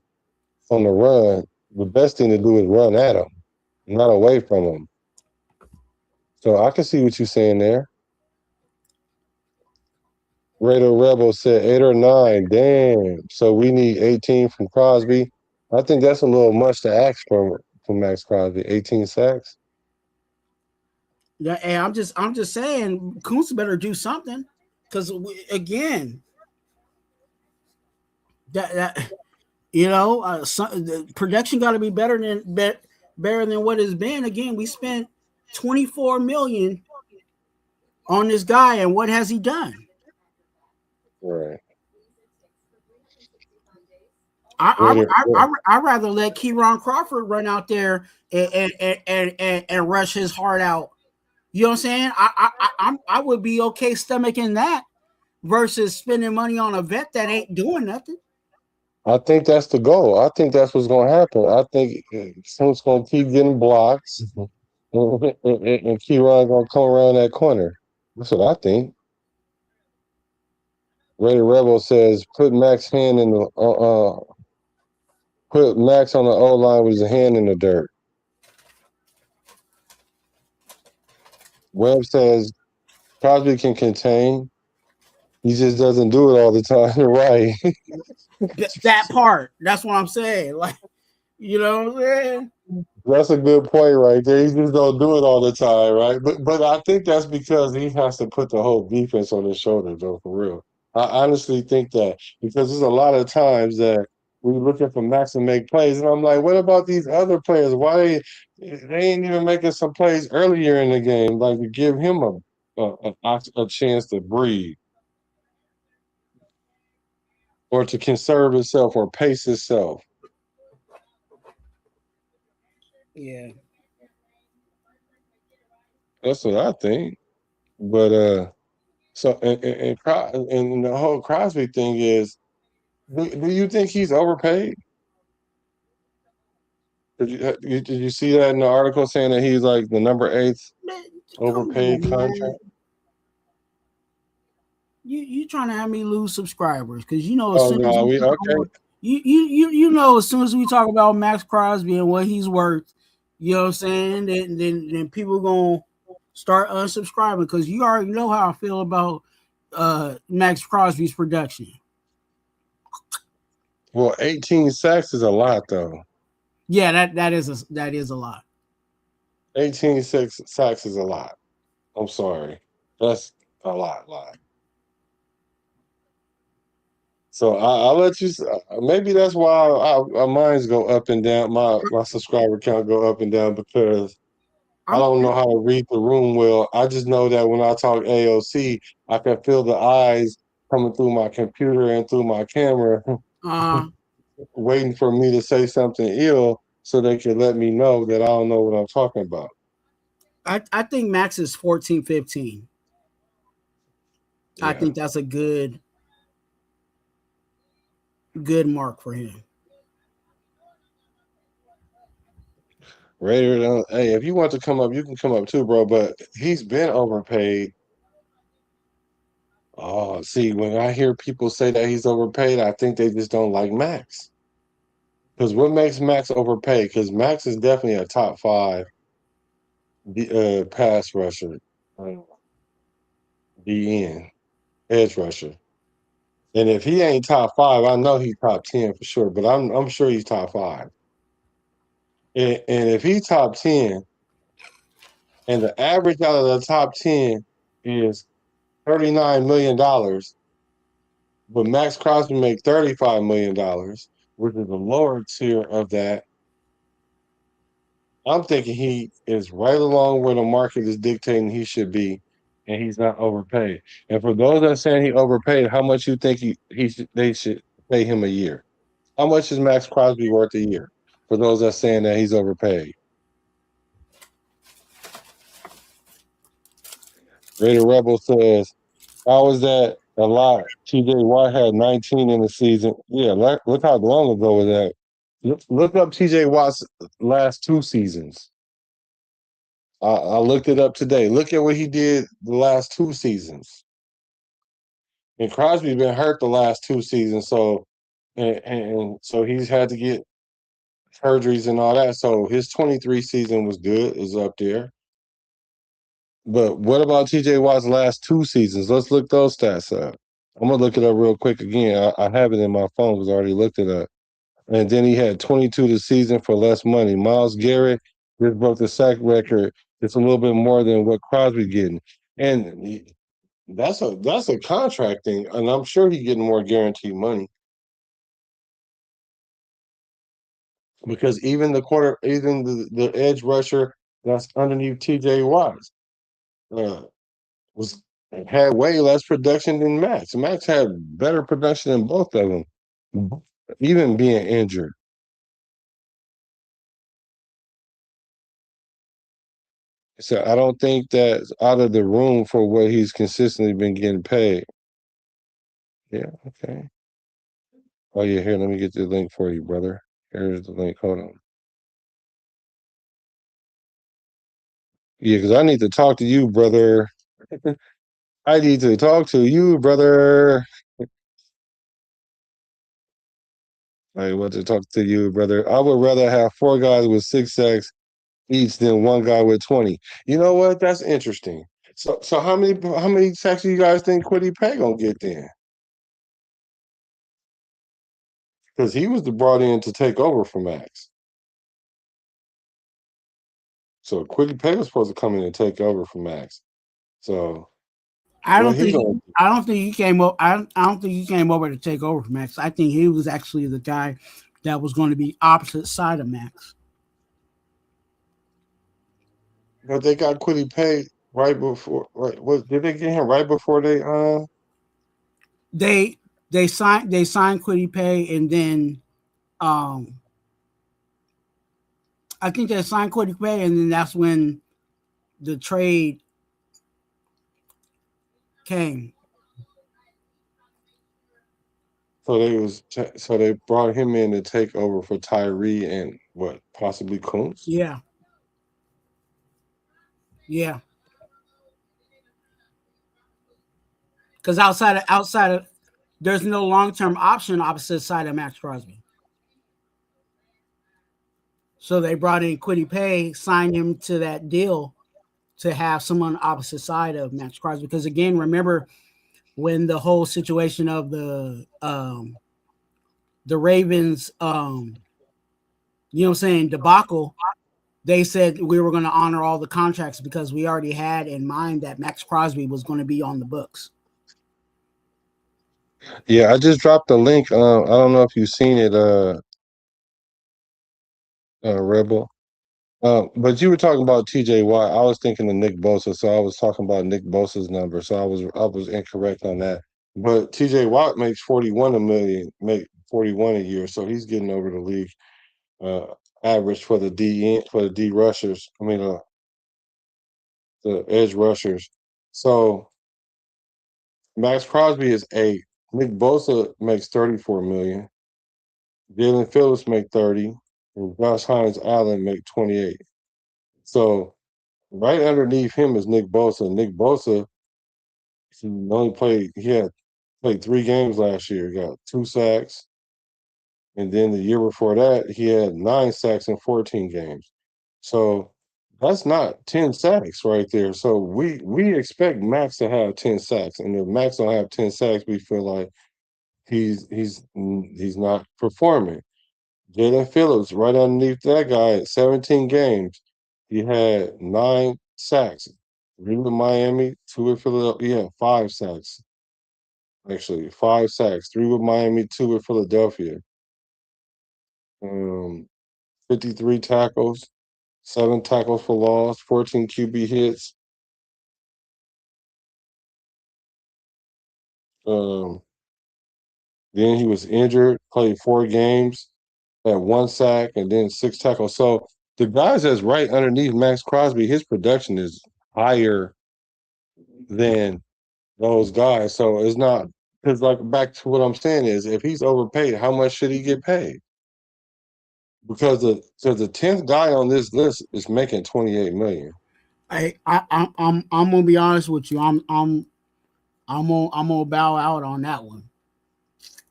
on the run, the best thing to do is run at him, not away from him. So I can see what you're saying there. Raider Rebel said 8 or 9. Damn. So we need 18 from Crosby. I think that's a little much to ask from Max Crosby. 18 sacks. Yeah, and I'm just saying, Kuntz better do something because again, that the production got to be better than what it's been. Again, we spent 24 million on this guy, and what has he done? Right. I Raider, I I rather let Kieron Crawford run out there and rush his heart out. You know what I'm saying? I would be okay stomaching that versus spending money on a vet that ain't doing nothing. I think that's the goal. I think that's what's going to happen. I think someone's going to keep getting blocks, and Keyron going to come around that corner. That's what I think. Raider Rebel says put Max on the O line with his hand in the dirt. Webb says Crosby can contain. He just doesn't do it all the time. Right. That part. That's what I'm saying. Like, you know what I'm saying? That's a good point right there. He just don't do it all the time, right? But I think that's because he has to put the whole defense on his shoulders, though, for real. I honestly think that because there's a lot of times that we're looking for Max to make plays, and I'm like, what about these other players? Why they ain't even making some plays earlier in the game, like to give him a chance to breathe or to conserve himself or pace himself. Yeah. That's what I think. But so and the whole Crosby thing is, do you think he's overpaid? Did you see that in the article saying that he's like the number 8th Man, come overpaid on, man. contract? You trying to have me lose subscribers because as Oh soon as no, we we talk okay. about as soon as we talk about Max Crosby and what he's worth, you know what I'm saying? Then people gonna start unsubscribing because you already know how I feel about Max Crosby's production. Well, 18 sacks is a lot though. Yeah, that is a lot. 18 sacks is a lot. I'm sorry, that's a lot. So I'll let you. Maybe that's why our minds go up and down. My subscriber count go up and down because I I'm don't know how to read the room well. I just know that when I talk AOC, I can feel the eyes coming through my computer and through my camera, uh waiting for me to say something ill so they can let me know that I don't know what I'm talking about. I think Max is 14, 15. I Yeah. think that's a good mark for him. Raider, hey, if you want to come up, you can come up too, bro. But he's been overpaid. Oh, see, when I hear people say that he's overpaid, I think they just don't like Max. Because what makes Max overpaid? Because Max is definitely a top five pass rusher, uh, DN, edge rusher. And if he ain't top five, I know he's top 10 for sure, but I'm sure he's top five. And if he's top 10, and the average out of the top 10 is $39 million, but Max Crosby make $35 million, which is the lower tier of that. I'm thinking he is right along where the market is dictating he should be, and he's not overpaid. And for those that are saying he overpaid, how much you think they should pay him a year? How much is Max Crosby worth a year? For those that are saying that he's overpaid, Raider Rebel says, "How is that a lot? TJ Watt had 19 in the season. Yeah, look how long ago was that. Look up TJ Watt's last two seasons. I looked it up today. Look at what he did the last two seasons. And Crosby's been hurt the last two seasons, so and so he's had to get surgeries and all that. So his 23 season was good, is up there. But what about TJ Watt's last two seasons? Let's look those stats up. I'm gonna look it up real quick again. I have it in my phone because I already looked it up. And then he had 22 this season for less money. Myles Garrett just broke the sack record. It's a little bit more than what Crosby getting, and that's a contract thing. And I'm sure he's getting more guaranteed money because even the edge rusher that's underneath T.J. Watt uh, was had way less production than Max. Max had better production than both of them, even being injured. So I don't think that's out of the room for what he's consistently been getting paid. Yeah, okay. Oh yeah, here, let me get the link for you, brother. Here's the link. Hold on. Yeah, because I need to talk to you, brother. I need to talk to you, brother. I want to talk to you, brother. I would rather have four guys with 6 sacks each than one guy with 20. You know what? That's interesting. So how many sacks do you guys think Quiddy Pay gonna get then? Because he was brought in to take over for Max. So Quiddy Pay was supposed to come in and take over for Max. So I what don't he think gonna I don't think he came over. I don't think he came over to take over for Max. I think he was actually the guy that was going to be opposite side of Max. but they got Quiddy Pay right before right what did they get him right before they They they signed Quiddy Pay, and then um I think they signed Quiddy Pay, and then that's when the trade came. so they brought him in to take over for Tyree and what possibly Coons? Yeah, yeah. Because outside of there's no long term option opposite side of Max Crosby. So they brought in Quiddy Pay, signed him to that deal to have someone opposite side of Max Crosby. Because again, remember when the whole situation of the Ravens you know what I'm saying, debacle, they said we were going to honor all the contracts because we already had in mind that Max Crosby was going to be on the books. Yeah, I just dropped the link. I don't know if you've seen it, Rebel. But you were talking about TJ Watt. I was thinking of Nick Bosa, so I was talking about Nick Bosa's number. So I was incorrect on that. But TJ Watt makes 41 a million, make 41 a year, so he's getting over the league uh average for the D rushers. I mean the edge rushers. So Max Crosby is 8. Nick Bosa makes 34 million. Jalen Phillips make 30, and Josh Hines Allen make 28. So right underneath him is Nick Bosa. Nick Bosa He had played 3 games last year, got 2 sacks. And then the year before that, he had 9 sacks in 14 games. So that's not 10 sacks right there. So we expect Max to have 10 sacks. And if Max don't have 10 sacks, we feel like he's not performing. Jalen Phillips, right underneath that guy at 17 games, he had 9 sacks. 3 with Miami, 2 with Philadelphia. Yeah, 5 sacks. Actually, 5 sacks. 3 with Miami, 2 with Philadelphia. 53 tackles, 7 tackles for loss, 14 QB hits. Um, then he was injured, played 4 games, had 1 sack, and then 6 tackles. So the guys that's right underneath Max Crosby, his production is higher than those guys. So it's not because like back to what I'm saying is if he's overpaid, how much should he get paid? Because the 10th guy on this list is making 28 million. I'm gonna be honest with you. I'm gonna bow out on that one.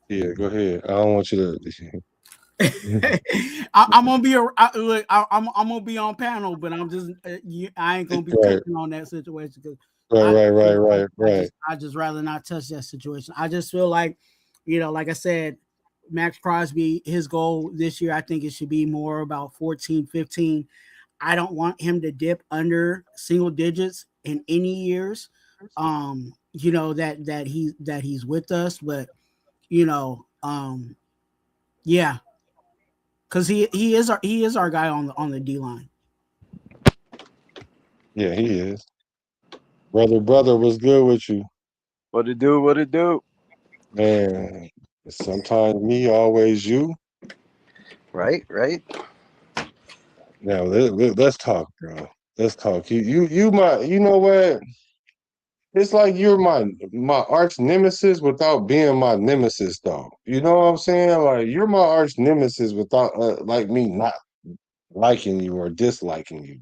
Yeah, go ahead. I don't want you to. I'm gonna be look. I'm gonna be on panel, but I'm just I ain't gonna be Right, touching on that situation because right. I just rather not touch that situation. I just feel like, like I said, Max Crosby, his goal this year, I think it should be more about 14, 15. I don't want him to dip under single digits in any years. That he's with us, but yeah, because he is our guy on the D line. Yeah, he is. Brother was good with you. What it do? What it do? Man, sometimes me, always you. Right. Now let's talk, bro. Let's talk. You know what? It's like you're my arch nemesis without being my nemesis, though. You know what I'm saying? Like you're my arch nemesis without like me not liking you or disliking you.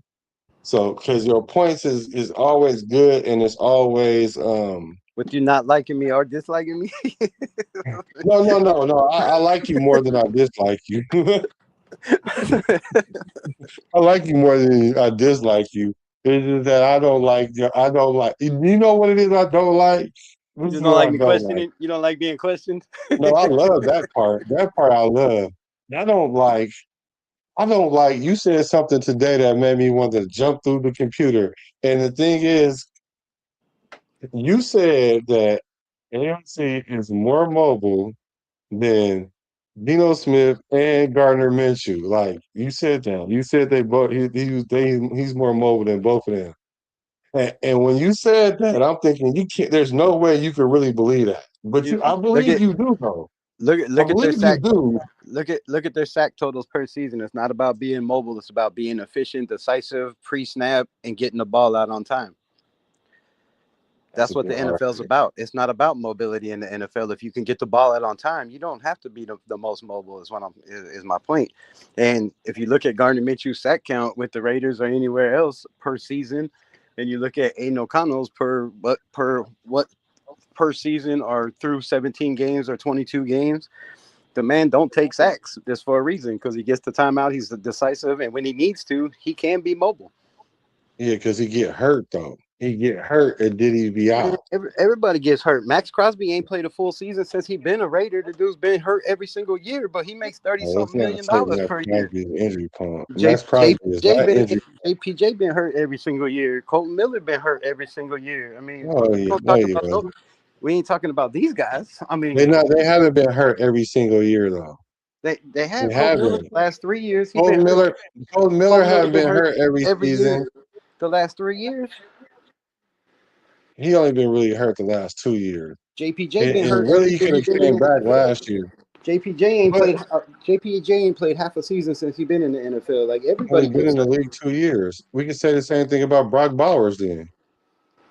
So because your points is always good and it's always With you not liking me or disliking me? no. I like you more than I dislike you. I like you more than I dislike you. It's just that I don't like. You know what it is I don't like? This You is don't what like I me don't like. questioning? You don't like being questioned? No, I love that part. That part I love. I don't like. I don't like. You said something today that made me want to jump through the computer. And the thing is, you said that AMC is more mobile than Dino Smith and Gardner Minshew. Like you said that. You said they both. He's more mobile than both of them. And when you said that, I'm thinking you can't. There's no way you could really believe that. But You I look believe at you do, though. I look at their believe you sack. do. Look at their sack totals per season. It's not about being mobile. It's about being efficient, decisive, pre-snap, and getting the ball out on time. That's That's a what the good NFL is argument. about. It's not about mobility in the NFL. If you can get the ball out on time, you don't have to be the most mobile. Is my point. And if you look at Gardner Minshew's sack count with the Raiders or anywhere else per season, and you look at Aiden OConnell's per season or through 17 games or 22 games, the man don't take sacks just for a reason because he gets the timeout. He's decisive, and when he needs to, he can be mobile. Yeah, because he get hurt though. He get hurt and then he be Man, out. everybody gets hurt. Max Crosby ain't played a full season since he been a Raider. The dude's been hurt every single year, but he makes 30 Let's something not million take dollars Max per year. Crosby as injury prone. J, Max Crosby is not injury. JPJ been hurt every single year. Colton Miller been hurt every single year. I mean, Oh we yeah, don't no, talk he about wasn't. we ain't talking about these guys. I They mean, not. They haven't been hurt every single year though. they have They Colton Miller haven't. the last 3 years. He been Colton hurt. Miller. Colton Miller Colton Miller haven't been been hurt hurt every every season. year the last 3 years. He only been really hurt the last 2 years. JPJ been And hurt really, every he since could he have been in came the back NFL. last year. But JPJ ain't played half a season since he been in the NFL. Like only everybody been gets in the hurt. league 2 years. We can say the same thing about Brock Bowers then,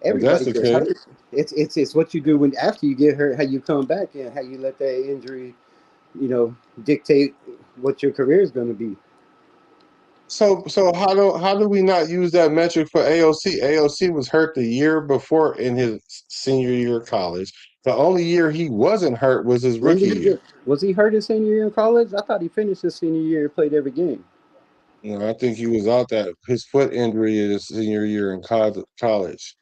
if that's Everybody the gets case. hurt. It's what you do when after you get hurt, how you come back, and how you let that injury, dictate what your career is going to be. So how do we not use that metric for AOC? AOC was hurt the year before in his senior year of college. The only year he wasn't hurt was his When rookie did he year. get? Was he hurt his senior year in college? I thought he finished his senior year and played every game. You know, I think he was out that his foot injury in his senior year in college.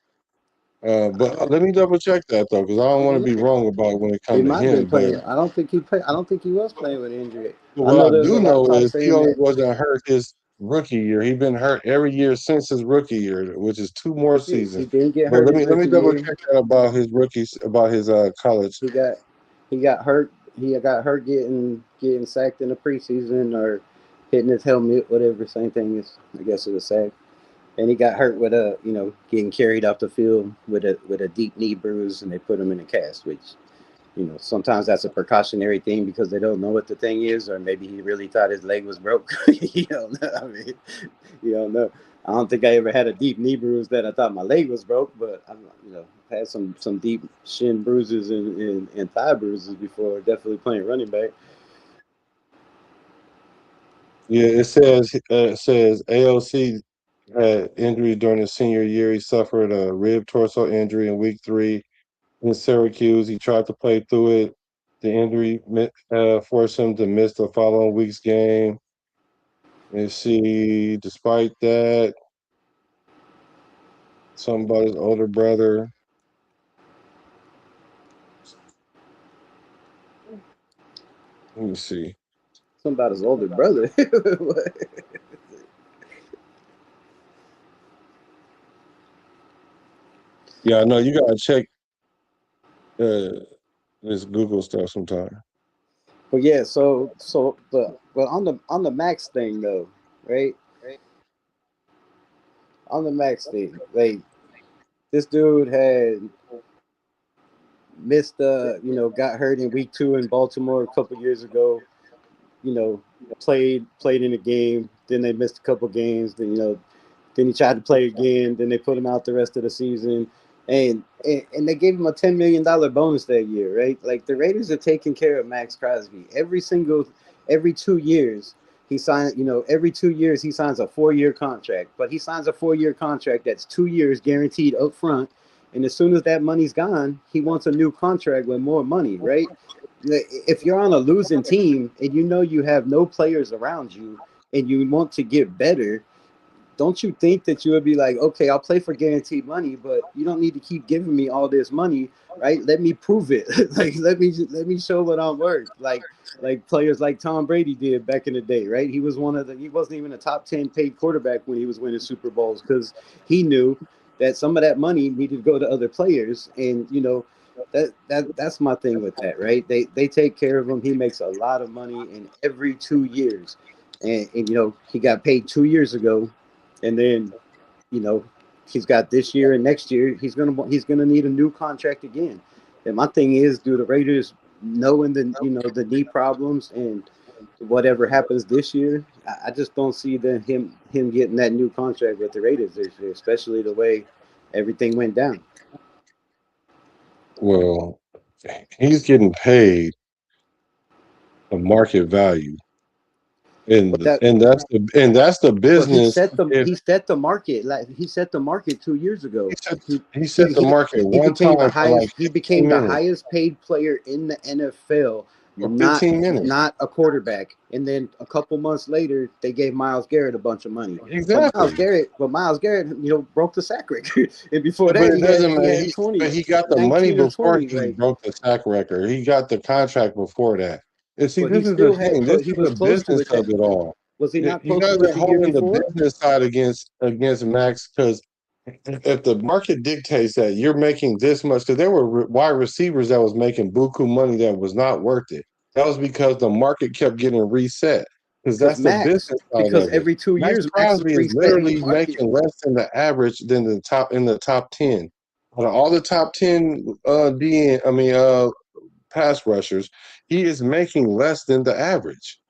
But let me double check that though, because I I don't want to don't be know. wrong about when it He comes to might have been him. But playing. I don't think he played. I don't think he was playing with injury. I what know I there's a do lot of know talk is he saying only that wasn't hurt his rookie year. He's been hurt every year since his rookie year, which is 2 more he seasons. didn't get But hurt his let me rookie double year. check that about his rookies about his college. He got hurt. He got hurt getting sacked in the preseason or hitting his helmet, whatever. Same thing as I guess it was sack. And he got hurt with getting carried off the field with a deep knee bruise, and they put him in a cast, which sometimes that's a precautionary thing because they don't know what the thing is, or maybe he really thought his leg was broke. You don't know. I mean, you don't know. I don't think I ever had a deep knee bruise that I thought my leg was broke, but I've had some deep shin bruises and thigh bruises before. Definitely playing running back. Yeah, it says AOC had injury during his senior year. He suffered a rib torso injury in week 3 in Syracuse. He tried to play through it. The injury forced him to miss the following week's game. And see, despite that, something about his older brother. Let me see. Something about his older brother. Yeah, I know you gotta check uh, this Google stuff sometime. But yeah, but on the Max thing though, right? On the Max thing, like this dude had missed got hurt in week 2 in Baltimore a couple years ago. You know, played in a game, then they missed a couple games. Then he tried to play again. Then they put him out the rest of the season, and they gave him a $10 million bonus that year, right? Like the Raiders are taking care of Max Crosby every 2 years. He signed, every 2 years he signs a 4-year contract, but he signs a 4-year contract that's 2 years guaranteed up front. And as soon as that money's gone, he wants a new contract with more money, right? If you're on a losing team and you know you have no players around you and you want to get better, don't you think that you would be like, okay, I'll play for guaranteed money, but you don't need to keep giving me all this money, right? Let me prove it. Like let me show what I'm worth. Like players like Tom Brady did back in the day, right? He wasn't even a top 10 paid quarterback when he was winning Super Bowls because he knew that some of that money needed to go to other players. And that's my thing with that, right? They take care of him. He makes a lot of money in every 2 years. And he got paid 2 years ago, and then you know he's got this year and next year he's gonna need a new contract again. And my thing is, do the Raiders, knowing the knee problems and whatever happens this year, I just don't see him getting that new contract with the Raiders this year, especially the way everything went down. Well, he's getting paid a market value, But and that that's the but he business. set the If he set the market, like he set the market 2 years he ago. set He he he set the he, market he one became the time for like highest he became 15 the minutes highest paid player in the NFL, for not 15 minutes. not a quarterback. And then a couple months later, they gave Miles Garrett a bunch of money. Exactly. But Miles Garrett, broke the sack record. And before But that, it he had doesn't he matter. had But 20, he got the money 19 or before 20. he Like, broke the sack record. He got the contract before that. And see, but he this is the still had, thing. This but is he was the close to business it. That of it all. Was he not You close guys to it are the year holding the before? business side against Max because if the market dictates that you're making this much, because there were wide receivers that was making buku money that was not worth it. That was because the market kept getting reset. Because that's the business side Because of it. every two Max years, Max was Crosby is resetting the literally market. making less than the average than the top in the top 10. Out of all the top 10 pass rushers, he is making less than the average.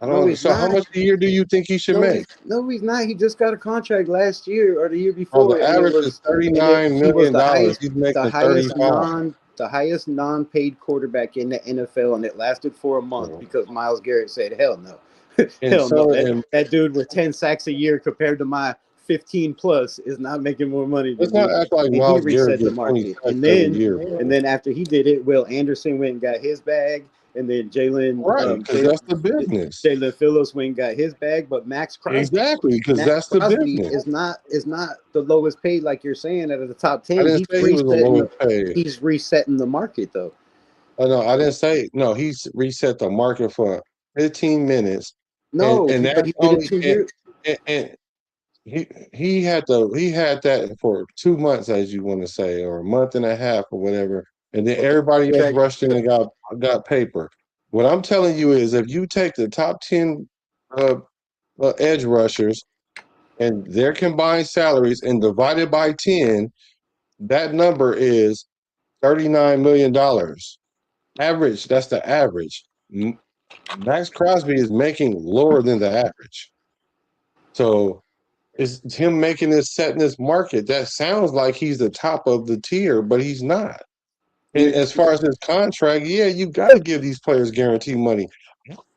I No, don't he's so how not. much a year do you think he should make? No, he's not. He just got a contract last year or the year Oh, before, the and average is he was $39 million. He's the making highest 35. non paid quarterback in the NFL, and it lasted for a month So, because Miles Garrett said hell no. And Hell no, so, and that dude with 10 sacks a year compared to my 15 plus is not making more money than let's not me. act like And he Miles Garrett reset the gets 20 market. sacks every year, And bro. then after he did it, Will Anderson went and got his bag. And then Right, because that's the business. Jalen Phillips went and got his bag. But Exactly, because that's the Crosby business. is not the lowest paid like you're saying out of the top I 10. didn't say he was the lowest paid. He's resetting the market though. Oh, no, I didn't say no. He's reset the market for 15 minutes, No, and but that's he did it only 2 years. and he had that for 2 months, as you want to say, or a month and a half, or whatever, and then everybody else rushed in and got paper. What I'm telling you is, if you take the top 10 uh, edge rushers and their combined salaries and divide it by 10, that number is $39 million. Average, that's the average. Max Crosby is making lower than the average. So it's him making this, setting this market. That sounds like he's the top of the tier, but he's not. And as far as his contract, yeah, you got to give these players guaranteed money.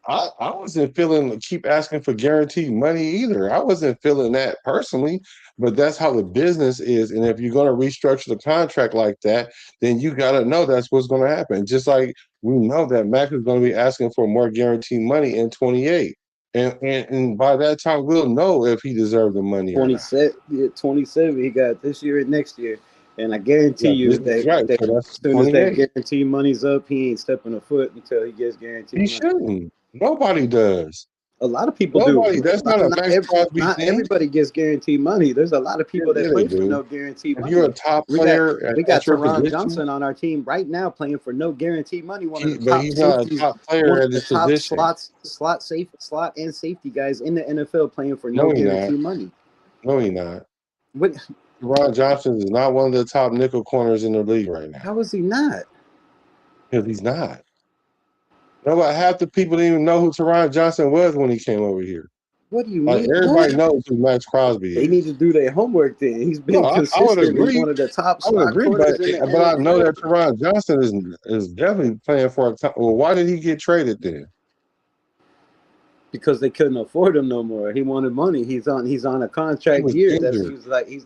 I wasn't feeling keep asking for guaranteed money either. I wasn't feeling that personally, but that's how the business is. And if you're going to restructure the contract like that, then you got to know that's what's going to happen. Just like we know that Mac is going to be asking for more guaranteed money in 28. And by that time, we'll know if he deserved the money or not. 27 he got this year and next year. And I guarantee Yeah, you this is right. that So that's as soon as that 28. guarantee money's up, he ain't stepping a foot until he gets guaranteed He money. shouldn't. Nobody does. A lot of people Nobody. do. That's not a Max Crosby Not thing. everybody gets guaranteed money. There's a lot of people Yeah, that they play for do. no guaranteed If money. you're a top We got player at your Teron position, Johnson on our team right now playing for no guaranteed money. One of the but top he's not a safeties, top one player of at the his top position. slot and safety guys in the NFL playing for no No, he not. guaranteed money. No, he not. What? Ron Johnson is not one of the top nickel corners in the league right now. How is he not? Because he's not. Nobody, half the people didn't even know who Teron Johnson was when he came over here. What do you Like, mean? everybody knows who Max Crosby They need is. to do their homework then. He's been No, I would consistent as agree. one of the top I would slot agree, corners in the but I know NFL. that Teron Johnson is definitely playing for a top. Well, why did he get traded then? Because they couldn't afford him no more. He wanted money. He's on a He contract was year. injured He's like he's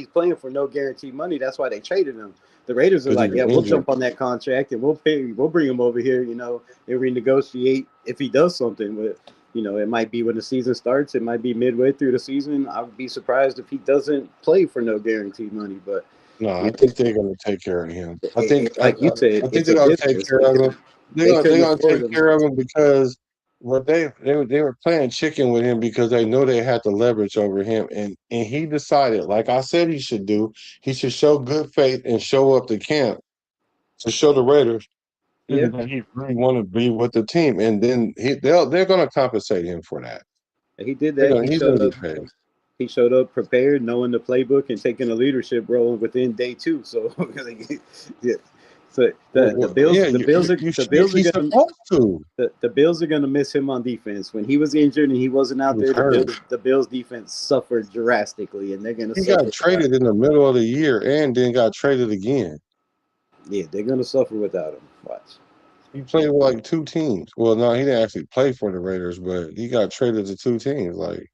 playing for no guaranteed money. That's why they traded him. The Raiders are because he like, was yeah, we'll injured. jump on that contract and we'll bring him over here, and renegotiate if he does something. But it might be when the season starts, it might be midway through the season. I would be surprised if he doesn't play for no guaranteed money. But No, I think they're going to take care of him. like you said, I think it's they're a going to take business care of him. they They're couldn't going to afford take him. care of him because they were playing chicken with him because they know they had the leverage over him, and he decided, like I said, he should do. He should show good faith and show up to camp to show the Raiders Yeah, that he really want to be with the team, and then they're going to compensate him for that. he did that. He's going to get paid. He showed up prepared, knowing the playbook and taking a leadership role within day two. So, yeah. So the Bills, Yeah, the Bills are he's gonna supposed to. the Bills are gonna miss him on defense. When he was injured and he wasn't He out was there, hurt. the Bills defense suffered drastically, and they're gonna He suffer. got traded in the middle of the year and then got traded again. Yeah, they're gonna suffer without him. Watch. He played with like two teams. Well, no, he didn't actually play for the Raiders, but he got traded to two teams. Like,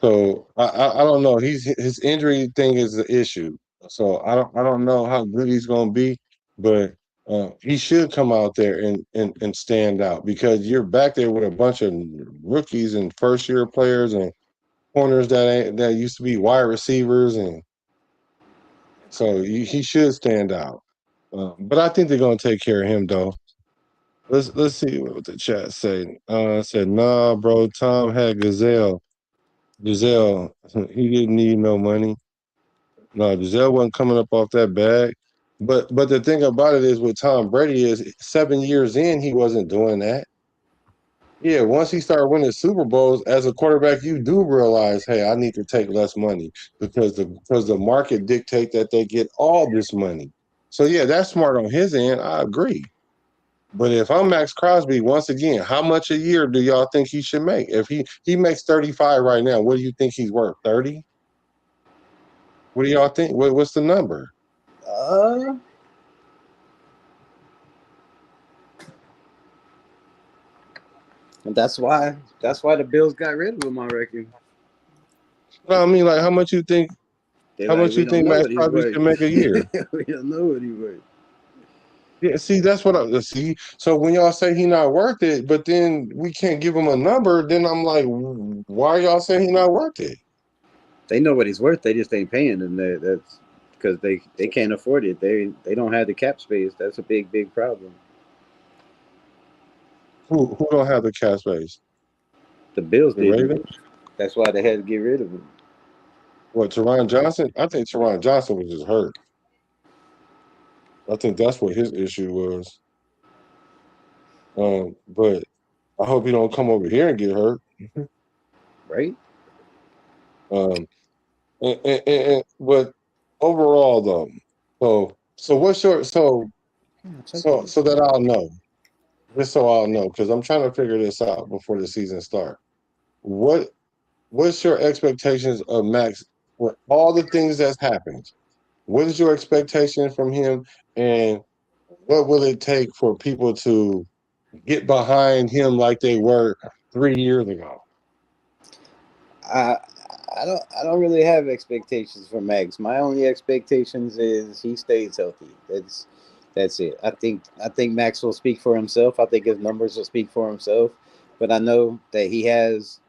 so I don't know. His injury thing is the issue. So I don't know how good he's gonna be, but he should come out there and stand out because you're back there with a bunch of rookies and first year players and corners that used to be wide receivers, and so he should stand out. But I think they're gonna take care of him though. Let's see what the chat say. It said, nah, bro. Tom had Gazelle. Giselle, he didn't need no money. No, Giselle wasn't coming up off that bag. But the thing about it is with Tom Brady is 7 years in, he wasn't doing that. Yeah, once he started winning Super Bowls as a quarterback, you do realize, hey, I need to take less money because the market dictate that they get all this money. So yeah, that's smart on his end. I agree. But if I'm Max Crosby, once again, how much a year do y'all think he should make? If he makes 35 right now, what do you think he's worth? 30? What do y'all think? What's the number? Uh, And that's why the Bills got rid of him, I reckon. Well, I mean, like, They're how like, much we you don't think know Max what he's Crosby worth. should make a year? We don't know what he's worth. Yeah, see, that's what I see. So when y'all say he not worth it, but then we can't give him a number, then I'm like, why are y'all saying he not worth it? They know what he's worth. They just ain't paying him. That's because they can't afford it. They don't have the cap space. That's a big problem. Who don't have the cap space? The Bills The didn't. Ravens? That's why they had to get rid of him. What, Teron Johnson? I think Teron Johnson was just hurt. I think that's what his issue was. But I hope he don't come over here and get hurt. Right? Um, but overall though, so what's your so that I'll know, just so I'll know, because I'm trying to figure this out before the season starts. What what's your expectations of Max with all the things that's happened? What is your expectation from him, and what will it take for people to get behind him like they were 3 years ago? I I don't really have expectations for Max. My only expectations is he stays healthy. That's it. I think Max will speak for himself. I think his numbers will speak for himself. But I know that he has,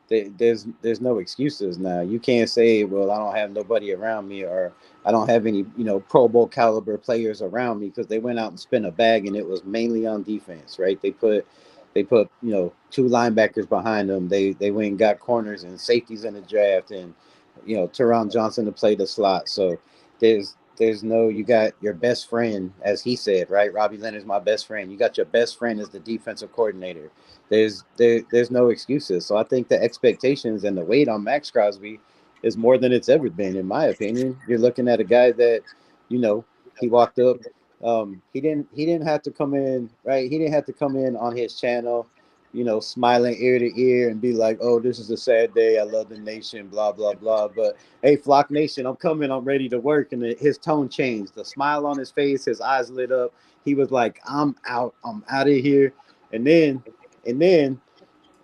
there's no excuses now. You can't say, well, I don't have nobody around me, or I don't have any, Pro Bowl caliber players around me, because they went out and spent a bag, and it was mainly on defense, right? They put two linebackers behind them. They went and got corners and safeties in the draft, and Teron Johnson to play the slot. So there's no, you got your best friend, as he said, right? Robbie Leonard's my best friend. You got your best friend as the defensive coordinator. There's no excuses. So I think the expectations and the weight on Max Crosby is more than it's ever been, in my opinion. You're looking at a guy that, you know, he walked up. He didn't have to come in, right? He didn't have to come in on his channel, smiling ear to ear and be like, "Oh, this is a sad day. I love the nation." Blah blah blah. But hey, Flock Nation, I'm coming. I'm ready to work. And his tone changed. The smile on his face, his eyes lit up. He was like, "I'm out. I'm out of here." And then, and then,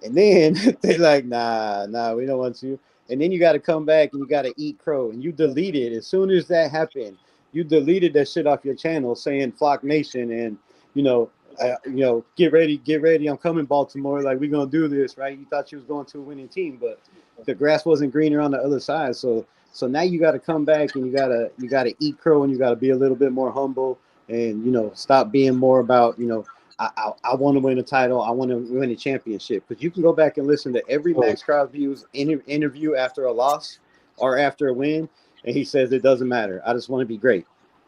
and then they're like, nah, we don't want you. And then you got to come back and you got to eat crow. And you deleted, as soon as that happened, you deleted that shit off your channel saying Flock Nation, and get ready. I'm coming, Baltimore. Like, we're gonna do this, right? You thought you was going to a winning team, but the grass wasn't greener on the other side. So now you got to come back and you gotta eat crow, and you got to be a little bit more humble, and stop being more about I want to win a title. I want to win a championship. Because you can go back and listen to every So, Max Crosby's interview after a loss or after a win, and he says it doesn't matter. I just want to be great.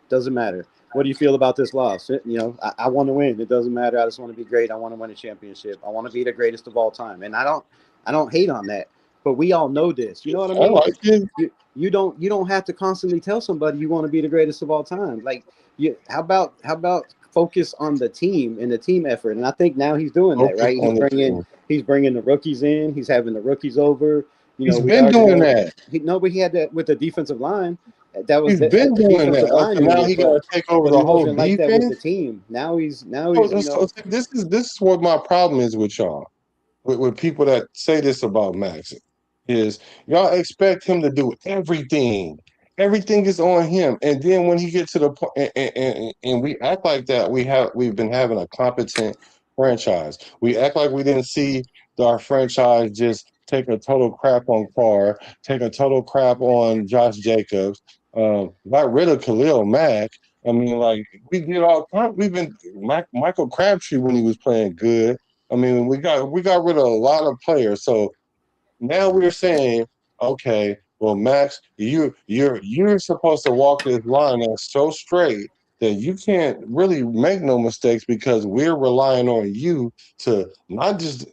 Doesn't matter. What do you feel about this loss? I want to win. It doesn't matter. I just want to be great. I want to win a championship. I want to be the greatest of all time. And I don't hate on that. But we all know this. You know what I I mean? like it. You don't have to constantly tell somebody you want to be the greatest of all time. Like, how about focus on the team and the team effort? And I think now he's doing that, Focus right? He's on the bringing team. he's bringing the rookies in. He's having the rookies over. He's We been already doing know that. but he had that with the defensive line. That was He's been the doing that. defensive Oh, line so now unit, he got to take over but the he whole wasn't like that with the defense. team. Now he's So this is what my problem is with y'all, with people that say this about Max, is y'all expect him to do everything. Everything is on him, and then when he gets to the point, and we act like that, we've been having a competent franchise. We act like we didn't see our franchise just take a total crap on Carr, take a total crap on Josh Jacobs, got rid of Khalil Mack. I mean, like, we did all kind. We've been Michael Crabtree when he was playing good. I mean, we got rid of a lot of players. So now we're saying, okay, well, Max, you're supposed to walk this line that's so straight that you can't really make no mistakes, because we're relying on you to not just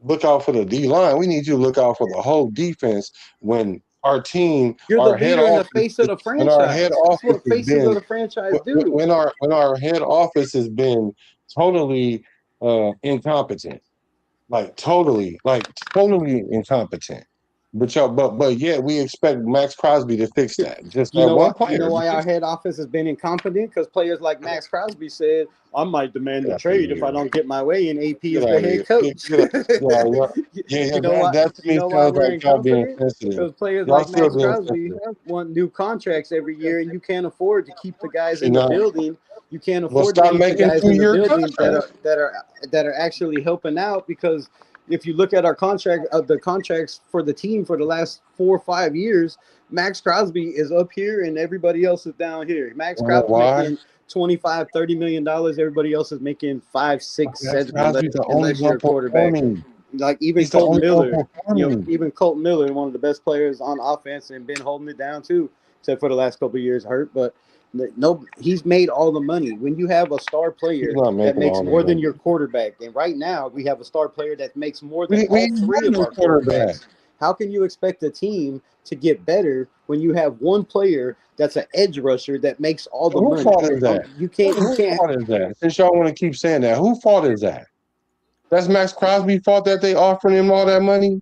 look out for the D line. We need you to look out for the whole defense when our team, you're the our head leader and the office, face of the when our head franchise. That's office what has faces of been the franchise do. when our head office has been totally incompetent, like totally incompetent. But yeah, we expect Max Crosby to fix that. Just You that know one what? You player. know why our head office has been incompetent? Because players like Max Crosby said, "I might demand Get a out of trade if I here. don't get my way." And AP Get is out the of here. head coach. Yeah, You know why? that to You me know why sounds we're like y'all being incompetent? sensitive. Because players Y'all like still Max being Crosby sensitive. want new contracts every year, and you can't afford to keep the guys You in the know, building. You can't well, afford to stop keep the making guys in the 2-year building contracts. that are actually helping out. Because if you look at our contract of the contracts for the team for the last 4 or 5 years, Max Crosby is up here and everybody else is down here. Max You know Crosby why? making $25-30 million. Everybody else is making 5, 6, Max 7, Crosby's the only unless you're one a quarterback. performing. Like even He's the Colton only one Miller, performing. even Colton Miller, one of the best players on offense and been holding it down too, except for the last couple of years hurt. But no, he's made all the money. When you have a star He's player not that making makes all the more than money. your quarterback, and right now we have a star player that makes more than We all ain't three got of no our quarterback. quarterbacks, how can you expect a team to get better when you have one player that's an edge rusher that makes all the Whose money? fault is that? You can't. You Whose can't. fault is that? Since y'all want to keep saying that, whose fault is that? That's Max Crosby's fault that they offering him all that money?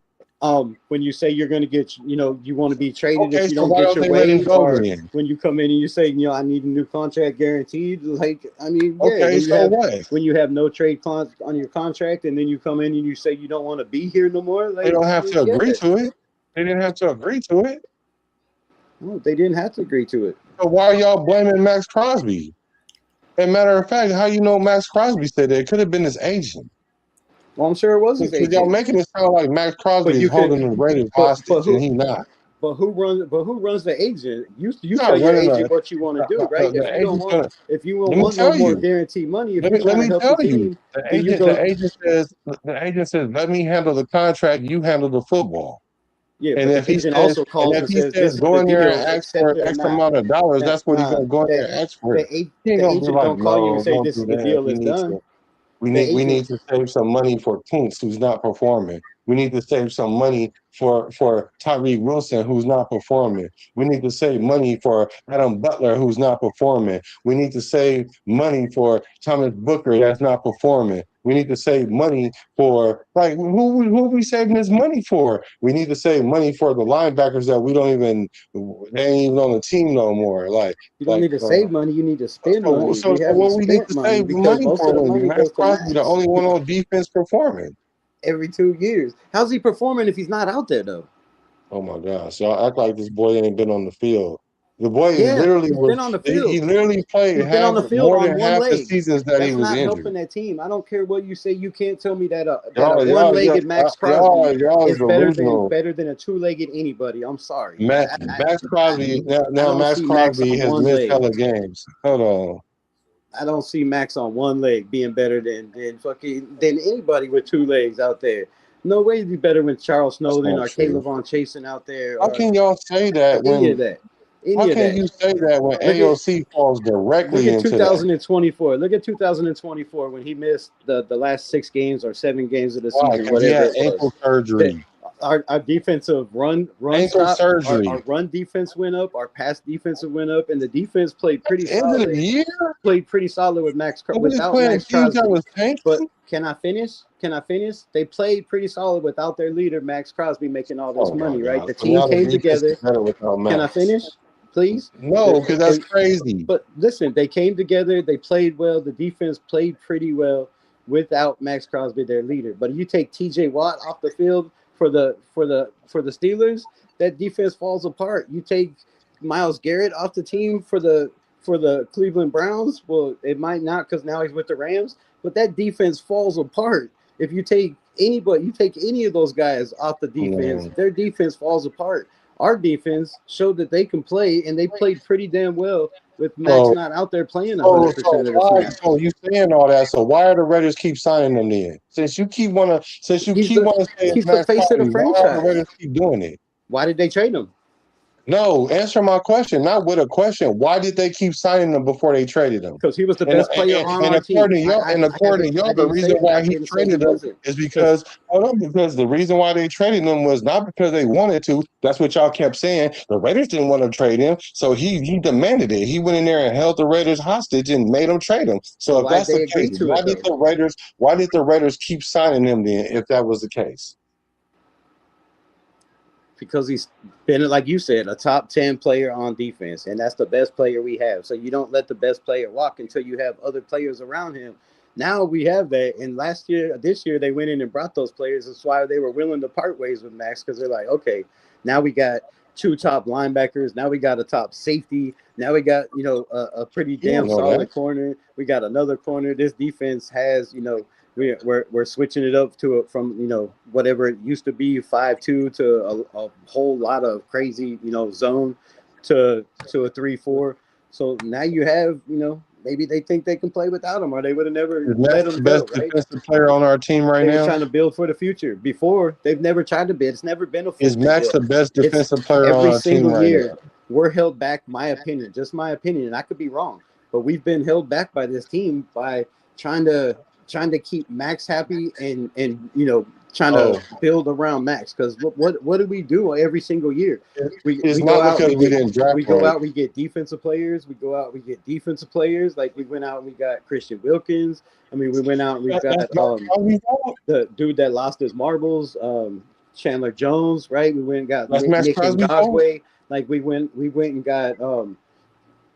When you say you're going to get, you want to be traded if Okay, you so don't why get don't your they let him way, go or then? when you come in and you say, I need a new contract guaranteed. Like, I mean, yeah, Okay, so what? when you have no trade clause on your contract, and then you come in and you say you don't want to be here no more. They Like, don't I have mean, to yeah, agree to it. They didn't have to agree to it. no, they didn't have to agree to it. So why are y'all blaming Max Crosby? And matter of fact, how you know Max Crosby said that? It could have been his agent. Well, I'm sure it was his Because y'all agent, making it sound like Max Crosby but is you could, holding the Raiders but hostage, and who? he not. But who runs the agent? You tell Not your running agent what you want to do, right? the agent's gonna. If you don't Let me want no tell more you. guaranteed money, if Let you're me let trying to me help the tell you. team, then you The go. agent says, let me handle the contract. You handle the football. Yeah, And but if the he agent says, also calls and says, "This is go the in there and deal, ask for accept an it or extra not." amount of dollars, That that's what he's gonna go in there and ask for. He ain't the gonna be agent like, don't call you and no, say, don't "This do is the that. deal, it's done." We The need agent, to save some money for Kuntz, who's not performing. We need to save some money for Tyreek Wilson, who's not performing. We need to save money for Adam Butler, who's not performing. We need to save money for Thomas Booker, that's not performing. We need to save money for, like, who are we saving this money for? We need to save money for the linebackers that they ain't even on the team no more. you don't need to save money; you need to spend money. So We haven't what we need spent to money save because money most for of the when money Max goes to Crosby, the Max only one on defense performing? every 2 years. How's he performing if he's not out there though? Oh my gosh, y'all act like this boy ain't been on the field. The boy Yeah, literally he's been on the he field. literally played He's been on the field more on than one half the leg. seasons that he That's was not injured. helping that team. I don't care what you say. You can't tell me that a Y'all, one-legged Max Crosby y'all is is delusional. better than a two-legged anybody. I'm sorry. Max Crosby I now don't Max see Max Crosby on has one missed leg. hella games. Hold on. I don't see Max on one leg being better than anybody with two legs out there. No way he'd be better with Charles That's Snowden not or true. Caleb Von Chasen out there How or can y'all say that any of when that. how Any of can that. you say that when Look at AOC falls Look directly at into that? 2024. Look at 2024 when he missed the last 6 games or 7 games of the Why? season, Because he whatever had it was. ankle That surgery. our defensive run Ankle stop, our surgery. run defense went up, our pass defensive went up, and the defense played At pretty the end of the solid. year, Played pretty solid with when we was without playing Max teams that Crosby. was But tanking. can I finish? They played pretty solid without their leader, Max Crosby, making all this Oh my money, right? God. The So team now the came defense is together. better without Can I Max. finish, please? No, because that's crazy. But listen, they came together. They played well. The defense played pretty well without Max Crosby, their leader. But you take T.J. Watt off the field for the Steelers, that defense falls apart. You take Myles Garrett off the team for the Cleveland Browns. Well, it might not because now he's with the Rams. But that defense falls apart. If you take any of those guys off the defense, their defense falls apart. Our defense showed that they can play, and they played pretty damn well with Max So not out there playing so 100% of the why snaps. so you saying all that? So why are the Raiders keep signing them then? Since you keep wanna say He's it's the Max face of the Crosby, why are the franchise. Raiders keep doing it? Why did they trade him? No, answer my question, not with a question. Why did they keep signing them before they traded him? Because he was the best player on our team. According to y'all, the reason I why he didn't say he traded them wasn't. is Because because the reason why they traded him was not because they wanted to. That's what y'all kept saying. The Raiders didn't want to trade him, so he demanded it. He went in there and held the Raiders hostage and made them trade him. So if why'd that's the they agree case, to it though? why did the Raiders keep signing him then? If that was the case, because he's been, like you said, a top 10 player on defense, and that's the best player we have. So you don't let the best player walk until you have other players around him. Now we have that, and this year, they went in and brought those players. That's why they were willing to part ways with Max, because they're like, okay, now we got 2 top linebackers. Now we got a top safety. Now we got, a pretty damn solid corner. We got another corner. This defense has, we're switching it up from whatever it used to be 5-2 to a whole lot of crazy zone to a 3-4. So now you have maybe they think they can play without him, or they would have never let him go. Best defensive player on our team right now. They're trying to build for the future. Before, they've never tried to build. It's never been a full Is Max the best defensive player on every our team single right year. now? We're held back. My opinion, just my opinion, and I could be wrong, but we've been held back by this team by trying to keep Max happy and trying to build around Max. Because what do we do every single year? We go out, we get defensive players. We go out, we get defensive players. Like we went out and we got Christian Wilkins. I mean, we went out and we got the dude that lost his marbles, Chandler Jones, right? We went and got Nick Ngakwe. Like we went and got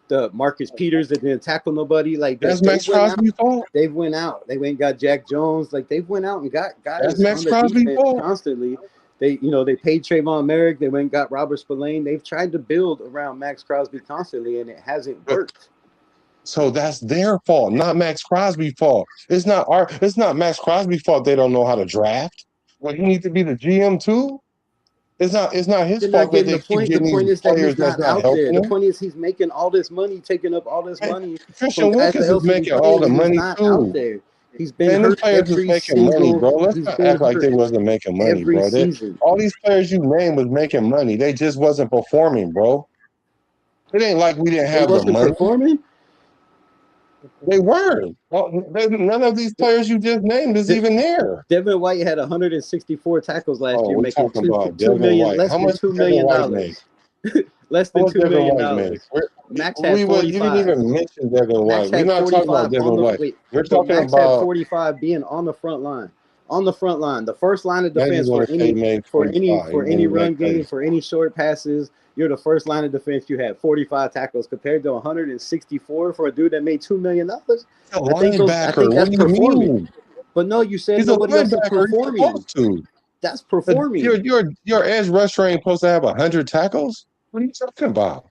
the Marcus Peters that didn't tackle nobody. Like that's Max Crosby's fault. They've went out. They went and got Jack Jones. Like they've went out and got guys that's Max on the defense fault. constantly. They paid Trayvon Merrick. They went and got Robert Spillane. They've tried to build around Max Crosby constantly, and it hasn't worked. So that's their fault, not Max Crosby's fault. It's not Max Crosby's fault they don't know how to draft. Well, he needs to be the GM too. It's not his fault that they keep getting these players that's not helping him. The point is he's making all this money, taking up all this money. Christian Wilkins is making all the money too. Out there. He's been hurt every making money, bro. Let's not act like they wasn't making money, bro. All these players you named was making money. They just wasn't performing, bro. It ain't like we didn't have the money. Performing? They weren't. Well, none of these players you just named is even there. Devin White had 164 tackles last year, making $2 million. Less than $2 million. Less than $2 million. Max had 45. You didn't even mention Devin White. We're not talking about Devin White. We're talking Max about had 45 being on the front line. On the front line, the first line of defense for any run game, for any short passes. You're the first line of defense. You had 45 tackles compared to 164 for a dude that made $2 million. I think that's performing. But no, you said nobody else is performing. That's performing. Your edge rusher ain't supposed to have 100 tackles. What are you talking about?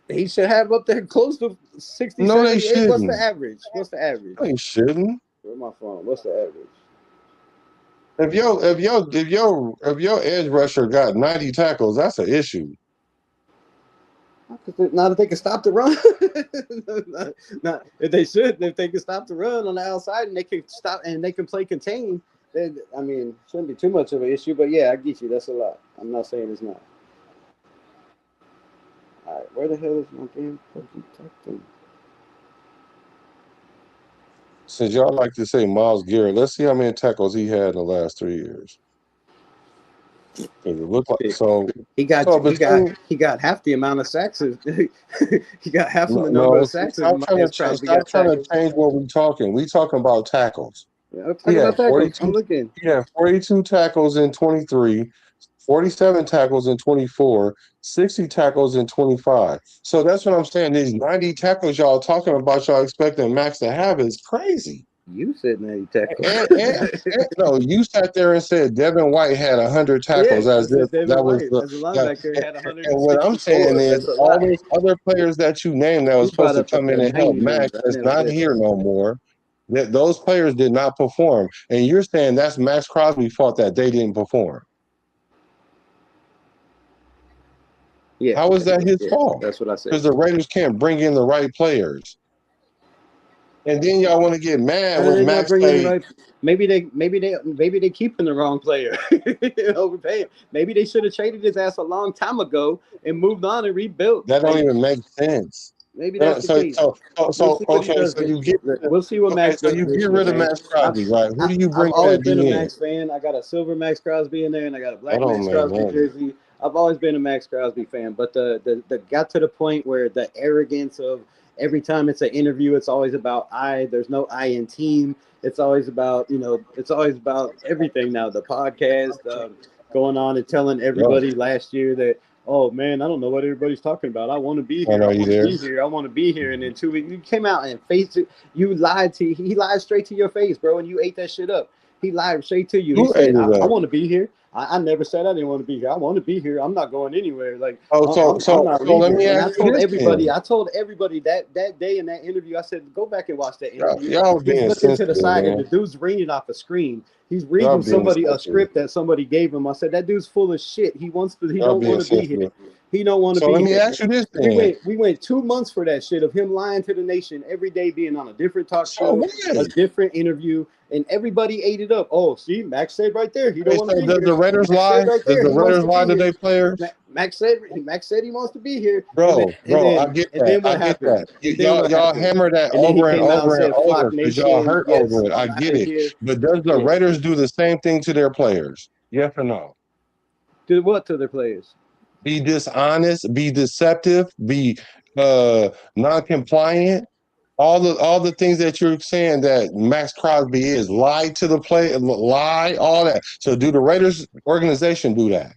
He should have up there close to 60. No, they shouldn't. What's the average? They shouldn't. Where's my phone? What's the average? If your edge rusher got 90 tackles, that's an issue. Not if they can stop the run. not if they should. If they can stop the run on the outside and they can stop and they can play contain, then shouldn't be too much of an issue. But yeah, I get you. That's a lot. I'm not saying it's not. All right, where the hell is my damn fucking? Since y'all like to say Myles Garrett, let's see how many tackles he had in the last 3 years. It looked like so. He got half the amount of sacks. He got half the number of sacks. Stop trying to change what we're talking. We talking about tackles. Yeah, I'm talking about tackles. I'm looking. He had 42 tackles in 23, 47 tackles in 24, 60 tackles in 25. So that's what I'm saying. These 90 tackles y'all talking about, y'all expecting Max to have is crazy. You said 90 tackles. No, you sat there and said Devin White had 100 tackles. And what I'm saying is all those other players that you named that was supposed to come in and help Max is not here no more. That those players did not perform. And you're saying that's Max Crosby's fault that they didn't perform. Yeah. How is that his fault? That's what I said. Because the Raiders can't bring in the right players. And then y'all want to get mad when Max played. Maybe they keeping the wrong player. Overpaying. Maybe they should have traded his ass a long time ago and moved on and rebuilt. That don't even make sense. Maybe that's the case. We'll see what Max does. So you get rid of Max Crosby, right? Who do you bring? I've always been a Max fan. I got a silver Max Crosby in there, and I got a black Max Crosby jersey. I've always been a Max Crosby fan, but the got to the point where the arrogance of every time it's an interview, it's always about I. There's no I in team. It's always about it's always about everything now. The podcast, going on and telling everybody last year that, oh man, I don't know what everybody's talking about. I want to be here. I want to be here. I want to be here. And then 2 weeks, you came out and faced it. You lied to. He lied straight to your face, bro, and you ate that shit up. He lied straight to you. He said, I want to be here. I never said I didn't want to be here. I want to be here. I'm not going anywhere. Like, I'm not leaving. Let me ask you this. I told everybody that day in that interview, I said, go back and watch that interview. He's looking to the side and the dude's reading off a screen. He's reading somebody a script that somebody gave him. I said, that dude's full of shit. He don't want to be here. He don't want to be here. So let me ask you this thing. We went 2 months for that shit of him lying to the nation every day, being on a different talk show, a different interview, and everybody ate it up. Oh, see, Max said right there, he don't want to be here. Does the Raiders lie? Does the Raiders lie to their players? Max said he wants to be here. Bro, I get that. I get that. Y'all hammer that over and over and over because y'all hurt over it. I get it. But does the Raiders do the same thing to their players? Yes or no? Do what to their players? Be dishonest, be deceptive, be non-compliant. All the things that you're saying that Max Crosby is, lie to the play, lie, all that. So do the Raiders organization do that?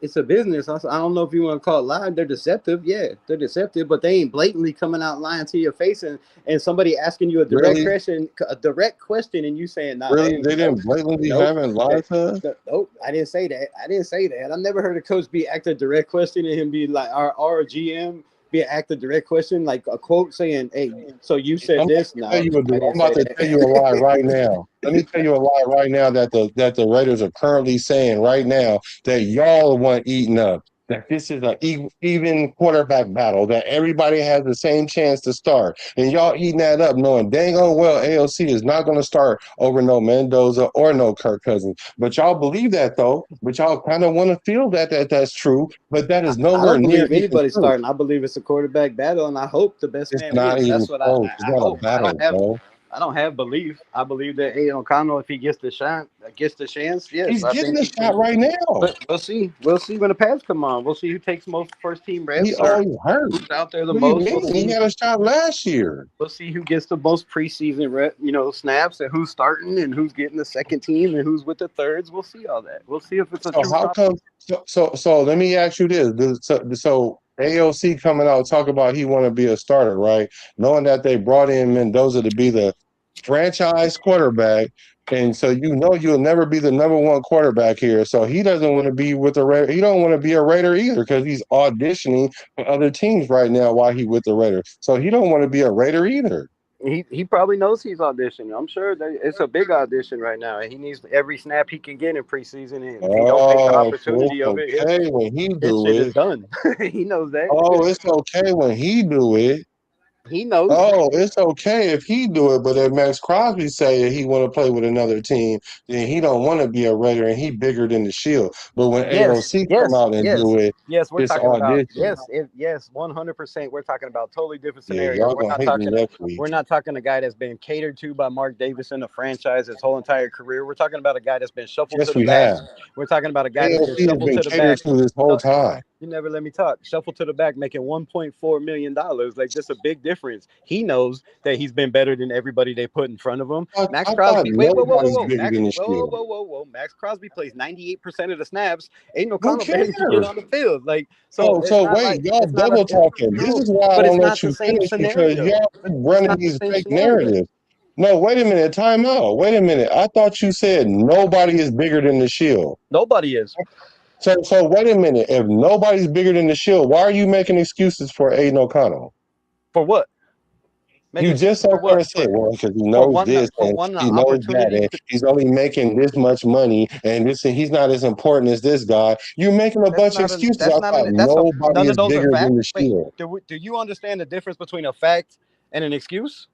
It's a business. I don't know if you want to call it lying. They're deceptive. Yeah, they're deceptive, but they ain't blatantly coming out lying to your face and somebody asking you a direct question, and you saying, "Nah." Really, they didn't blatantly haven't lied to us. Nope, I didn't say that. I never heard a coach be asked a direct question and him be like, our GM be asked a direct question, like a quote saying, "Hey, so you said this." No, I'm about to tell you a lie right now. Let me tell you a lie right now that the Raiders are currently saying right now that y'all want eaten up. That this is an even quarterback battle, that everybody has the same chance to start. And y'all eating that up knowing dang on well AOC is not going to start over no Mendoza or no Kirk Cousins. But y'all believe that, though. But y'all kind of want to feel that's true. But that is nowhere near anybody starting. I believe it's a quarterback battle, and I hope the best man wins. That's what I hope. I don't have belief. I believe that Aiden OConnell, if he gets the chance, yes. He's getting the shot right now. But we'll see. We'll see when the pads come on. We'll see who takes most first team reps. He always hurt. Who's out there the most? He had a shot last year. We'll see who gets the most preseason snaps and who's starting and who's getting the second team and who's with the thirds. We'll see all that. We'll see if it's a true. How come? So let me ask you this. So AOC coming out talk about he want to be a starter, right? Knowing that they brought in Mendoza to be the franchise quarterback, and so you'll never be the number one quarterback here. So he doesn't want to be with the Raiders. He don't want to be a Raider either because he's auditioning for other teams right now while he's with the Raiders. So he don't want to be a Raider either. He probably knows he's auditioning. I'm sure that it's a big audition right now, and he needs every snap he can get in preseason. And if he don't take the opportunity of it, okay when he do it, done. He knows that. Oh, it's okay when he do it. He knows. Oh, it's okay if he do it, but if Max Crosby say he want to play with another team, then he don't want to be a Raider, and he bigger than the Shield. But when AOC come out and do it, we're talking about 100%. We're talking about totally different scenario. We're not talking a guy that's been catered to by Mark Davis in the franchise his whole entire career. We're talking about a guy that's been shuffled to the back. We're talking about a guy that's been shuffled to the back this whole time. You never let me talk. Shuffled to the back, making $1.4 million. Like, that's a big difference. He knows that he's been better than everybody they put in front of him. Max Crosby. Whoa. Max Crosby plays 98% of the snaps. Aiden OConnell barely can get on the field. Like, so wait, y'all double talking. This is why I don't let you finish because y'all running these fake narratives. No, wait a minute. Time out. Wait a minute. I thought you said nobody is bigger than the Shield. Nobody is. So wait a minute. If nobody's bigger than the Shield, why are you making excuses for Aiden OConnell? For what? You just said because he knows this and he knows that, and he's only making this much money, and he's not as important as this guy. You're making a bunch of excuses. I thought nobody is bigger than the Shield. Do you understand the difference between a fact and an excuse?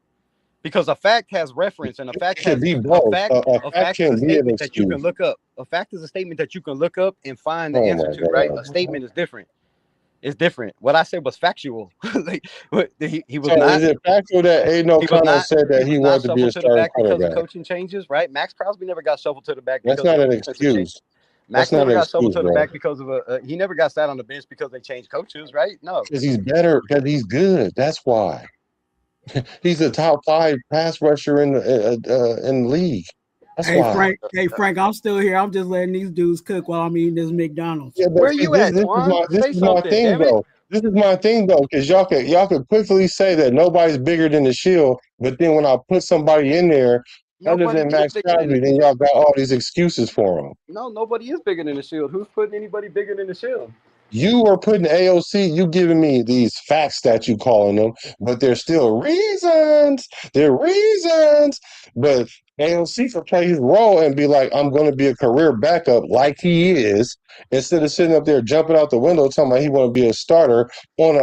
Because a fact has reference, and a fact has a fact is a statement that you can look up. A fact is a statement that you can look up and find the answer to. Right? A statement is different. It's different. What I said was factual. He was not. Is it factual that Aiden OConnell said that he wanted to be a starting quarterback because of coaching changes? Right? Max Crosby never got shuffled to the back. That's not an excuse. Max never got shuffled to the back because of he never got sat on the bench because they changed coaches. Right? No, because he's better. Because he's good. That's why. He's a top 5 pass rusher in the league. That's Hey why. Frank, I'm still here. I'm just letting these dudes cook while I'm eating this McDonald's. Yeah, but Where see, you at, Twuan? this Say is my something, thing damn it. though. This is my thing though, because y'all could quickly say that nobody's bigger than the Shield, but then when I put somebody in there other Nobody than is Max bigger than Crosby, the then y'all got all these excuses for him. No, nobody is bigger than the Shield. Who's putting anybody bigger than the Shield? You are putting AOC, you giving me these facts that you calling them, but there's still reasons. They're reasons. But AOC can play his role and be like, I'm gonna be a career backup like he is, instead of sitting up there jumping out the window talking about he wanna be a starter on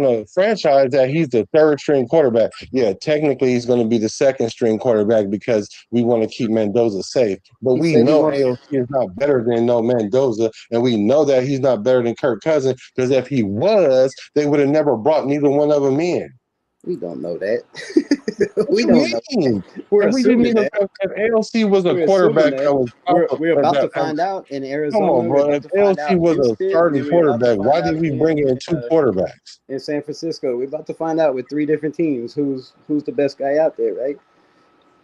a franchise that he's the third string quarterback. Yeah, technically he's going to be the second string quarterback because we want to keep Mendoza safe. But He we said he know wants. AOC is not better than no Mendoza, and we know that he's not better than Kirk Cousins because if he was, they would have never brought neither one of them in. We don't know that. What We you don't know. mean? We're If we didn't assuming even, that. if AOC was a We're assuming quarterback that that. was We're about to that, find out in come Arizona. on, We're bro. about If to find AOC out in was a Houston, and starting then we're about to quarterback, why find did out we bring in two quarterbacks? in San Francisco. We're about to find out with 3 different teams who's the best guy out there, right?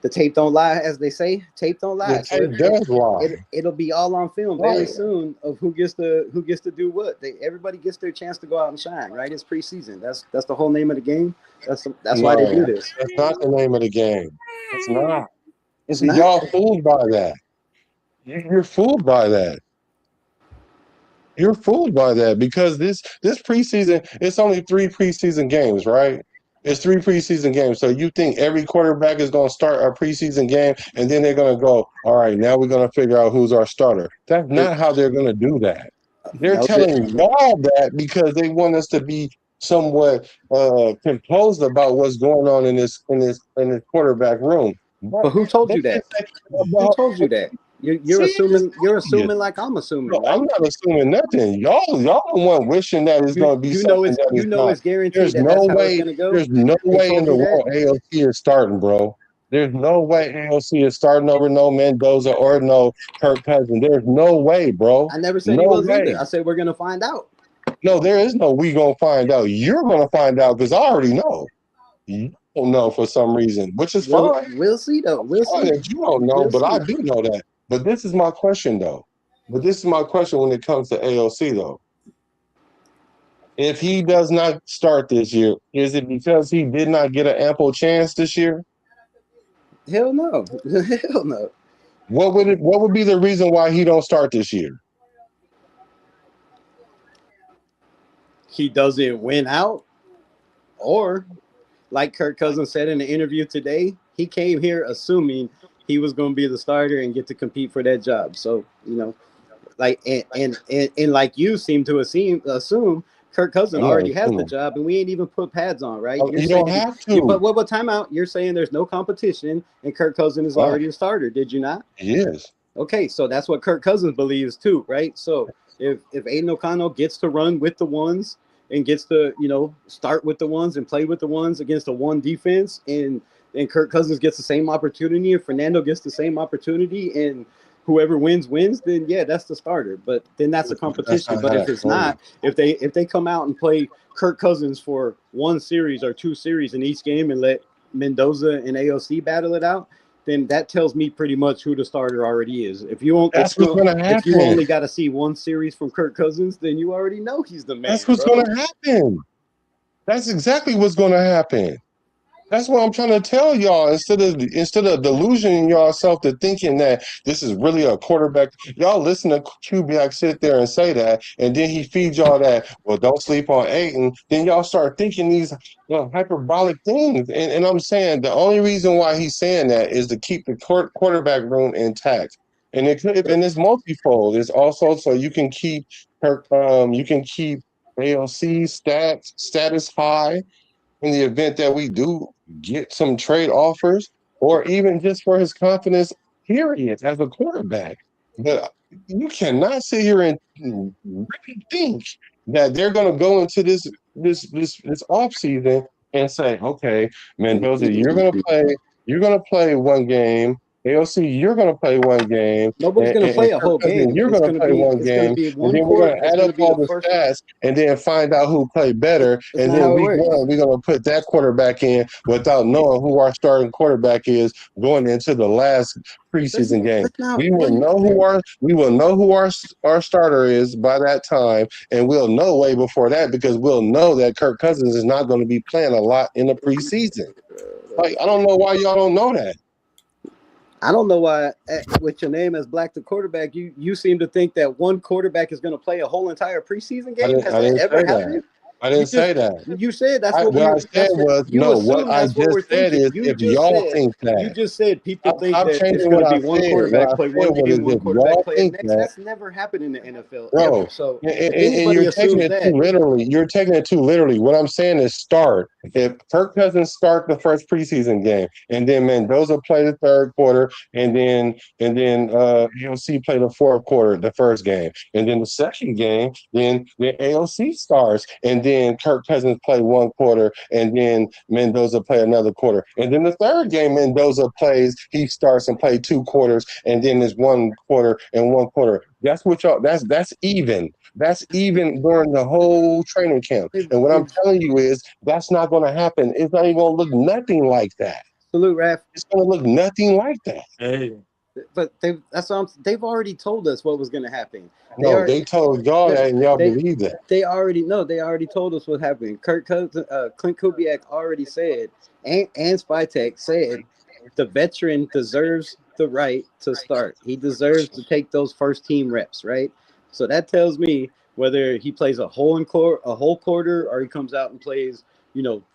The tape don't lie, as they say. Tape don't lie. The So tape does lie. it'll be all on film Right. very soon of who gets to do what. Everybody gets their chance to go out and shine, right? It's preseason. That's the whole name of the game. That's why they do No, this. that's not the name of the game. It's not. It's See, not. y'all fooled by that. You're fooled by that. You're fooled by that because this preseason, it's only 3 preseason games, right? It's 3 preseason games. So you think every quarterback is going to start a preseason game and then they're going to go, all right, now we're going to figure out who's our starter. That's not how they're going to do that. They're No, telling y'all that because they want us to be somewhat composed about what's going on in this quarterback room. but who told They you can that? say Who about told you that? You're see, assuming. You're you. assuming like I'm assuming, No, right? I'm not assuming nothing. Y'all the one wishing that it's going to be You know something it's that it's not. guaranteed There's that no that's how it's way. gonna go. There's no They way in told the you that. world AOC is starting, bro. There's no way AOC is starting over no Mendoza or no Kirk Cousins. There's no way, bro. I never said he No was either. way. I said we're gonna find out. No, there is no we gonna find out. You're gonna find out because I already know. You don't know for some reason, which is fine. We'll see though. We'll Fine see. that you don't know, We'll but see. I do know that. But this is my question though. But this is my question when it comes to AOC though. If he does not start this year, is it because he did not get an ample chance this year? Hell no. Hell no. What would be the reason why he don't start this year? He doesn't win out, or like Kirk Cousins said in the interview today, he came here assuming he was going to be the starter and get to compete for that job. So like and like you seem to assume Kirk Cousins I'm not already has the assuming. job, and we ain't even put pads on, right? You're You saying don't have but to. what timeout? You're saying there's no competition, and Kirk Cousins is Right. already a starter. Did you not? He is. Okay, so that's what Kirk Cousins believes too, right? So if Aiden O'Connell gets to run with the ones and gets to start with the ones and play with the ones against a one defense, and Kirk Cousins gets the same opportunity, and Fernando gets the same opportunity, and whoever wins, then yeah, that's the starter. But then that's a competition. But if it's not, if they come out and play Kirk Cousins for one series or two series in each game and let Mendoza and AOC battle it out, then that tells me pretty much who the starter already is. If you That's what's going to if you happen. only got to see one series from Kirk Cousins, then you already know he's the man. That's what's going to happen. That's exactly what's going to happen. That's what I'm trying to tell y'all. Instead of delusioning yourself to thinking that this is really a quarterback, y'all listen to Kubiak sit there and say that, and then he feeds y'all that. Well, don't sleep on Aiden. Then y'all start thinking these hyperbolic things. And I'm saying the only reason why he's saying that is to keep the quarterback room intact. And it's multifold. It's also so you can keep ALC status high in the event that we do get some trade offers, or even just for his confidence, period, as a quarterback. But you cannot sit here and really think that they're going to go into this off season and say, okay, Mendoza, you're going to play one game, AOC, you're going to play one game. Nobody's going to play a whole game. You're going to play one game. And then we're going to add up all the stats and then find out who played better. And then week one, we're going to put that quarterback in without knowing who our starting quarterback is going into the last preseason game. We will know who our starter is by that time, and we'll know way before that because we'll know that Kirk Cousins is not going to be playing a lot in the preseason. Like, I don't know why y'all don't know that. I don't know why, with your name as Black the quarterback, you seem to think that one quarterback is going to play a whole entire preseason game. Has that ever happened? I didn't say that. You said that's what I said was no. What I just said is if y'all think that. You just said people think that it's going to be one quarterback play one game, one quarterback play next. That's never happened in the NFL. Bro, ever. So and you're taking it too literally. You're taking it too literally. What I'm saying is start. If Kirk Cousins start the first preseason game, and then Mendoza play the third quarter, and then AOC play the fourth quarter, the first game, and then the second game, then AOC starts, and then Kirk Cousins play one quarter, and then Mendoza play another quarter, and then the third game Mendoza plays, he starts and play 2 quarters, and then there's 1 quarter and 1 quarter. That's what y'all. That's even. That's even during the whole training camp. And what I'm telling you is that's not going to happen. It's not even going to look nothing like that. Salute, Raph. It's going to look nothing like that. Hey. But they've already told us what was going to happen. They told y'all that, and y'all believe that. They already know. They already told us what happened. Kirk Cousins, Klint Kubiak already said, and Spytek said, the veteran deserves the right to start. He deserves to take those first team reps, right? So that tells me whether he plays a whole quarter, or he comes out and plays,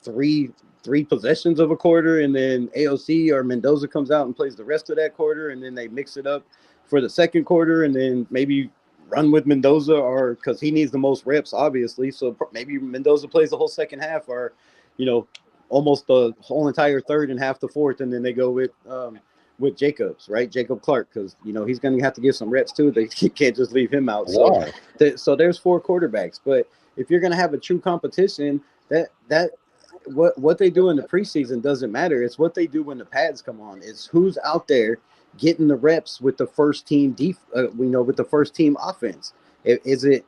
three possessions of a quarter, and then AOC or Mendoza comes out and plays the rest of that quarter, and then they mix it up for the second quarter, and then maybe run with Mendoza, or because he needs the most reps, obviously. So maybe Mendoza plays the whole second half, or almost the whole entire third and half the fourth, and then they go with Jacobs, right? Jacob Clark, because he's going to have to give some reps too. They can't just leave him out. So there's 4 quarterbacks. But if you're going to have a true competition, that what they do in the preseason doesn't matter. It's what they do when the pads come on. It's who's out there getting the reps with the first team with the first team offense. Is it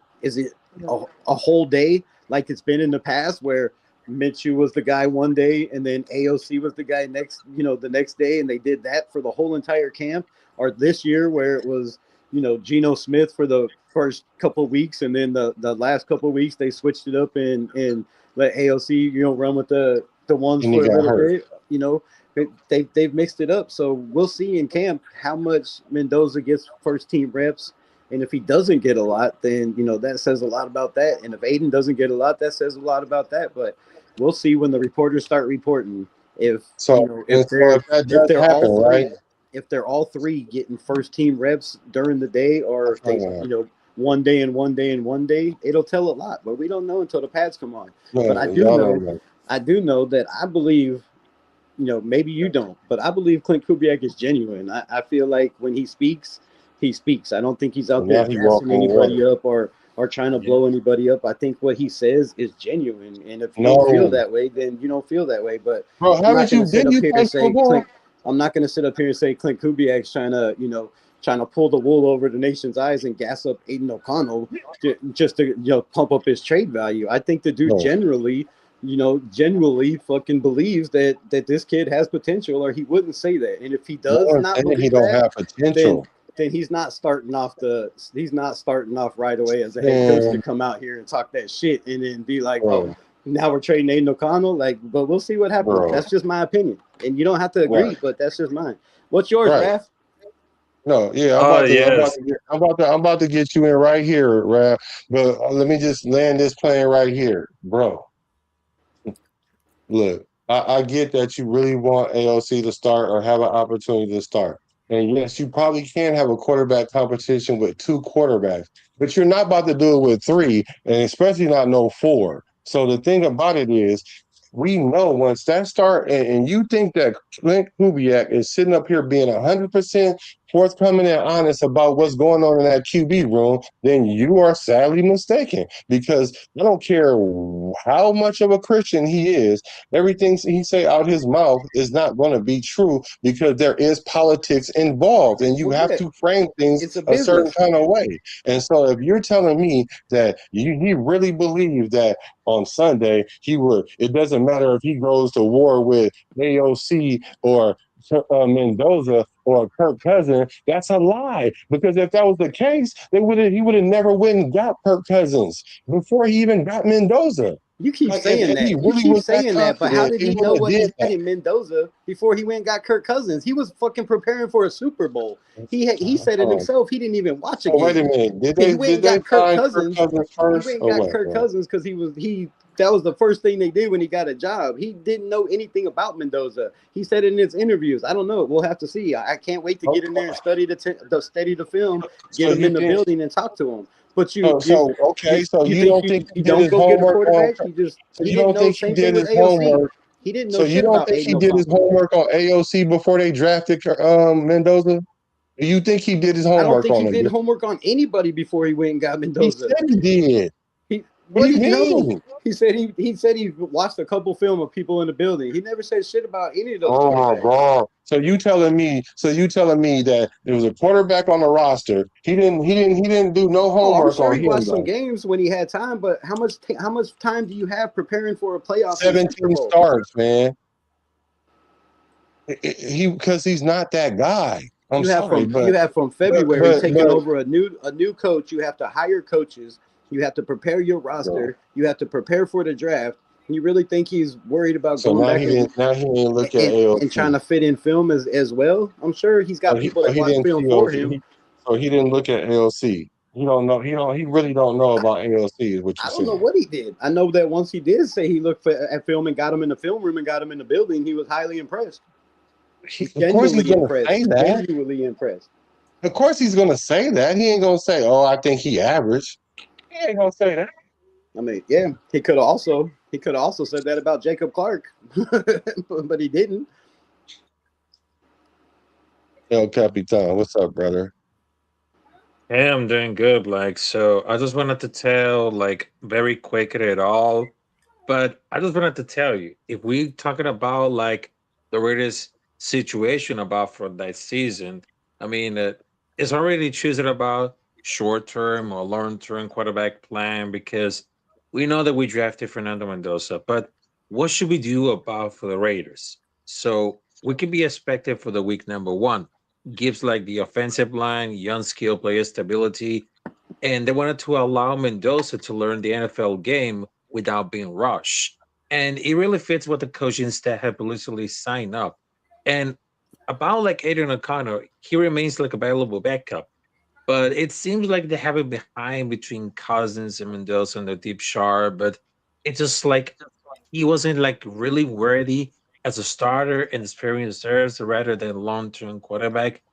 a whole day like it's been in the past where Minshew was the guy one day and then AOC was the guy the next day, and they did that for the whole entire camp? Or this year where it was Geno Smith for the first couple of weeks, and then the last couple of weeks they switched it up and let AOC run with the ones for a little bit. They've mixed it up. So we'll see in camp how much Mendoza gets first team reps. And if he doesn't get a lot, then that says a lot about that. And if Aiden doesn't get a lot, that says a lot about that. But we'll see when the reporters start reporting if they're all three getting first team reps during the day, or if they one day and one day and one day, it'll tell a lot. But we don't know until the pads come on. But I do know that I believe, maybe you don't, but I believe Klint Kubiak is genuine. I feel like when he speaks. I don't think he's out there gassing anybody up or trying to blow anybody up. I think what he says is genuine. And if you don't feel that way, then you don't feel that way. But bro, I'm not going to sit up here and say Klint Kubiak's trying to pull the wool over the nation's eyes and gas up Aiden O'Connell just to pump up his trade value. I think the dude generally fucking believes that this kid has potential, or he wouldn't say that. And if he does have potential, then he's not starting off right away as a head coach to come out here and talk that shit and then be like, now we're trading Aiden O'Connell. But we'll see what happens. That's just my opinion, and you don't have to agree, but that's just mine. What's yours, Raph? No, yeah, I'm about to get you in right here, Raph. But let me just land this plane right here, bro. Look, I get that you really want AOC to start or have an opportunity to start. And yes, you probably can have a quarterback competition with 2 quarterbacks, but you're not about to do it with 3, and especially not 4. So the thing about it is, we know once that start, and you think that Klint Kubiak is sitting up here being 100% forthcoming and honest about what's going on in that QB room, then you are sadly mistaken. Because I don't care how much of a Christian he is, everything he say out his mouth is not going to be true because there is politics involved, and you Well, have yeah, to frame things it's a a certain business. kind of way. And so, if you're telling me that he really believed that on Sunday it doesn't matter if he goes to war with AOC or Mendoza or Kirk Cousins, that's a lie. Because if that was the case, he would have never went and got Kirk Cousins before he even got Mendoza. You keep Like saying if he that. You really keep was that saying that, but how confident, did he he know would have what he did had that. in Mendoza before he went and got Kirk Cousins? He was fucking preparing for a Super Bowl. He said it himself. He didn't even watch a So wait a game. minute. Did He they went did and they got Kirk sign Kirk Cousins. Cousins He first went and or got what? Kirk Bro? Cousins because that was the first thing they did when he got a job. He didn't know anything about Mendoza. He said it in his interviews. I don't know. We'll have to see. I can't wait to get in there and study the film, So get him you in the think building and talk to him. But okay, so you you think don't think he you did don't his go get a homework on quarterback? so He you didn't don't know. think he Same thing did with his AOC. homework He didn't so know you shit don't about think he Aiden did his OConnell. homework on AOC before they drafted Mendoza? You think he did his I don't homework think he on did him? homework on anybody before he went and got He Mendoza. said he did. He What what do do you you know? mean? He said he watched a couple film of people in the building. He never said shit about any of those Oh my quarterbacks. God. So you telling me that there was a quarterback on the roster. He didn't do no Oh, I'm homework sure on he him watched some though. games when he had time, but how much time do you have preparing for a playoff and a Super 17 Bowl? starts, man. Because he's not that guy. I'm sorry, You have from but February but taking but over a new coach. You have to hire coaches. You have to prepare your roster. You have to prepare for the draft. You really think he's worried about so going back now he didn't look at and trying AOC. to fit in film as well? I'm sure he's got people So that he watch didn't film see for OC. him. So he didn't look at AOC. He don't know. He really don't know about AOC. Is what I you're don't know saying? what he did. I know that once he did say he looked at film and got him in the film room and got him in the building, he was highly impressed. Of course he's gonna say that. Genuinely impressed. Of course he's gonna say that. He ain't gonna say, "Oh, I think he average." He ain't gonna say that. I mean, yeah, he could have also said that about Jacob Clark, but he didn't. El Capitan, what's up, brother? Hey, I'm doing good. Like, so I just wanted to tell, like, very quick at it all, but I just wanted to tell you, if we talking about like the Raiders situation about for that season, I mean, it's already choosing about short term or long term quarterback plan because we know that we drafted Fernando Mendoza, but what should we do about for the Raiders? So we can be expected for the week number one gives like the offensive line, young skill player stability, and they wanted to allow Mendoza to learn the NFL game without being rushed. And it really fits what the coaching staff have recently signed up. And about like Aiden OConnell, he remains like a valuable backup. But it seems like they have it behind between Cousins and Mendoza and the deep sharp. But it's just like he wasn't like really worthy as a starter and experienced reserves rather than long-term quarterback.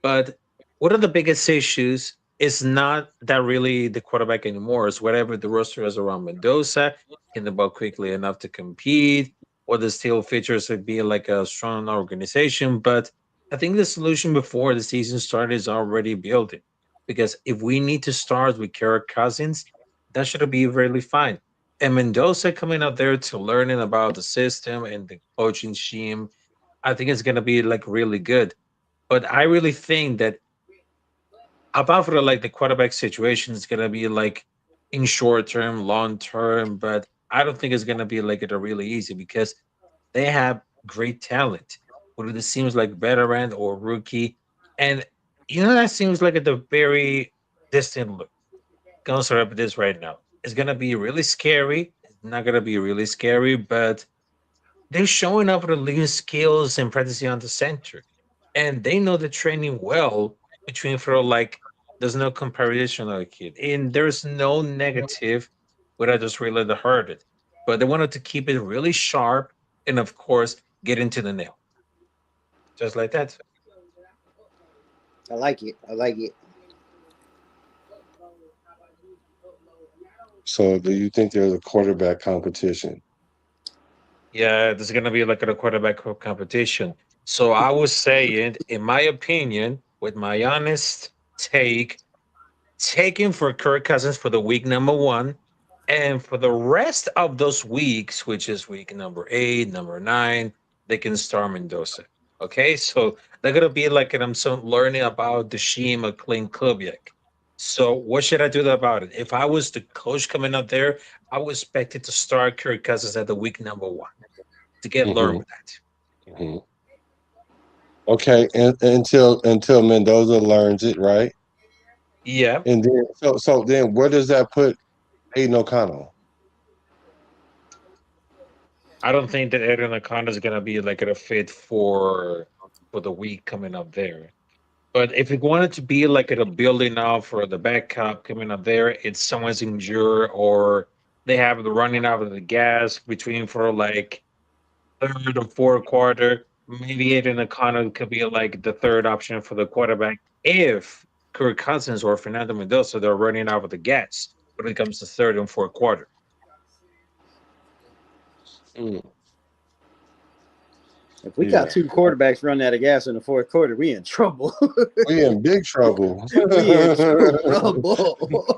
But one of the biggest issues is not that really the quarterback anymore. It's whatever the roster is around Mendoza, can the ball quickly enough to compete, what the still features of being like a strong organization. But I think the solution before the season started is already building. Because if we need to start with Kirk Cousins, that should be really fine. And Mendoza coming out there to learning about the system and the coaching scheme, I think it's gonna be like really good. But I really think that apart from like the quarterback situation is gonna be like in short term, long term, but I don't think it's gonna be like it really easy because they have great talent. Whether this seems like veteran or rookie, and that seems like at the very distant look. Gonna start up with this right now. It's gonna be really scary. It's not gonna be really scary, but they're showing up with the least skills and practicing on the center. And they know the training well between for like there's no comparison of a kid. And there's no negative without just really the hurt it. But they wanted to keep it really sharp and of course get into the nail. Just like that. I like it. I like it. So do you think there's a quarterback competition? Yeah, there's gonna be like a quarterback competition. So I was saying, in my opinion, with my honest take, taking for Kirk Cousins for the week number 1. And for the rest of those weeks, which is week number 8, number 9, they can start Mendoza. Okay, so they're gonna be like, and I'm so learning about the scheme of Klint Kubiak. So what should I do about it? If I was the coach coming up there, I would expect it to start Kirk Cousins at the week number 1 to get learned Mhm, with that. mhm. Okay, and, until Mendoza learns it, right? Yeah, And then so then where does that put Aiden O'Connell? I don't think that Aiden OConnell is gonna be like a fit for the week coming up there. But if it wanted to be like at a building now for the backup coming up there, it's someone's injured or they have the running out of the gas between for like third or fourth quarter. Maybe Aiden O'Connell could be like the third option for the quarterback if Kirk Cousins or Fernando Mendoza they're running out of the gas when it comes to third and fourth quarter. Mm, If we got yeah, 2 quarterbacks running out of gas in the fourth quarter, we in trouble. we in big trouble. We in trouble.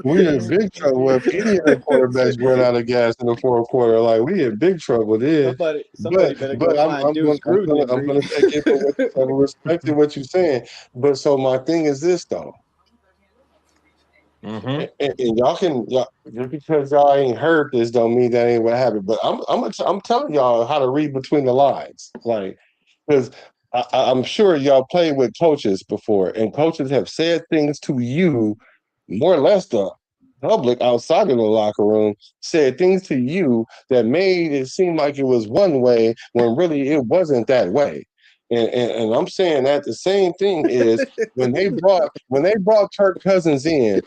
We in big trouble if any of the quarterbacks run out of gas in the fourth quarter. Like we in big trouble there. Somebody better go find Deuce Gruden and I'm bring. gonna take it for what I'm respecting what you're saying. But so my thing is this though. Mm-hmm. And y'all just because y'all ain't heard this don't mean that ain't what happened. But I'm telling y'all how to read between the lines, like because I'm sure y'all played with coaches before, and coaches have said things to you, more or less the public outside of the locker room said things to you that made it seem like it was one way when really it wasn't that way. And I'm saying that the same thing is when they brought Kirk Cousins in,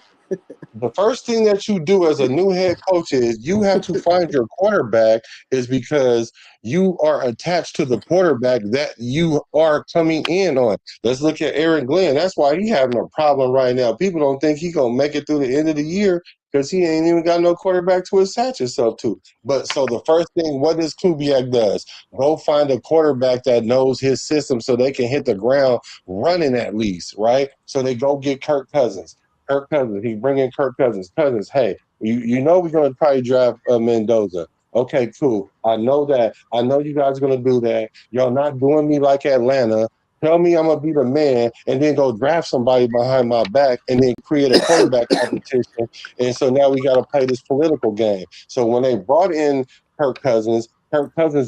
the first thing that you do as a new head coach is you have to find your quarterback is because you are attached to the quarterback that you are coming in on. Let's look at Aaron Glenn. That's why he having a problem right now. People don't think he gonna make it through the end of the year because he ain't even got no quarterback to attach himself to. But so the first thing, what does Kubiak does? Go find a quarterback that knows his system so they can hit the ground running at least, right? So they go get Kirk Cousins. Kirk Cousins. He bring in Kirk Cousins. Cousins, hey, you know we're gonna probably draft Mendoza. Okay, cool. I know that. I know you guys are gonna do that. Y'all not doing me like Atlanta. Tell me I'm gonna be the man, and then go draft somebody behind my back, and then create a quarterback competition. And so now we got to play this political game. So when they brought in Kirk Cousins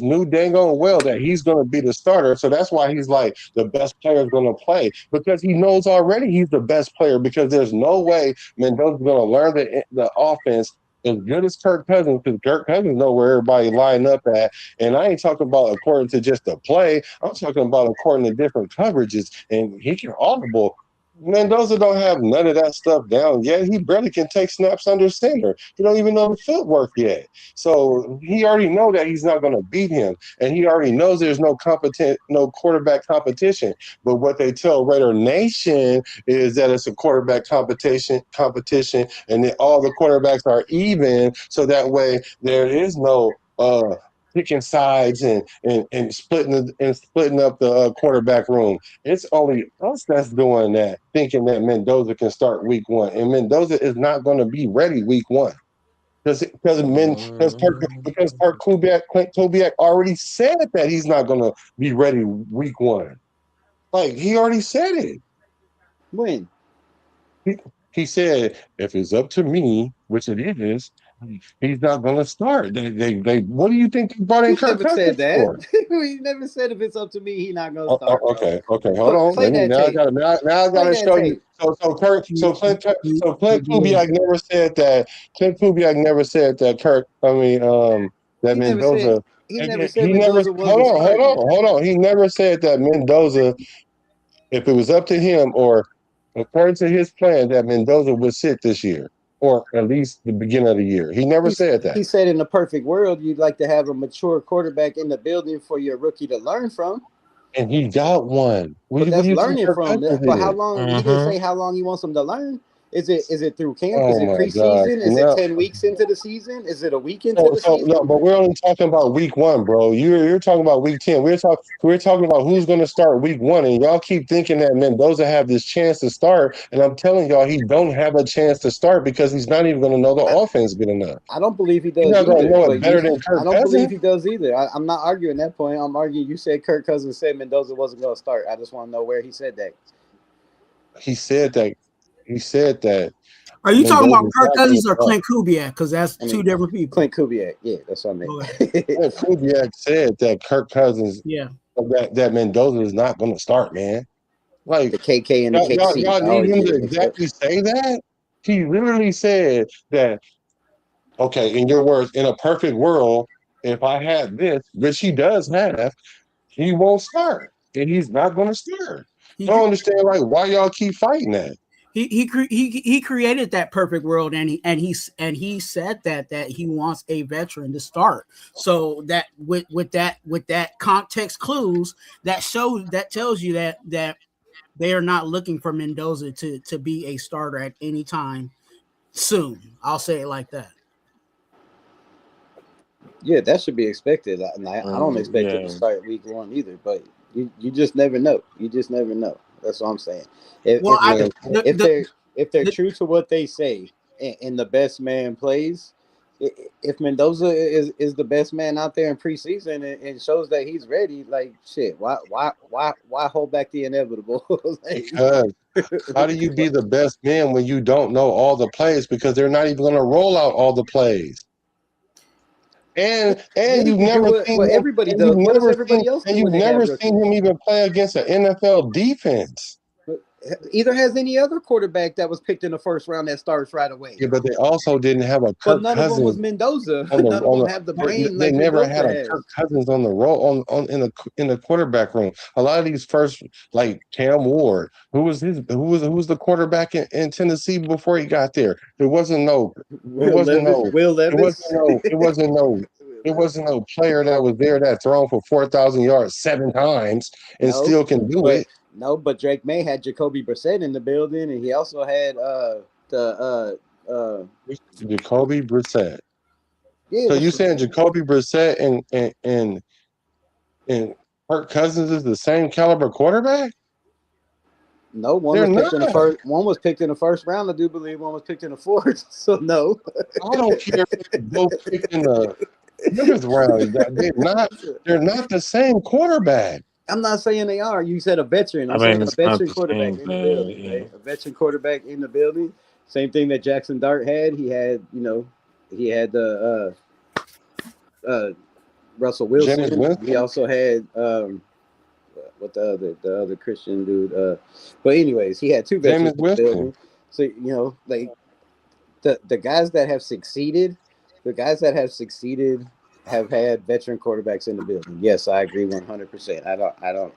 knew dang on well that he's going to be the starter. So that's why he's like the best player is going to play because he knows already he's the best player because there's no way Mendoza's going to learn the offense as good as Kirk Cousins because Kirk Cousins know where everybody line up at. And I ain't talking about according to just the play. I'm talking about according to different coverages. And he can audible. Mendoza don't have none of that stuff down yet. He barely can take snaps under center. He don't even know the footwork yet. So he already know that he's not going to beat him, and he already knows there's no quarterback competition. But what they tell Raider Nation is that it's a quarterback competition, and that all the quarterbacks are even. So that way there is no picking sides and splitting up the quarterback room. It's only us that's doing that, thinking that Mendoza can start week 1, and Mendoza is not going to be ready week 1 because Kirk Kubiak, Klint Kubiak already said that he's not going to be ready week 1. Like he already said it. When? He said, if it's up to me, which it is, he's not going to start. They what do you think they brought in He Kirk never said Cousins that. for? He never said if it's up to me, he not gonna start. Okay, hold on. Play that tape. Now I gotta show you. So Clint Kubiak never said that. Clint Kubiak never said that that He never Mendoza. said. He never said Mendoza Hold wasn't starting. hold on. He never said that Mendoza, if it was up to him or according to his plan, that Mendoza would sit this year or at least the beginning of the year. He never said that. He said in the perfect world, you'd like to have a mature quarterback in the building for your rookie to learn from. And he got one. But that's learning from. But how is? long? He didn't say how long he wants him to learn. Is it through camp? Oh Is it my God. preseason? Is it No. 10 weeks into the season? Is it a week into the So season? no, but we're only talking about week 1, bro. You're talking about week 10. We're talking about who's going to start week 1, and y'all keep thinking that Mendoza have this chance to start, and I'm telling y'all he don't have a chance to start because he's not even going to know the offense good enough. I don't believe he He's does not going to either. know it But better than I Kirk don't believe Cousins. he does either. I'm not arguing that point. I'm arguing you said Kirk Cousins said Mendoza wasn't going to start. I just want to know where he said that. He said that. He said that Are you talking about Mendoza's Kirk not going Cousins to or start. Klint Kubiak? Because that's I two mean, different people. Klint Kubiak. Yeah, that's what I meant. Okay. Kubiak said that Kirk Cousins Yeah. that Mendoza is not going to start, man. Like The KK and the KC. y'all I need always him get to it mixed up. exactly say that. He literally said that. Okay, in your words, in a perfect world, if I had this, which he does have, he won't start, and he's not going to start. He I don't understand like why y'all keep fighting that. he created that perfect world, and he said that he wants a veteran to start. So that with that context clues that tells you that they are not looking for Mendoza to be a starter at any time soon. I'll say it like that. Yeah, that should be expected. And I don't expect him Yeah. to start week 1 either. But you just never know. You just never know. That's what I'm saying. If Well, if they're true to what they say, and the best man plays, if Mendoza is the best man out there in preseason and shows that he's ready, like shit, why hold back the inevitable? Like, Because how do you be the best man when you don't know all the plays? Because they're not even going to roll out all the plays. And you've you do never what seen him, everybody does. What does everybody else do you've when they have never rookies? seen him even play against an NFL defense. Either has any other quarterback that was picked in the first round that starts right away. Yeah, but they also didn't have a But Kirk none of them was Cousins Mendoza. on the None of them have the brain they like never had Mendoza a has. Kirk Cousins on the roll on in the quarterback room. A lot of these first like Cam Ward, who was the quarterback in Tennessee before he got there. There wasn't no Will Levis. it wasn't no player that was there that thrown for 4,000 yards 7 times and No, still can do but it. but Drake May had Jacoby Brissett in the building, and he also had Jacoby Brissett. yeah. So you saying Jacoby Brissett and Kirk Cousins is the same caliber quarterback? No, one They're was picked in the not. first. One was picked in the first round. I do believe one was picked in the fourth. So no. I don't care if they both picked in the 7th round. They're not the same quarterback. I'm not saying they are. You said a veteran. I I'm saying mean, a it's not veteran the quarterback same in the building, thing. right? A veteran quarterback in the building. Same thing that Jackson Dart had. He had, the Russell James Wilson. Winston. He also had what the other Christian dude. But anyways, he had 2 veterans James in the Winston. building. So like the guys that have succeeded, have had veteran quarterbacks in the building. Yes, I agree 100%. I don't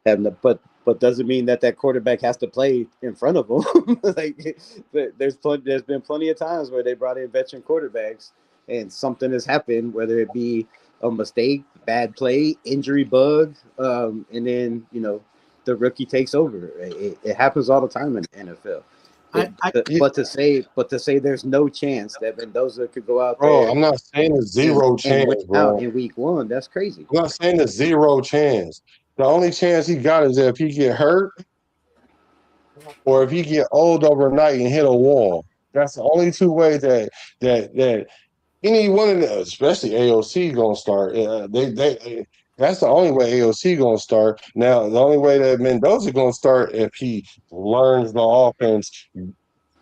have no, but doesn't mean that quarterback has to play in front of them. Like there's been plenty of times where they brought in veteran quarterbacks and something has happened, whether it be a mistake, bad play, injury bug, and then the rookie takes over. It happens all the time in the NFL. But to say there's no chance that Mendoza could go out Bro, there I'm not saying it's zero and win chance, out bro. in week 1, that's crazy. I'm not saying it's zero chance. The only chance he got is if he get hurt or if he get old overnight and hit a wall. That's the only 2 ways that any one of them, especially AOC, gonna start. That's the only way AOC gonna start. Now, the only way that Mendoza gonna start if he learns the offense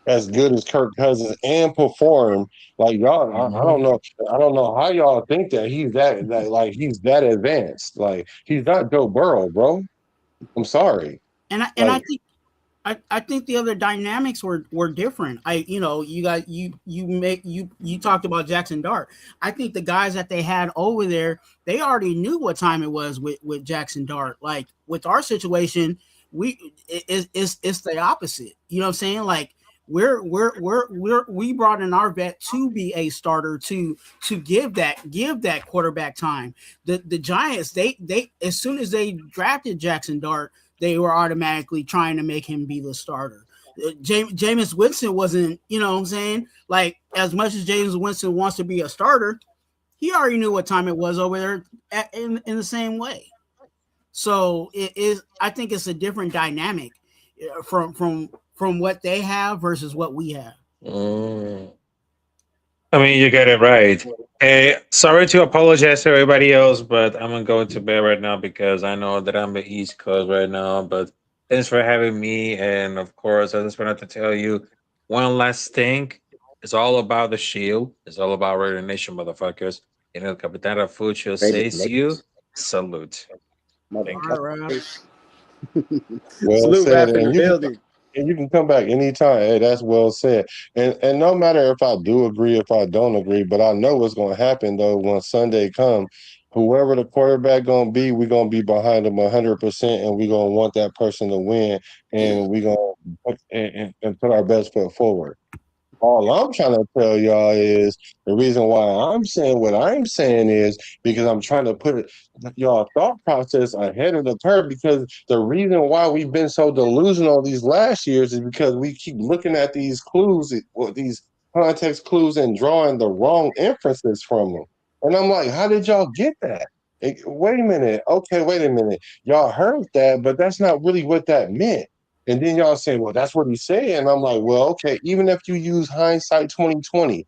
as good as Kirk Cousins and perform like y'all. I don't know. I don't know how y'all think that he's that advanced. Like he's not Joe Burrow, bro. I'm sorry. I think the other dynamics were different. You talked about Jackson Dart. I think the guys that they had over there, they already knew what time it was with Jackson Dart. Like with our situation, it's the opposite. You know what I'm saying? Like we brought in our vet to be a starter to give that quarterback time. The Giants, they as soon as they drafted Jackson Dart, they were automatically trying to make him be the starter. Jameis Winston wasn't, you know what I'm saying? Like, as much as Jameis Winston wants to be a starter, he already knew what time it was over there in the same way. So it is. I think it's a different dynamic from what they have versus what we have. Mm. I mean, you get it right. Hey, sorry to apologize to everybody else, but I'm gonna go to bed right now because I know that I'm the East Coast right now. But thanks for having me, and of course, I just wanted to tell you one last thing. It's all about the shield. It's all about Raider Nation, motherfuckers. You know, Capitán Rafuccio Rated says you Nate. salute. Thank you. All right, Well Salute said, rap in the building. and you can come back anytime. Hey, that's well said. And no matter if I do agree, if I don't agree, but I know what's going to happen though when Sunday come. Whoever the quarterback gonna be, we're gonna be behind them 100%, and we're gonna want that person to win, and we're gonna and put our best foot forward. All I'm trying to tell y'all is the reason why I'm saying what I'm saying is because I'm trying to put y'all thought process ahead of the curve. Because the reason why we've been so delusional these last years is because we keep looking at these clues, these context clues, and drawing the wrong inferences from them. And I'm like, how did y'all get that? Wait a minute. Okay, wait a minute. Y'all heard that, but that's not really what that meant. And then y'all say, well, that's what he said. And I'm like, well, okay, even if you use hindsight 2020,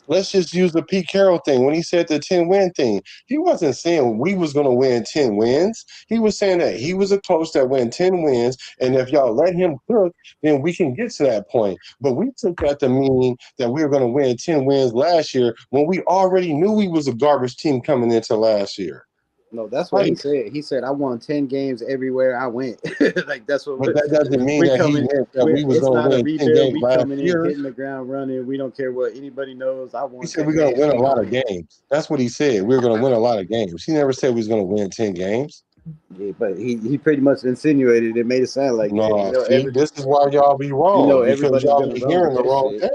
let's just use the Pete Carroll thing. When he said the 10-win thing, he wasn't saying we was going to win 10 wins. He was saying that he was a coach that win 10 wins. And if y'all let him cook, then we can get to that point. But we took that to mean that we were going to win 10 wins last year when we already knew we was a garbage team coming into last year. No, that's what he Like, said. He said, "I won 10 games everywhere I went." Like that's what but that doesn't mean we're that he coming. meant that we was It's going to not a win 10 rebuild. games We last coming in, year. hitting the ground running. We don't care what anybody knows. I He won said 10 we're gonna games. win a We lot of going. games. That's what he said. We were gonna win a lot of games. He never said we was gonna win 10 games. Yeah, but he pretty much insinuated it, made it sound like that. No, see, this is why y'all be wrong because Everybody's y'all gonna be run with hearing the that wrong shit.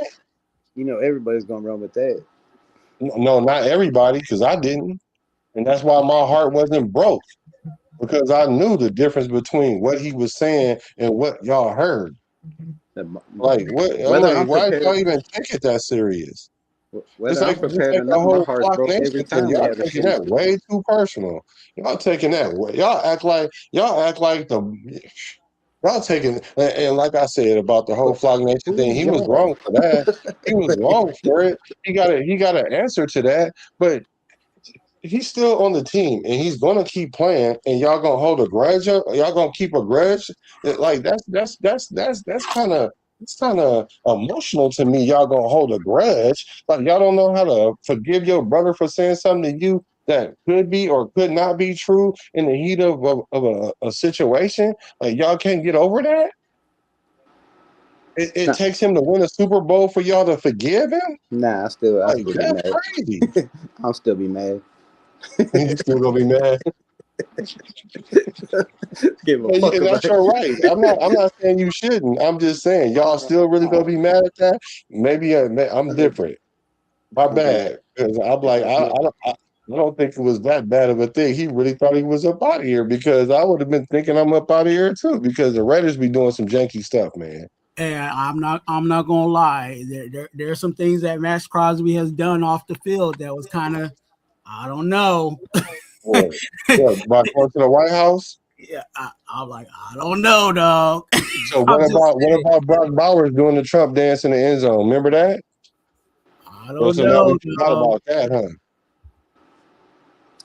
thing. Everybody's gonna run with that. No, not everybody, because I didn't, and that's why my heart wasn't broke because I knew the difference between what he was saying and what y'all heard. Like what? I'm Whether like, I'm why did y'all prepared, even take it that serious? whether I'm Just prepared like or the not, my whole heart's Flock broke every Nation thing. time we Y'all have a taking shitty that season. way too personal. Y'all taking that way. Y'all act like the y'all taking and like I said about the whole Flock Nation thing, Who's he was y'all? wrong for that. He was wrong for it. He got an answer to that, but he's still on the team and he's gonna keep playing and y'all gonna hold a grudge y'all gonna keep a grudge. Like that's kind of it's kind of emotional to me. Y'all gonna hold a grudge like y'all don't know how to forgive your brother for saying something to you that could be or could not be true in the heat of a situation. Like y'all can't get over that. It takes him to win a Super Bowl for y'all to forgive him. Nah, I Like still be that's mad. crazy. I'll still be mad. You still gonna be mad. Give a fuck And about that's it. your right. I'm not saying you shouldn't. I'm just saying y'all still really gonna be mad at that. Maybe I'm different. My bad. Because I'm like I don't think it was that bad of a thing. He really thought he was up out of here because I would have been thinking I'm up out of here too. Because the Raiders be doing some janky stuff, man. and I'm not gonna lie. There are some things that Max Crosby has done off the field that was kind of, I don't know. What by going to the White House? Yeah, I'm like, I don't know, dog. So I'm just what saying, about Brock Bowers doing the Trump dance in the end zone? Remember that? I Oh, don't so now we know, forgot dog. about that, huh?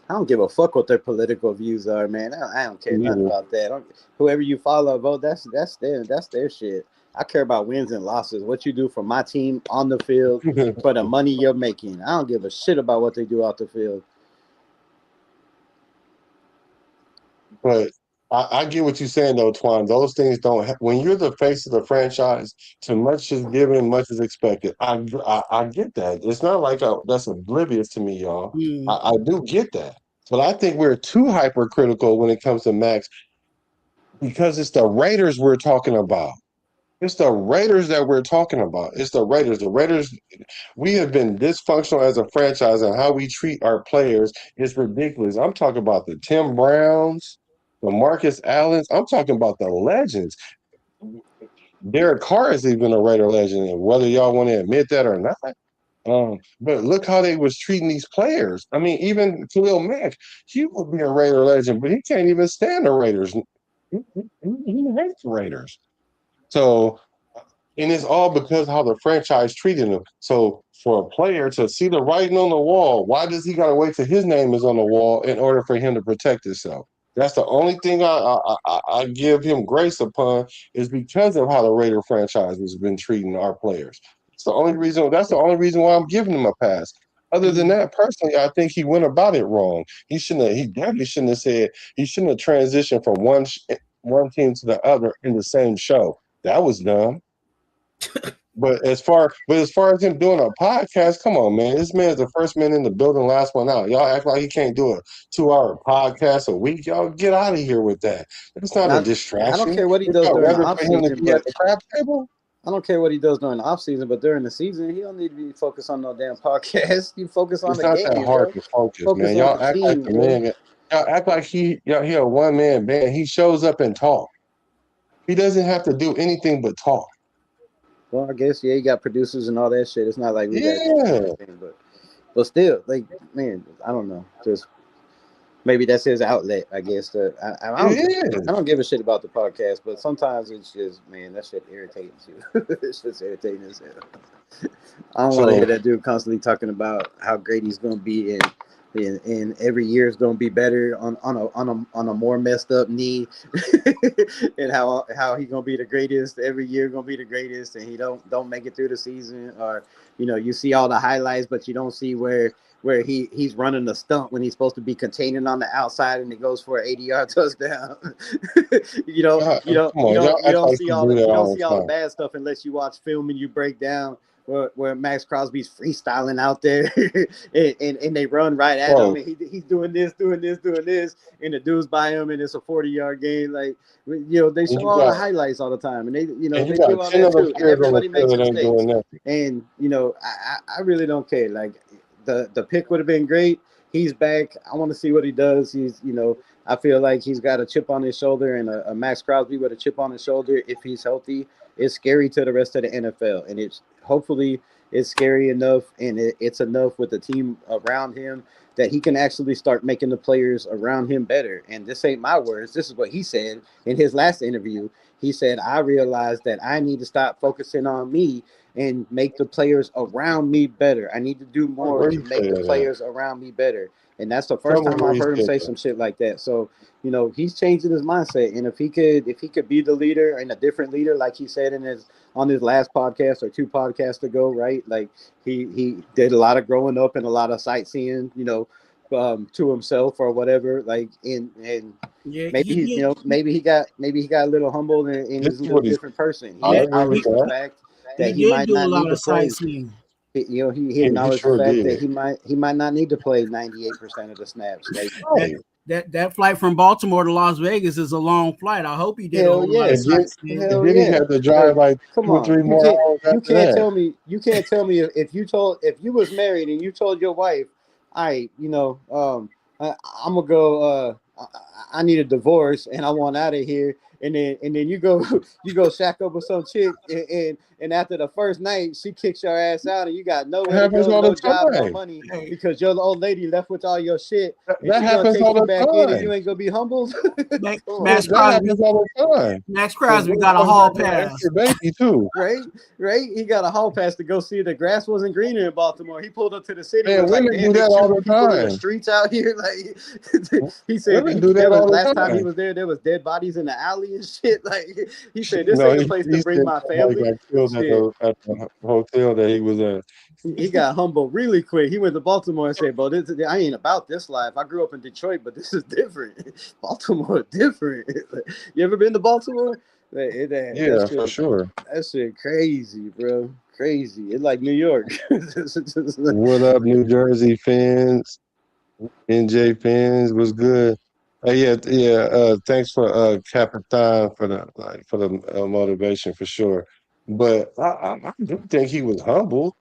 I don't give a fuck what their political views are, man. I don't care Me nothing either. about that. Whoever you follow, vote. That's their shit. I care about wins and losses. What you do for my team on the field, for the money you're making. I don't give a shit about what they do off the field. But I get what you're saying, though, Twan. Those things don't. When you're the face of the franchise, too much is given, much is expected. I get that. It's not like that's oblivious to me, y'all. Mm. I do get that, but I think we're too hypercritical when it comes to Max because it's the Raiders we're talking about. It's the Raiders that we're talking about. It's the Raiders. The Raiders, we have been dysfunctional as a franchise, and how we treat our players is ridiculous. I'm talking about the Tim Browns, the Marcus Allens. I'm talking about the legends. Derek Carr is even a Raider legend, and whether y'all want to admit that or not. But look how they was treating these players. I mean, even Khalil Mack, he would be a Raider legend, but he can't even stand the Raiders. He hates the Raiders. So, and it's all because how the franchise treated him. So, for a player to see the writing on the wall, why does he got to wait till his name is on the wall in order for him to protect himself? That's the only thing I give him grace upon is because of how the Raider franchise has been treating our players. It's the only reason. That's the only reason why I'm giving him a pass. Other than that, personally, I think he went about it wrong. He shouldn't. He definitely shouldn't have said. He shouldn't have transitioned from one team to the other in the same show. That was dumb. But as far as him doing a podcast, come on, man. This man's the first man in the building, last one out. Y'all act like he can't do a 2-hour podcast a week. Y'all get out of here with that. It's not a distraction. I don't care what he does during the off season. At the crap table. I don't care what he does during the off season, but during the season, he don't need to be focused on no damn podcast. You focus on the game. It's not that hard to focus, man. Y'all act like the man. Y'all act like he a one man band. He shows up and talk. He doesn't have to do anything but talk. Well, I guess you got producers and all that shit. It's not like we got but still, like, man, I don't know. Just maybe that's his outlet, I guess. I don't give a shit about the podcast, but sometimes it's just, man, that shit irritates you. It's just irritating as hell. I don't want to hear that dude constantly talking about how great he's gonna be and every year is gonna be better on a more messed up knee, and how he gonna be the greatest every year, gonna be the greatest, and he don't make it through the season, or you see all the highlights, but you don't see where he's running the stunt when he's supposed to be containing on the outside, and it goes for an 80-yard touchdown. you don't see all the bad stuff unless you watch film and you break down where Max Crosby's freestyling out there and they run right at him, and he's doing this, and the dude's by him, and it's a 40-yard gain. Like, they show all the highlights all the time, and they do all that too. And everybody makes mistakes. And I really don't care. Like, the pick would have been great. He's back. I want to see what he does. He's, I feel like he's got a chip on his shoulder, and a Max Crosby with a chip on his shoulder, if he's healthy, it's scary to the rest of the NFL. And hopefully it's scary enough, and it's enough with the team around him that he can actually start making the players around him better. And this ain't my words. This is what he said in his last interview. He said, I realized that I need to stop focusing on me and make the players around me better. I need to do more to make the players around me better. And that's the first time I've heard him say some shit like that. So, he's changing his mindset. And if he could be the leader and a different leader, like he said on his last podcast or 2 podcasts ago, right? Like he did a lot of growing up and a lot of sightseeing, to himself or whatever. Like, maybe he got a little humble and he's a little different person. He acknowledged the fact that he might not need to play. He acknowledged the fact that he might not need to play 98% of the snaps. Like, that flight from Baltimore to Las Vegas is a long flight. I hope he did. He had to drive like 2 or 3 more hours. You can't tell me if you was married and you told your wife, all right, I'm gonna go. I need a divorce and I want out of here. And then you go shack up with some chick, and after the first night she kicks your ass out, and you got no job, no money, because your old lady left with all your shit. That happens all the time. And you ain't gonna be humbled. Max Crosby got a hall pass. Baby too, right. He got a hall pass to go see the grass wasn't greener in Baltimore. He pulled up to the city. Man, women do that all the time. The streets out here, like he said, last time he was there was dead bodies in the alley and shit. Like, he said, this ain't a place to bring my family. Got killed at the hotel that he was at. He got humble really quick. He went to Baltimore and said, bro, I ain't about this life. I grew up in Detroit, but this is different. Baltimore different. You ever been to Baltimore? Yeah, for sure. That shit crazy, bro. Crazy. It's like New York. What up, New Jersey fans? NJ fans, was good. Thanks for Capitan for the motivation for sure. But I do think he was humbled.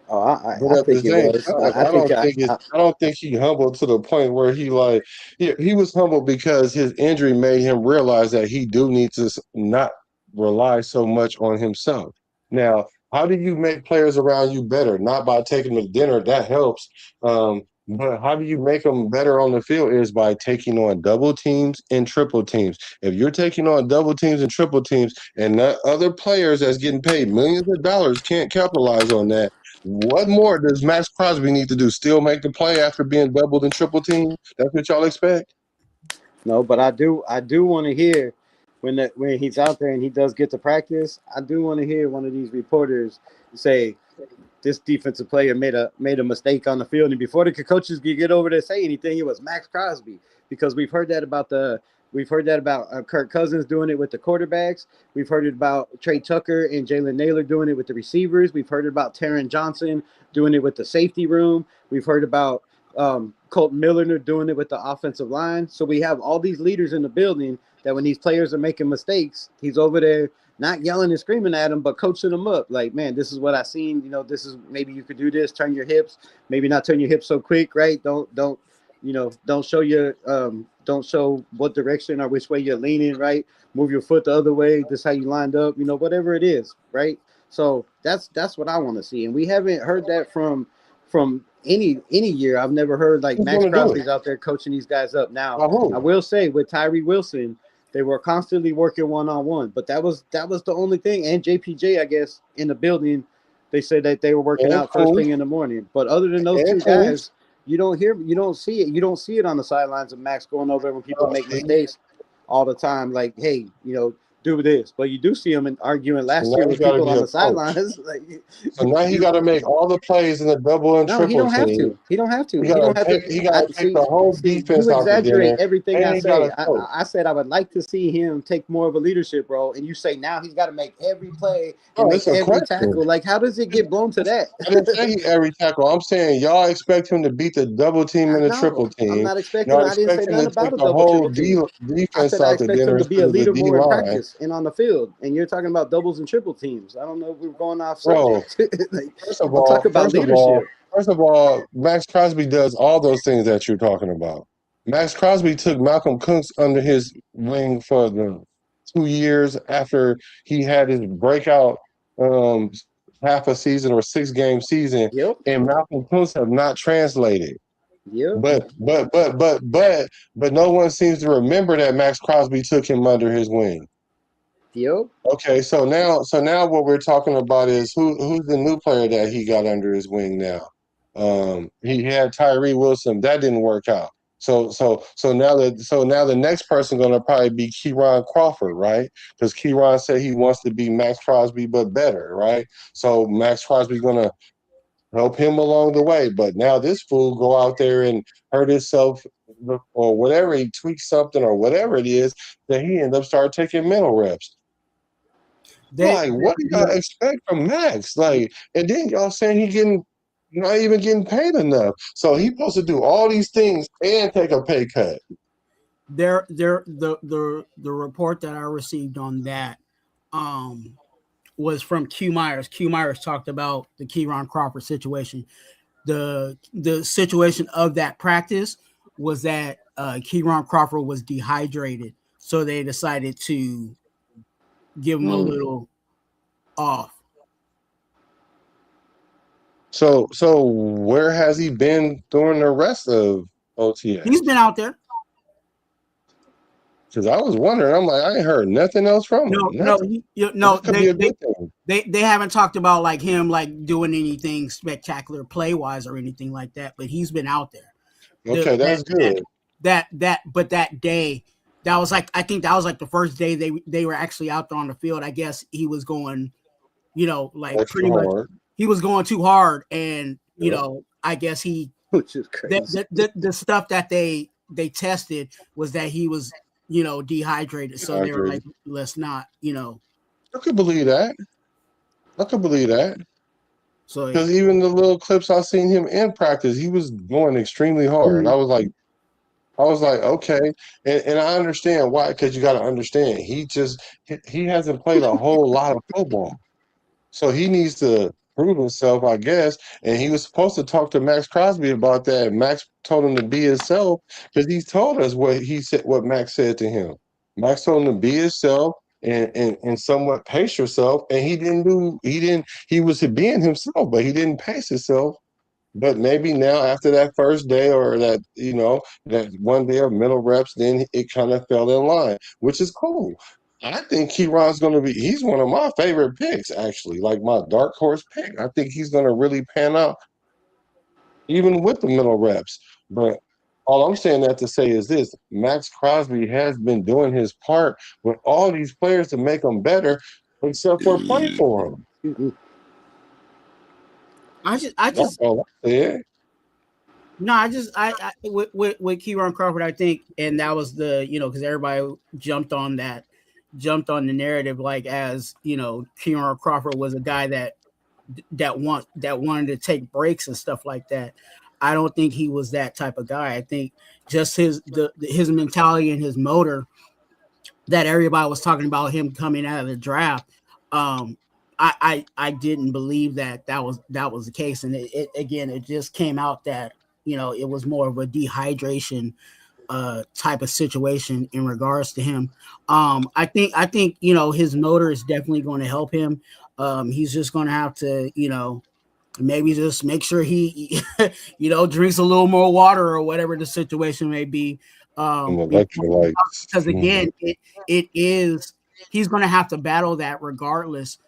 Oh, I think he was. I don't think he humbled to the point where he was humbled because his injury made him realize that he do need to not rely so much on himself. Now, how do you make players around you better? Not by taking them to dinner, that helps. But how do you make them better on the field is by taking on double teams and triple teams. If you're taking on double teams and triple teams and the other players that's getting paid millions of dollars can't capitalize on that, what more does Max Crosby need to do? Still make the play after being doubled and triple teamed? That's what y'all expect? No, but I do want to hear when he's out there and he does get to practice. I do want to hear one of these reporters say this defensive player made a mistake on the field, and before the coaches could get over there say anything, it was Max Crosby, because we've heard that about Kirk Cousins doing it with the quarterbacks. We've heard it about Trey Tucker and Jalen Naylor doing it with the receivers. We've heard about Taron Johnson doing it with the safety room. We've heard about Colton Miller doing it with the offensive line. So we have all these leaders in the building that when these players are making mistakes, he's over there not yelling and screaming at them, but coaching them up. Like, man, this is what I seen. You know, this is maybe you could do this. Turn your hips. Maybe not turn your hips so quick, right? Don't show what direction or which way you're leaning, right? Move your foot the other way. This is how you lined up. You know, whatever it is, right? So that's what I want to see, and we haven't heard that from any year. I've never heard like Max Crosby's out there coaching these guys up. Now, I will say with Tyree Wilson, they were constantly working one-on-one, but that was the only thing. And JPJ, I guess, in the building, they said that they were working out first thing in the morning. But other than those two guys, you don't see it. You don't see it on the sidelines of Max going over when people make mistakes all the time. Like, hey, do this, but you do see him arguing last year with people on the sidelines. So now he got to make all the plays in the double and triple. He don't have to. He don't have to. He got to take the whole defense you out the exaggerate everything I say. I said I would like to see him take more of a leadership role, and you say now he's got to make every play and make every tackle. Like, how does it get blown to that? I didn't say every tackle. I'm saying y'all expect him to beat the double team and the triple team. I'm not expecting. I didn't say nothing about a double triple team. Defense I said I expect him to be a leader more in practice and on the field. And you're talking about doubles and triple teams. I don't know if we're going off subject. First of all, Max Crosby does all those things that you're talking about. Max Crosby took Malcolm Koonce under his wing for the 2 years after he had his breakout half a season or 6-game season, and Malcolm Koonce have not translated. But no one seems to remember that Max Crosby took him under his wing. Okay, so now what we're talking about is who's the new player that he got under his wing now. He had Tyree Wilson. That didn't work out. So now the next person gonna probably be Kieran Crawford, right? Because Kieran said he wants to be Max Crosby but better, right? So Max Crosby's gonna help him along the way. But now this fool go out there and hurt himself or whatever, he tweaks something or whatever it is, that he end up start taking mental reps. What do y'all expect from Max? And then y'all saying he not even getting paid enough. So he's supposed to do all these things and take a pay cut. The report that I received on that was from Q Myers. Q Myers talked about the Kieran Crawford situation. The situation of that practice was that Kieran Crawford was dehydrated, so they decided to give him a little off. So where has he been during the rest of OTA? He's been out there. Because I was wondering, I'm like, I ain't heard nothing else from him. They haven't talked about like him like doing anything spectacular play wise or anything like that. But he's been out there. Okay, that's good. But that day, that was like, I think that was like the first day they were actually out there on the field. I guess he was going, pretty much he was going too hard, and I guess he, which is crazy. The stuff that they tested was that he was dehydrated. So they were like, let's not, I could believe that. So because even the little clips I seen him in practice, he was going extremely hard. I was like, okay, and I understand why, because you got to understand he hasn't played a whole lot of football, so he needs to prove himself, I guess. And he was supposed to talk to Max Crosby about that. Max told him to be himself, because he told us what Max said to him. Max told him to be himself, and somewhat pace yourself. And he was being himself, but he didn't pace himself. But maybe now after that first day or that, that one day of mental reps, then it kind of fell in line, which is cool. I think Keyron's he's one of my favorite picks, actually, like my dark horse pick. I think he's going to really pan out even with the mental reps. But all I'm saying that to say is this: Max Crosby has been doing his part with all these players to make them better, except for play for them. I just all I said. No, I with Keyron Crawford, I think, and that was because everybody jumped on the narrative, like, as Keyron Crawford was a guy that wanted to take breaks and stuff like that. I don't think he was that type of guy. I think just his mentality and his motor, that everybody was talking about him coming out of the draft. I didn't believe that was the case, and it just came out that it was more of a dehydration type of situation in regards to him. I think his motor is definitely going to help him. He's just going to have to maybe just make sure he drinks a little more water or whatever the situation may be. Because again, he's going to have to battle that regardless.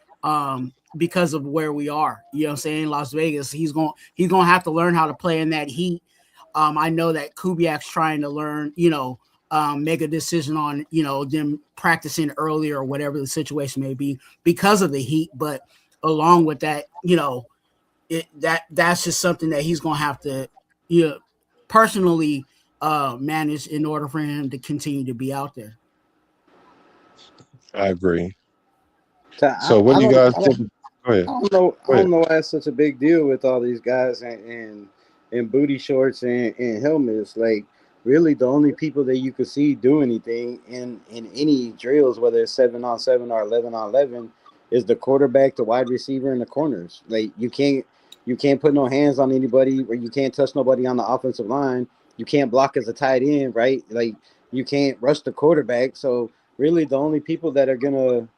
Because of where we are, what I'm saying, Las Vegas, he's going to have to learn how to play in that heat. I know that Kubiak's trying to learn, make a decision on, them practicing earlier or whatever the situation may be because of the heat. But along with that, that's just something that he's going to have to, personally manage in order for him to continue to be out there. I agree. So what do you guys think? Go ahead. I don't know why it's such a big deal with all these guys and booty shorts and helmets. Like, really, the only people that you could see do anything in any drills, whether it's 7-on-7 or 11-on-11, is the quarterback, the wide receiver, and the corners. Like, you can't put no hands on anybody, or you can't touch nobody on the offensive line. You can't block as a tight end, right? Like, you can't rush the quarterback. So really, the only people that are gonna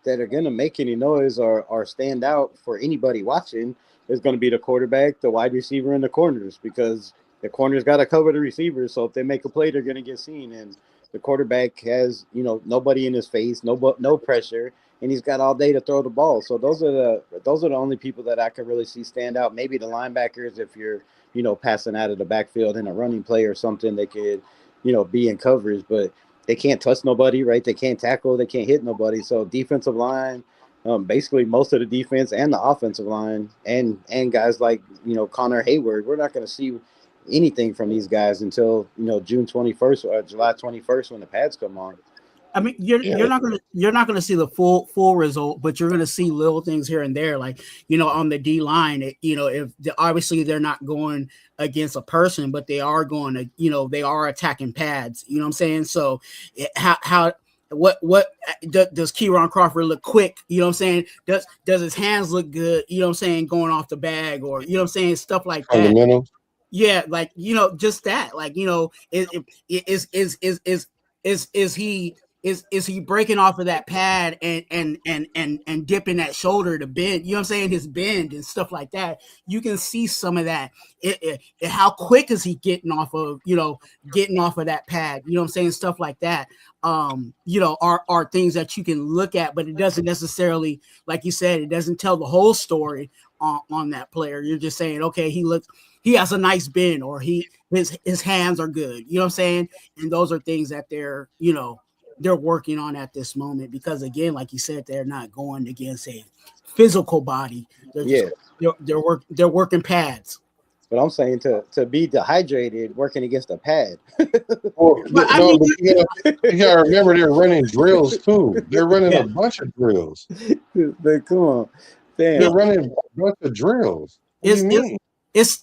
make any noise or stand out for anybody watching is going to be the quarterback, the wide receiver, and the corners, because the corners got to cover the receivers. So if they make a play, they're going to get seen. And the quarterback has nobody in his face, no pressure, and he's got all day to throw the ball. So those are the only people that I can really see stand out. Maybe the linebackers, if you're passing out of the backfield in a running play or something, they could be in coverage, but they can't touch nobody, right? They can't tackle. They can't hit nobody. So defensive line, basically most of the defense and the offensive line, and guys like Connor Hayward, we're not going to see anything from these guys until June 21st or July 21st when the pads come on. I mean, you're not gonna see the full result, but you're gonna see little things here and there, like on the D line. If obviously they're not going against a person, but they are going to they are attacking pads. You know what I'm saying? So what does Keyron Crawford look quick? You know what I'm saying? Does his hands look good? You know what I'm saying? Going off the bag, or what I'm saying, stuff like that. Yeah, like just that. Like is he breaking off of that pad and dipping that shoulder to bend? You know what I'm saying? His bend and stuff like that. You can see some of that. How quick is he getting off of that pad? You know what I'm saying? Stuff like that. Are things that you can look at, but it doesn't necessarily, like you said, it doesn't tell the whole story on that player. You're just saying, okay, he has a nice bend, or his hands are good. You know what I'm saying? And those are things that they're working on at this moment, because again, like you said, they're not going against a physical body. They're working pads. But I'm saying to be dehydrated working against a pad. You gotta remember they're running drills too. They're running a bunch of drills. But come on, damn. They're running a bunch of drills. What do you mean? It's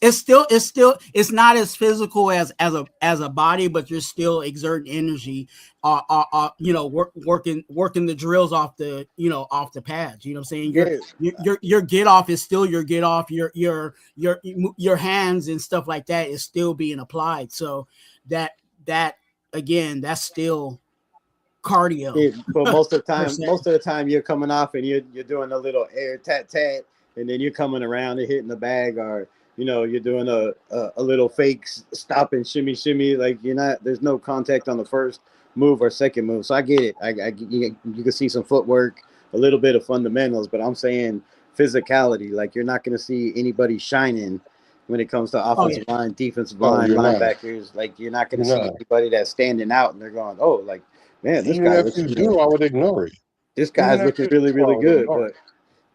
not as physical as a body, but you're still exerting energy, working the drills off the pads. You know what I'm saying? Your get off is still your get off. Your hands and stuff like that is still being applied. So that again, that's still cardio. But most of per the se. time you're coming off and you're doing a little air tat, and then you're coming around and hitting the bag, or you're doing a little fake stop and shimmy. Like there's no contact on the first move or second move. So I get it. You can see some footwork, a little bit of fundamentals, but I'm saying physicality. Like you're not going to see anybody shining when it comes to offensive line, defensive line, linebackers. Like you're not going to see anybody that's standing out and they're going, oh, like, man, this Even guy if looks, you do, I would ignore it. this guy's Even if looking you really, do, really I would good. ignore But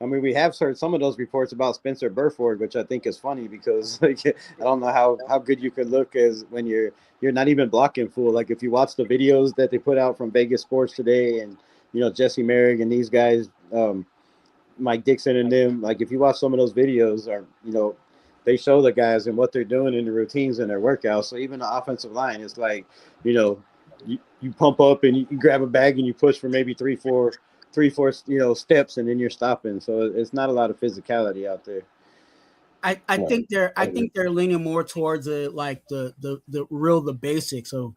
I mean, we have heard some of those reports about Spencer Burford, which I think is funny because like I don't know how good you could look as when you're not even blocking full. Like if you watch the videos that they put out from Vegas Sports Today and Jesse Merrick and these guys, Mike Dixon and them, like if you watch some of those videos, or they show the guys and what they're doing in the routines and their workouts. So even the offensive line, it's like you pump up and you grab a bag and you push for maybe three, four steps, and then you're stopping. So it's not a lot of physicality out there. I think they're leaning more towards the basics of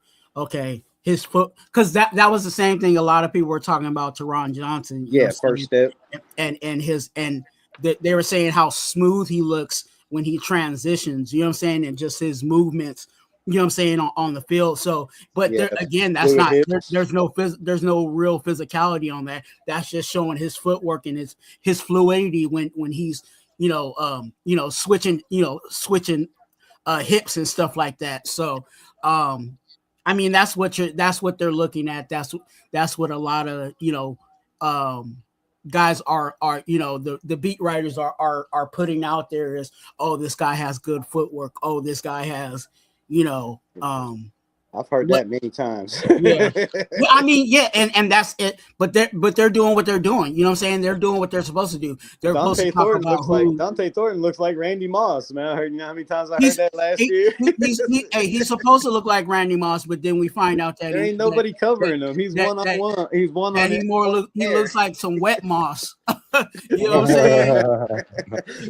his foot, because that was the same thing a lot of people were talking about Teron Johnson. First step and they were saying how smooth he looks when he transitions, you know what I'm saying, and just his movements, you know what I'm saying, on the field. So, but again, that's not there's no real physicality on that. That's just showing his footwork and his fluidity when he's switching hips and stuff like that. So I mean that's what they're looking at. That's what a lot of guys are the beat writers are putting out there is, oh, this guy has good footwork, oh, this guy has I've heard that many times. Yeah. I mean, and that's it. But they're doing what they're doing. You know what I'm saying? They're doing what they're supposed to do. They're supposed to talk about Dante Thornton looks like Randy Moss, man. I heard how many times I heard that last year. He's supposed to look like Randy Moss, but then we find out that there ain't nobody covering him. He's one-on-one. He's one-on-one. He looks like some wet moss. You know what I'm saying?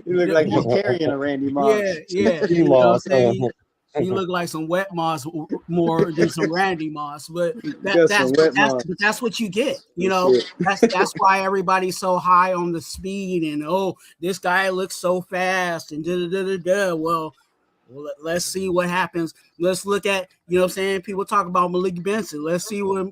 He looks like he's carrying a Randy Moss. Yeah. You know what I'm saying? He looked like some wet moss more than some Randy Moss, but that's what you get. That's why everybody's so high on the speed and, oh, this guy looks so fast and Well, let's see what happens. Let's look at, you know what I'm saying? People talk about Malik Benson. Let's see when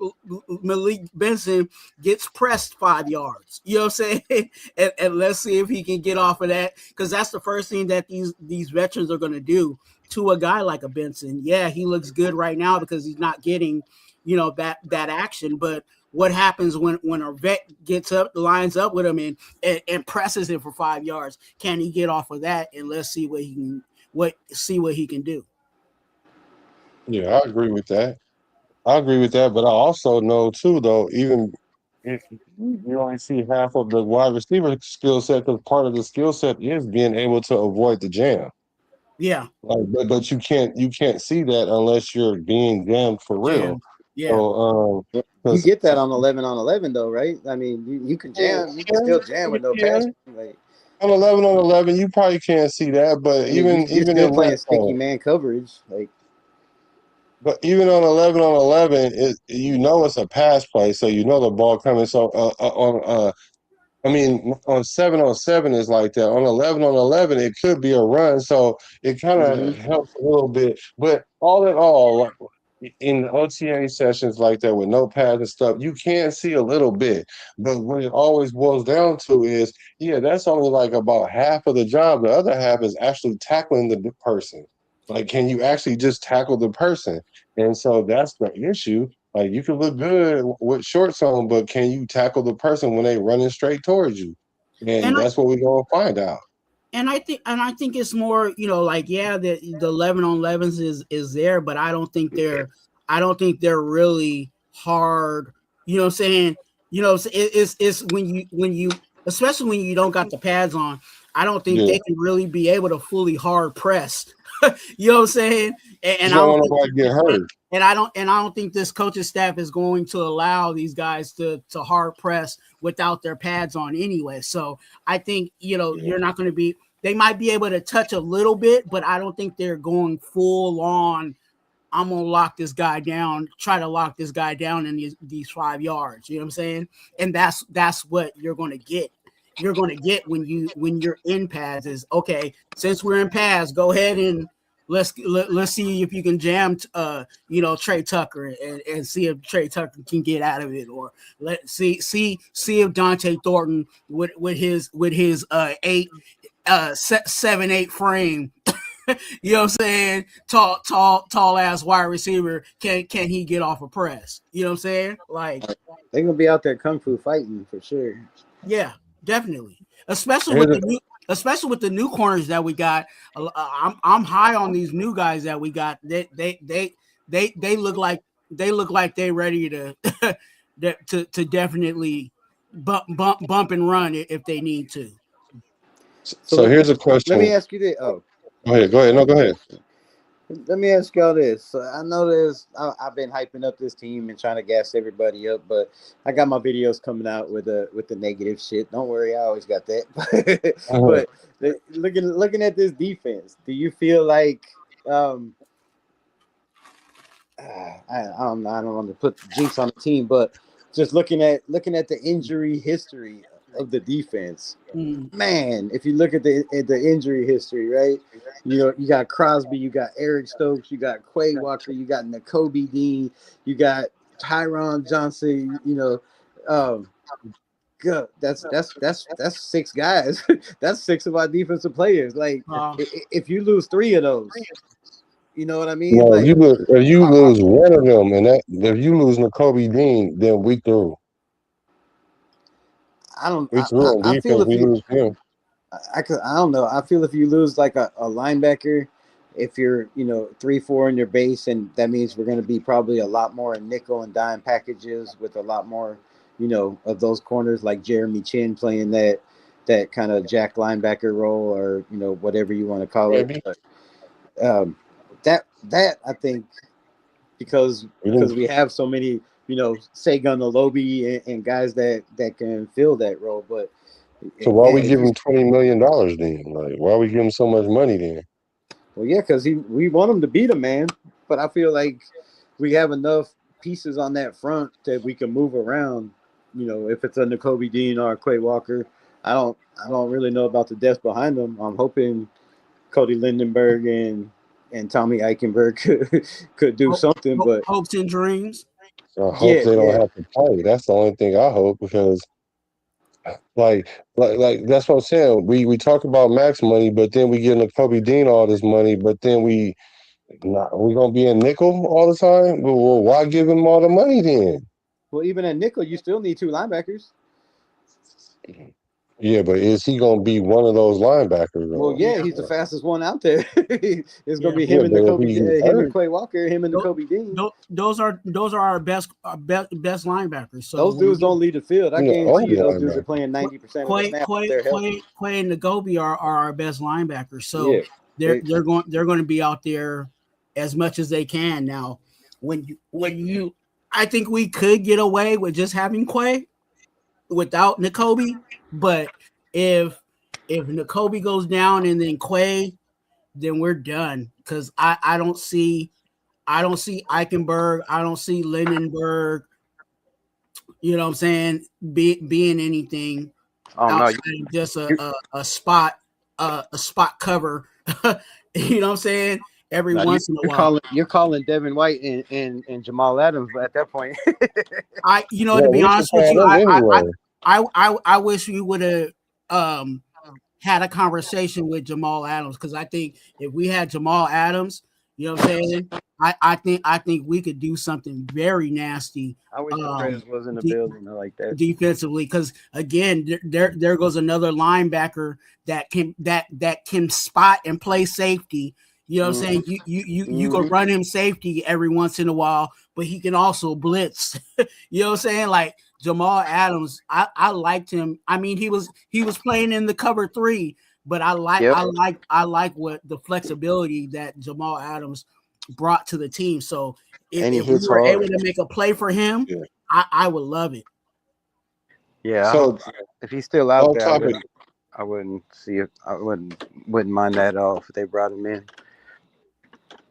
Malik Benson gets pressed 5 yards. You know what I'm saying? And let's see if he can get off of that, because that's the first thing that these veterans are going to do to a guy like a Benson. Yeah, he looks good right now because he's not getting, that action. But what happens when a vet lines up with him and presses him for 5 yards? Can he get off of that? And let's see what he can do. Yeah, I agree with that. But I also know too, though, even if you only see half of the wide receiver skill set, because part of the skill set is being able to avoid the jam. Yeah. But you can't see that unless you're being jammed for real. Yeah. So you get that on 11-on-11 though, right? I mean, you can jam. You can still jam with no pass. Like, on 11-on-11, you probably can't see that, but even in playing sticky man coverage, like. But even on 11-on-11, it's a pass play, so the ball coming. So on 7-on-7 is like that. On 11-on-11, it could be a run, so it kind of helps a little bit. But all in all, in OTA sessions like that with no pads and stuff, you can see a little bit. But what it always boils down to is, that's only like about half of the job. The other half is actually tackling the person. Like, can you actually just tackle the person? And so that's the issue. Like, you can look good with shorts on, but can you tackle the person when they running straight towards you? And that's what we're gonna find out. And I think it's more, the 11-on-11s is there, but I don't think they're really hard. You know what I'm saying? It's when you especially when you don't got the pads on, I don't think they can really be able to fully hard press. You know what I'm saying? And I don't want to get hurt. And I don't think this coaching staff is going to allow these guys to hard press without their pads on anyway. So I think, you're not going to be, they might be able to touch a little bit, but I don't think they're going full on I'm gonna lock this guy down, try to lock this guy down in these 5 yards. You know what I'm saying? And that's what you're gonna get. You're gonna get when you're in pads is okay. Since we're in pads, go ahead and let's see if you can jam Trey Tucker and see if Trey Tucker can get out of it, or let's see if Dante Thornton with his 7'8" frame. You know what I'm saying? Tall ass wide receiver. Can he get off a press? You know what I'm saying? Like they're gonna be out there kung fu fighting for sure. Yeah, definitely. Especially with the new corners that we got. I'm high on these new guys that we got. They look like they're ready to to definitely bump and run if they need to. So here's a question. Let me ask you this. Oh. Go ahead. No, go ahead. Let me ask y'all this. So I know I've been hyping up this team and trying to gas everybody up, but I got my videos coming out with the negative shit. Don't worry, I always got that. But looking at this defense, do you feel like I don't want to put jinx on the team, but just looking at the injury history of the defense, man, if you look at the injury history, right? You got Crosby, you got Eric Stokes, you got Quay Walker, you got Nakobe Dean, you got Tyron Johnson. Good. That's 6 guys. That's 6 of our defensive players. Like if you lose 3 of those, you know what I mean? No, like, if you lose one of them, and if you lose Nakobe Dean, then we through. I don't. I feel if you lose him. I don't know. I feel if you lose like a linebacker, if you're 3-4 in your base, and that means we're going to be probably a lot more in nickel and dime packages with a lot more of those corners like Jeremy Chin playing that kind of jack linebacker role, or whatever you want to call it. But, that I think because we have so many Sagan Olobi and guys that can fill that role. But so why we give him $20 million then? Like, why we give him so much money then? Well, yeah, because we want him to beat him, man. But I feel like we have enough pieces on that front that we can move around. If it's a Nakobe Dean or a Quay Walker, I don't really know about the depth behind them. I'm hoping Cody Lindenberg and Tommy Eichenberg could do something. But hopes and dreams. I hope they don't have to play. That's the only thing I hope, because like that's what I'm saying. We talk about max money, but then we give Nakobe Dean all this money, but then we gonna be in nickel all the time. Well, why give him all the money then? Well, even at nickel, you still need 2 linebackers. Yeah, but is he gonna be one of those linebackers? Well, yeah, he's the fastest one out there. It's gonna be him and Quay Walker, him and Nakobe Dean. Those are our best linebackers. So those dudes don't lead the field. I guarantee you, those dudes are playing 90% of the snaps. Quay and Nakobe are our best linebackers. So they're going to be out there as much as they can. Now, I think we could get away with just having Quay without Nakobe, but if Nakobe goes down and then Quay, then we're done, because I don't see Eichenberg, I don't see Lindenberg, you know what I'm saying, being anything outside of just a spot cover. You know what I'm saying? Every once in a while. You're calling Devin White and Jamal Adams at that point. To be honest with you, I wish we would have had a conversation with Jamal Adams, because I think if we had Jamal Adams, you know what I'm saying, I think we could do something very nasty. I wish Perez was in the building like that defensively, because again, there goes another linebacker that can spot and play safety. You know what I'm saying? You can run him safety every once in a while, but he can also blitz. You know what I'm saying? Like Jamal Adams, I liked him. I mean, he was playing in the cover 3, but I like what the flexibility that Jamal Adams brought to the team. So if we were able to make a play for him, I would love it. Yeah. So if he's still out there, I wouldn't see it. I wouldn't mind that at all if they brought him in.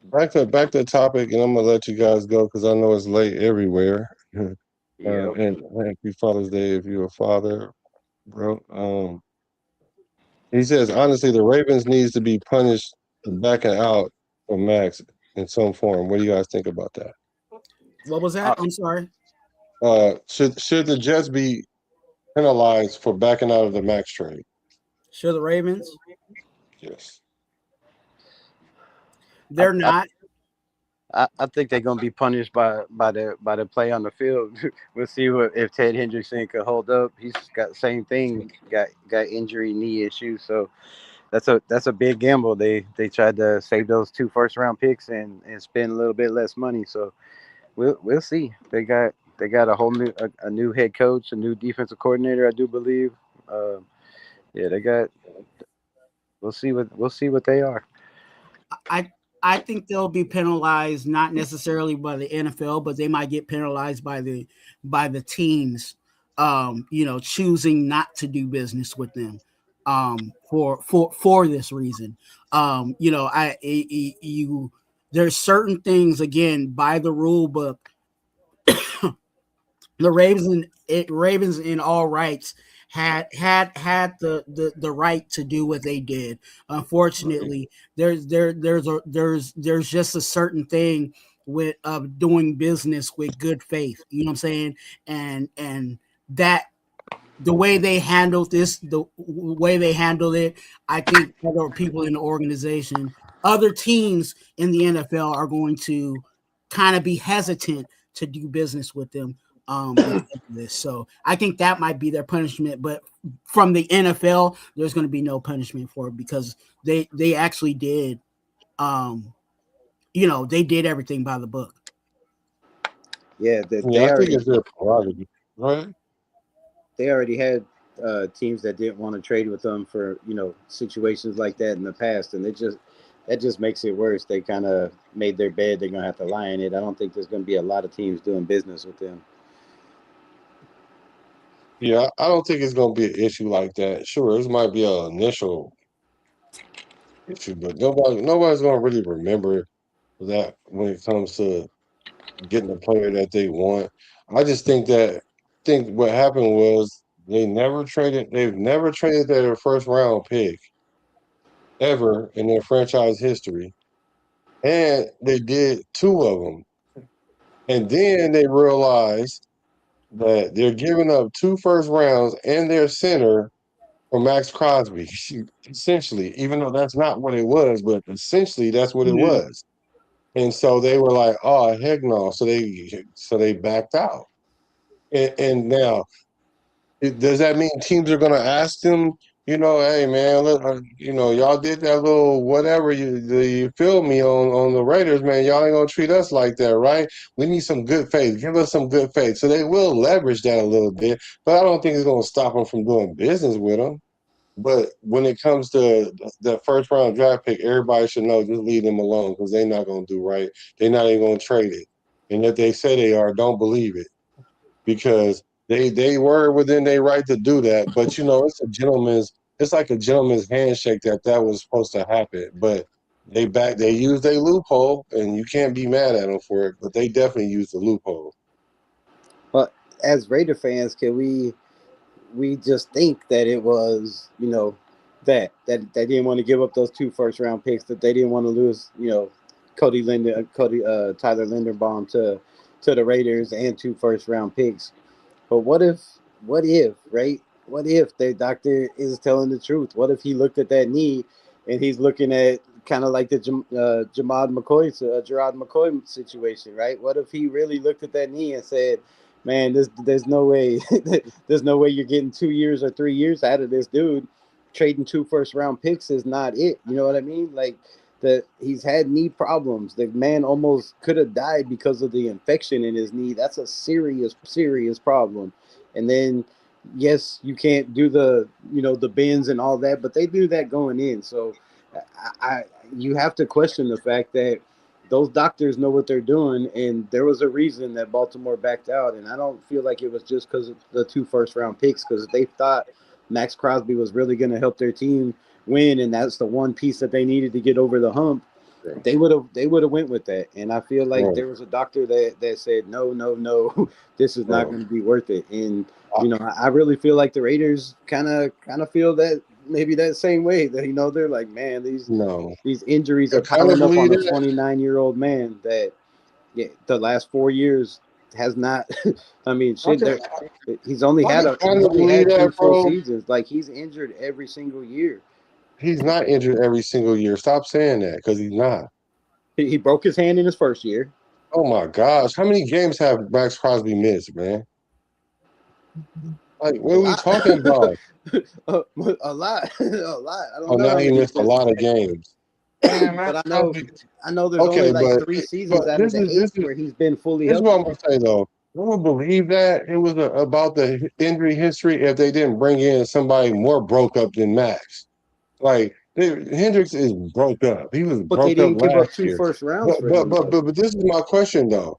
back to the topic, and I'm gonna let you guys go because I know it's late everywhere. Yep. And happy Father's Day if you're a father, bro. He says honestly, the Ravens needs to be punished for backing out for Max in some form. What do you guys think about that? What was that? Uh, I'm sorry. Should the Jets be penalized for backing out of the Max trade? Sure, the Ravens. Yes. I, They're I, not. I think they're gonna be punished by the play on the field. We'll see if Ted Hendrickson can hold up. He's got the same thing, got injury, knee issues. So that's a big gamble. They tried to save those 2 first-round picks and spend a little bit less money. So we'll see. They got a whole new head coach, a new defensive coordinator, I do believe. Yeah, they got. We'll see what they are. I I think they'll be penalized not necessarily by the NFL, but they might get penalized by the teams, choosing not to do business with them, for this reason. There's certain things again by the rule book. The Ravens in all rights had the right to do what they did. Unfortunately, there's just a certain thing with doing business with good faith. You know what I'm saying? And that the way they handled this, the way they handled it, I think other people in the organization, other teams in the NFL are going to kind of be hesitant to do business with them because of this. So I think that might be their punishment. But from the NFL, there's going to be no punishment for it because they actually did, they did everything by the book. Yeah, Yeah, I think it's their prerogative, right? they already had teams that didn't want to trade with them for situations like that in the past, and that just makes it worse. They kind of made their bed; they're gonna have to lie in it. I don't think there's gonna be a lot of teams doing business with them. Yeah, I don't think it's gonna be an issue like that. Sure, this might be an initial issue, but nobody's gonna really remember that when it comes to getting a player that they want. I just think what happened was they've never traded their first round pick ever in their franchise history. And they did two of them. And then they realized that they're giving up 2 first rounds and their center for Max Crosby. Essentially, even though that's not what it was, but essentially that's what it Mhm. was. And so they were like, "Oh heck no!" So they backed out. And now, does that mean teams are going to ask them? Hey man, look, y'all did that little whatever you feel me on the Raiders, man. Y'all ain't gonna treat us like that, right? We need some good faith. Give us some good faith. So they will leverage that a little bit, but I don't think it's gonna stop them from doing business with them. But when it comes to the first round draft pick, everybody should know just leave them alone because they're not gonna do right. They're not even gonna trade it, and if they say they are, don't believe it because they were within their right to do that. But it's like a gentleman's handshake that was supposed to happen. But they used a loophole, and you can't be mad at them for it. But they definitely used the loophole. But as Raider fans, can we just think that it was that they didn't want to give up those 2 first-round picks, that they didn't want to lose Tyler Linderbaum to the Raiders and 2 first-round picks. But what if, right? What if the doctor is telling the truth? What if he looked at that knee and he's looking at kind of like the Gerard McCoy situation, right? What if he really looked at that knee and said, "Man, there's no way, there's no way you're getting 2 years or 3 years out of this dude. Trading 2 first-round picks is not it." You know what I mean? Like he's had knee problems. The man almost could have died because of the infection in his knee. That's a serious, serious problem. And then, yes, you can't do the bends and all that, but they do that going in. So, you have to question the fact that those doctors know what they're doing, and there was a reason that Baltimore backed out. And I don't feel like it was just because of the 2 first-round picks, because they thought Max Crosby was really going to help their team win, and that's the one piece that they needed to get over the hump. They would have went with that, and I feel like there was a doctor that said no, this is not going to be worth it. And I really feel like the Raiders kind of feel that maybe that same way, that they're like, man, these injuries are piling up on a 29-year-old man that the last 4 years has not. I mean, shit, he's only had two full seasons. Like, he's injured every single year. He's not injured every single year. Stop saying that, because he's not. He broke his hand in his first year. Oh my gosh, how many games have Max Crosby missed, man? Like, what are we talking about? A lot. I don't know. Now he missed a lot of games. Man, but I know there's only like 3 seasons out of the 8 where he's been fully healthy. This is what I'm gonna say though. I would believe that it was about the injury history if they didn't bring in somebody more broke up than Max. Like, Hendricks is broke up. He was broke up last year. But they didn't give up 2 first rounds for him. But this is my question though.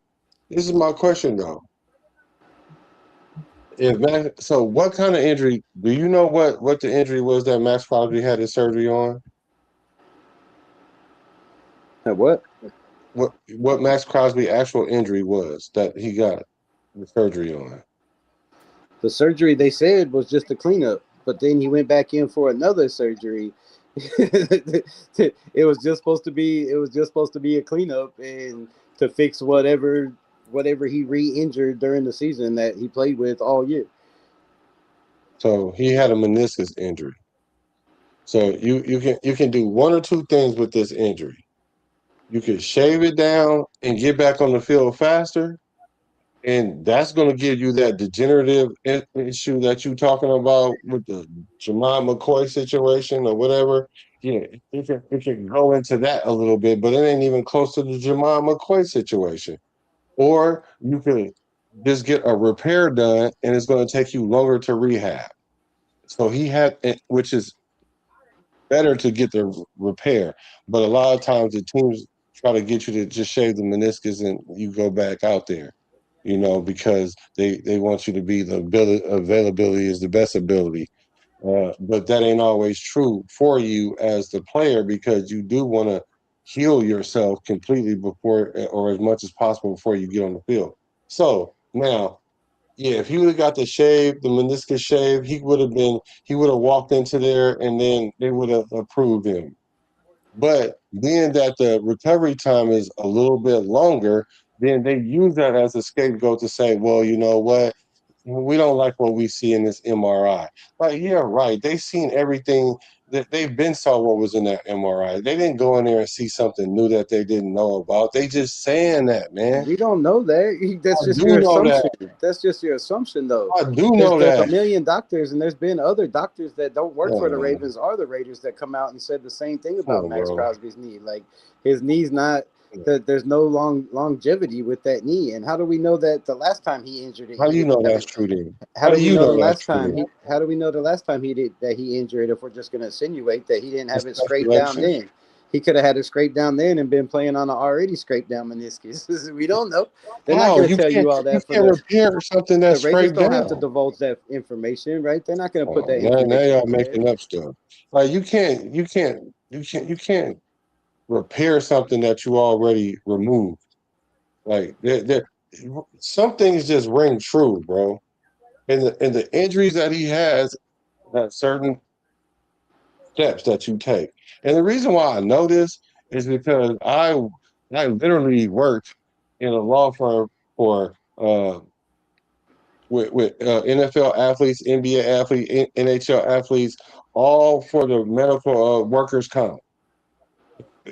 So what kind of injury? Do you know what the injury was that Max Crosby had his surgery on? What? What Max Crosby actual injury was that he got the surgery on? The surgery, they said, was just a cleanup, but then he went back in for another surgery. It was just supposed to be a cleanup and to fix whatever he re-injured during the season that he played with all year. So he had a meniscus injury. So you can do one or two things with this injury. You can shave it down and get back on the field faster, and that's going to give you that degenerative issue that you're talking about with the Jamal McCoy situation or whatever. Yeah, it can go into that a little bit, but it ain't even close to the Jamal McCoy situation. Or you can just get a repair done, and it's going to take you longer to rehab. So which is better to get the repair. But a lot of times the teams try to get you to just shave the meniscus and you go back out there, because they want you to be the availability is the best ability. But that ain't always true for you as the player, because you do want to heal yourself completely before, or as much as possible before you get on the field. So now, if he would have got the meniscus shave, he would have walked into there and then they would have approved him. But being that the recovery time is a little bit longer, then they use that as a scapegoat to say, well, you know what? We don't like what we see in this MRI. Like, yeah, right. They seen everything that they've been saw what was in that MRI. They didn't go in there and see something new that they didn't know about. They just saying that, man. We don't know that. That's just your assumption. That's just your assumption, though. I do know that. There's a million doctors, and there's been other doctors that don't work for the Ravens or the Raiders that come out and said the same thing about Max Crosby's knee. Like, his knee's not. There's no longevity with that knee. And how do we know that the last time he injured it? How do you know that's true then? How do we know the last time he injured it if we're just going to insinuate that he didn't have it scraped down then? He could have had it scraped down then and been playing on an already scraped down meniscus. We don't know. They're not going to tell you all that. You can't repair something that's scraped down. The Raiders don't have to down. divulge that information, right? They're not going to put that Now y'all making up stuff. Like, you can't repair something that you already removed. Like, some things just ring true, bro. And the injuries that he has, that certain steps that you take. And the reason why I know this is because I literally worked in a law firm for with NFL athletes, NBA athletes, NHL athletes, all for the medical workers' comp.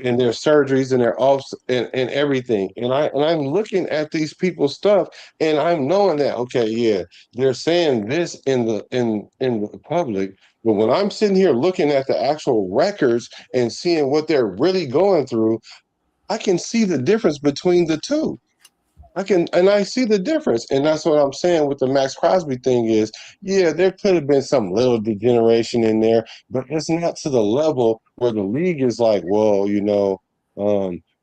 And their surgeries and their offs and everything. And I'm looking at these people's stuff and I'm knowing that, okay, yeah, they're saying this in the public, but when I'm sitting here looking at the actual records and seeing what they're really going through, I can see the difference between the two. I see the difference. And that's what I'm saying with the Max Crosby thing is, yeah, there could have been some little degeneration in there, but it's not to the level where the league is like, well,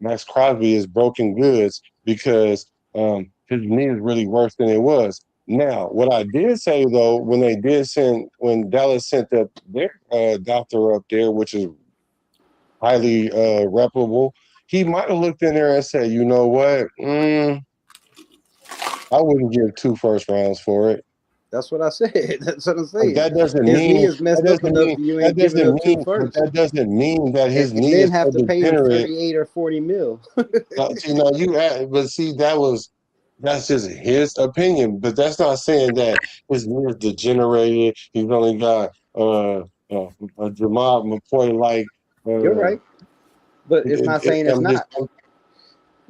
Max Crosby is broken goods because his knee is really worse than it was. Now, what I did say, though, when Dallas sent their doctor up there, which is highly reputable, he might have looked in there and said, you know what? I wouldn't give 2 first rounds for it. That's what I said. That's what I'm But saying. that doesn't His knee mean is messed up enough. You ain't giving up two first, that doesn't mean that his and knee then is have so to pay him degenerate. 38 or 40 mil. But see, that's just his opinion. But that's not saying that his knee is degenerated. He's only got a Jamal McCoy like. You're right, but it's not saying it's not.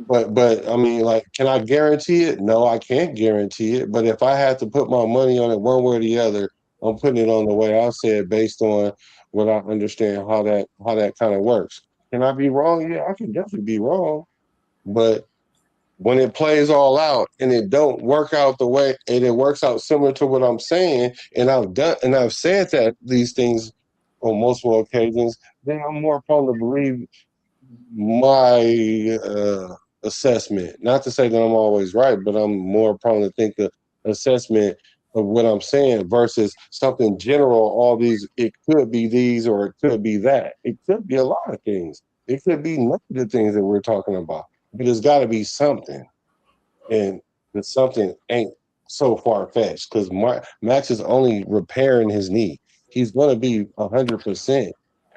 But I mean, like, can I guarantee it? No, I can't guarantee it. But if I had to put my money on it one way or the other, I'm putting it on the way I said based on what I understand how that kind of works. Can I be wrong? Yeah, I can definitely be wrong. But when it plays all out and it don't work out the way and it works out similar to what I'm saying, and I've said that these things on multiple occasions, then I'm more prone to believe my assessment. Not to say that I'm always right, but I'm more prone to think the assessment of what I'm saying versus something general. All these, it could be these or it could be that. It could be a lot of things. It could be none of the things that we're talking about. But there's got to be something, and the something ain't so far fetched because Max is only repairing his knee. He's going to be 100%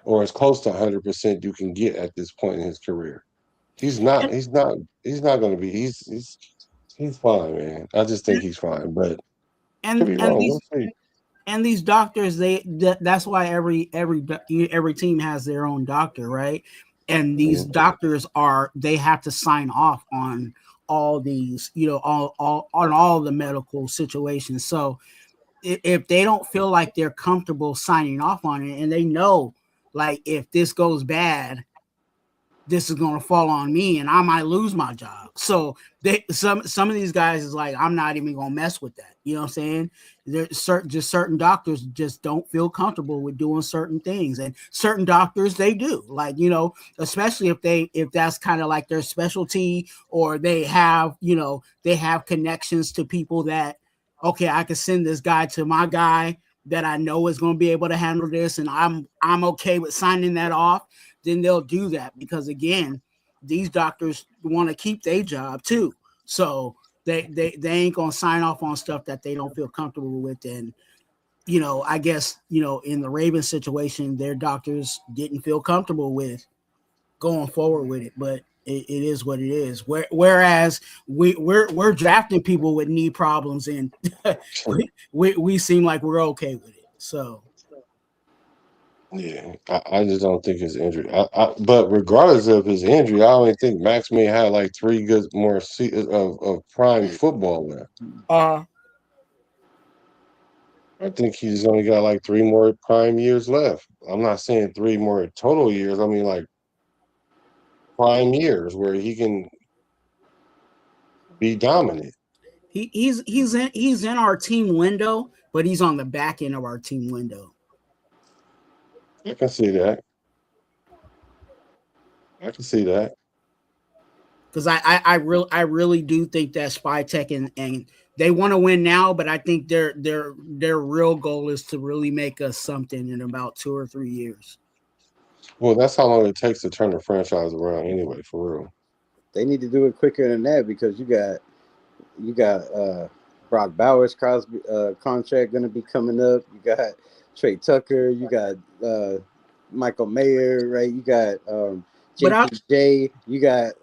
or as close to 100% you can get at this point in his career. He's not. And He's not. He's not going to be. He's fine, man. I just think he's fine, but could be and wrong. We'll see. these doctors, that's why every team has their own doctor, right? And these doctors they have to sign off on all these, all on all the medical situations. So if they don't feel like they're comfortable signing off on it, and they know, like, if this goes bad, this is going to fall on me and I might lose my job. So some of these guys is like, I'm not even going to mess with that. You know what I'm saying? There's certain doctors just don't feel comfortable with doing certain things, and certain doctors, they do, like, especially if that's kind of like their specialty, or they have connections to people that, okay, I can send this guy to my guy that I know is going to be able to handle this, and I'm okay with signing that off. Then they'll do that, because again, these doctors want to keep their job too. So they ain't gonna sign off on stuff that they don't feel comfortable with. And I guess in the Ravens situation, their doctors didn't feel comfortable with going forward with it, but it is what it is. Whereas we're drafting people with knee problems, and we seem like we're okay with it. So. Yeah, I just don't think his injury. But regardless of his injury, I only think Max may have like 3 good more seasons of prime football left. I think he's only got like 3 more prime years left. I'm not saying 3 more total years. I mean like prime years where he can be dominant. He's in our team window, but he's on the back end of our team window. I can see that. Because I really do think that Spytek and they want to win now, but I think their real goal is to really make us something in about 2 or 3 years. Well, that's how long it takes to turn the franchise around anyway, for real. They need to do it quicker than that, because you got Brock Bowers contract going to be coming up. You got Trey Tucker. You got Michael Mayer, right? You got JPJ. You got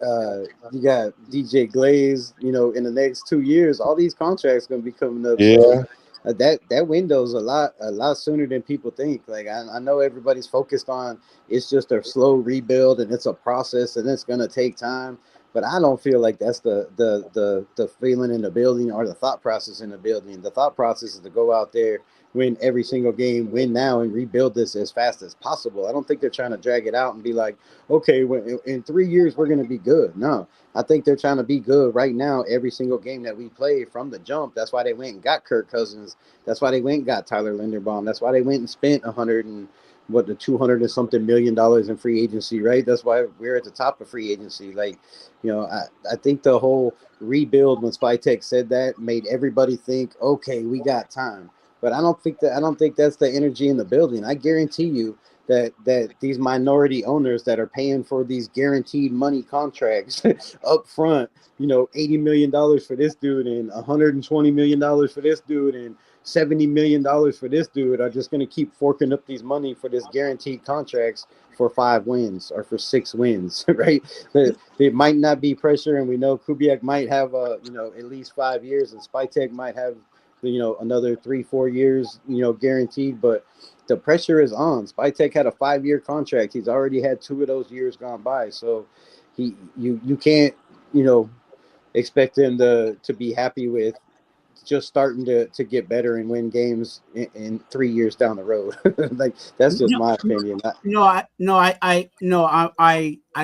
DJ Glaze. In the next 2 years, all these contracts going to be coming up. Yeah. So that window's a lot sooner than people think. Like I know everybody's focused on it's just a slow rebuild and it's a process and it's going to take time. But I don't feel like that's the feeling in the building or the thought process in the building. The thought process is to go out there, win every single game, win now, and rebuild this as fast as possible. I don't think they're trying to drag it out and be like, okay, in 3 years we're going to be good. No, I think they're trying to be good right now every single game that we play from the jump. That's why they went and got Kirk Cousins. That's why they went and got Tyler Linderbaum. That's why they went and spent $200 and something million in free agency, right? That's why we're at the top of free agency. Like, I think the whole rebuild, when Spytek said that, made everybody think, okay, we got time. But I don't think that's the energy in the building. I guarantee you that these minority owners that are paying for these guaranteed money contracts up front, $80 million for this dude and $120 million for this dude and $70 million for this dude, are just going to keep forking up these money for this guaranteed contracts for 5 wins or for 6 wins, right? There might not be pressure, and we know Kubiak might have at least 5 years, and Spytek might have another 3-4 years guaranteed, but the pressure is on. Spytek had a 5-year contract. He's already had 2 of those years gone by, so you can't expect him to be happy with just starting to get better and win games in 3 years down the road. Like, that's just my opinion. I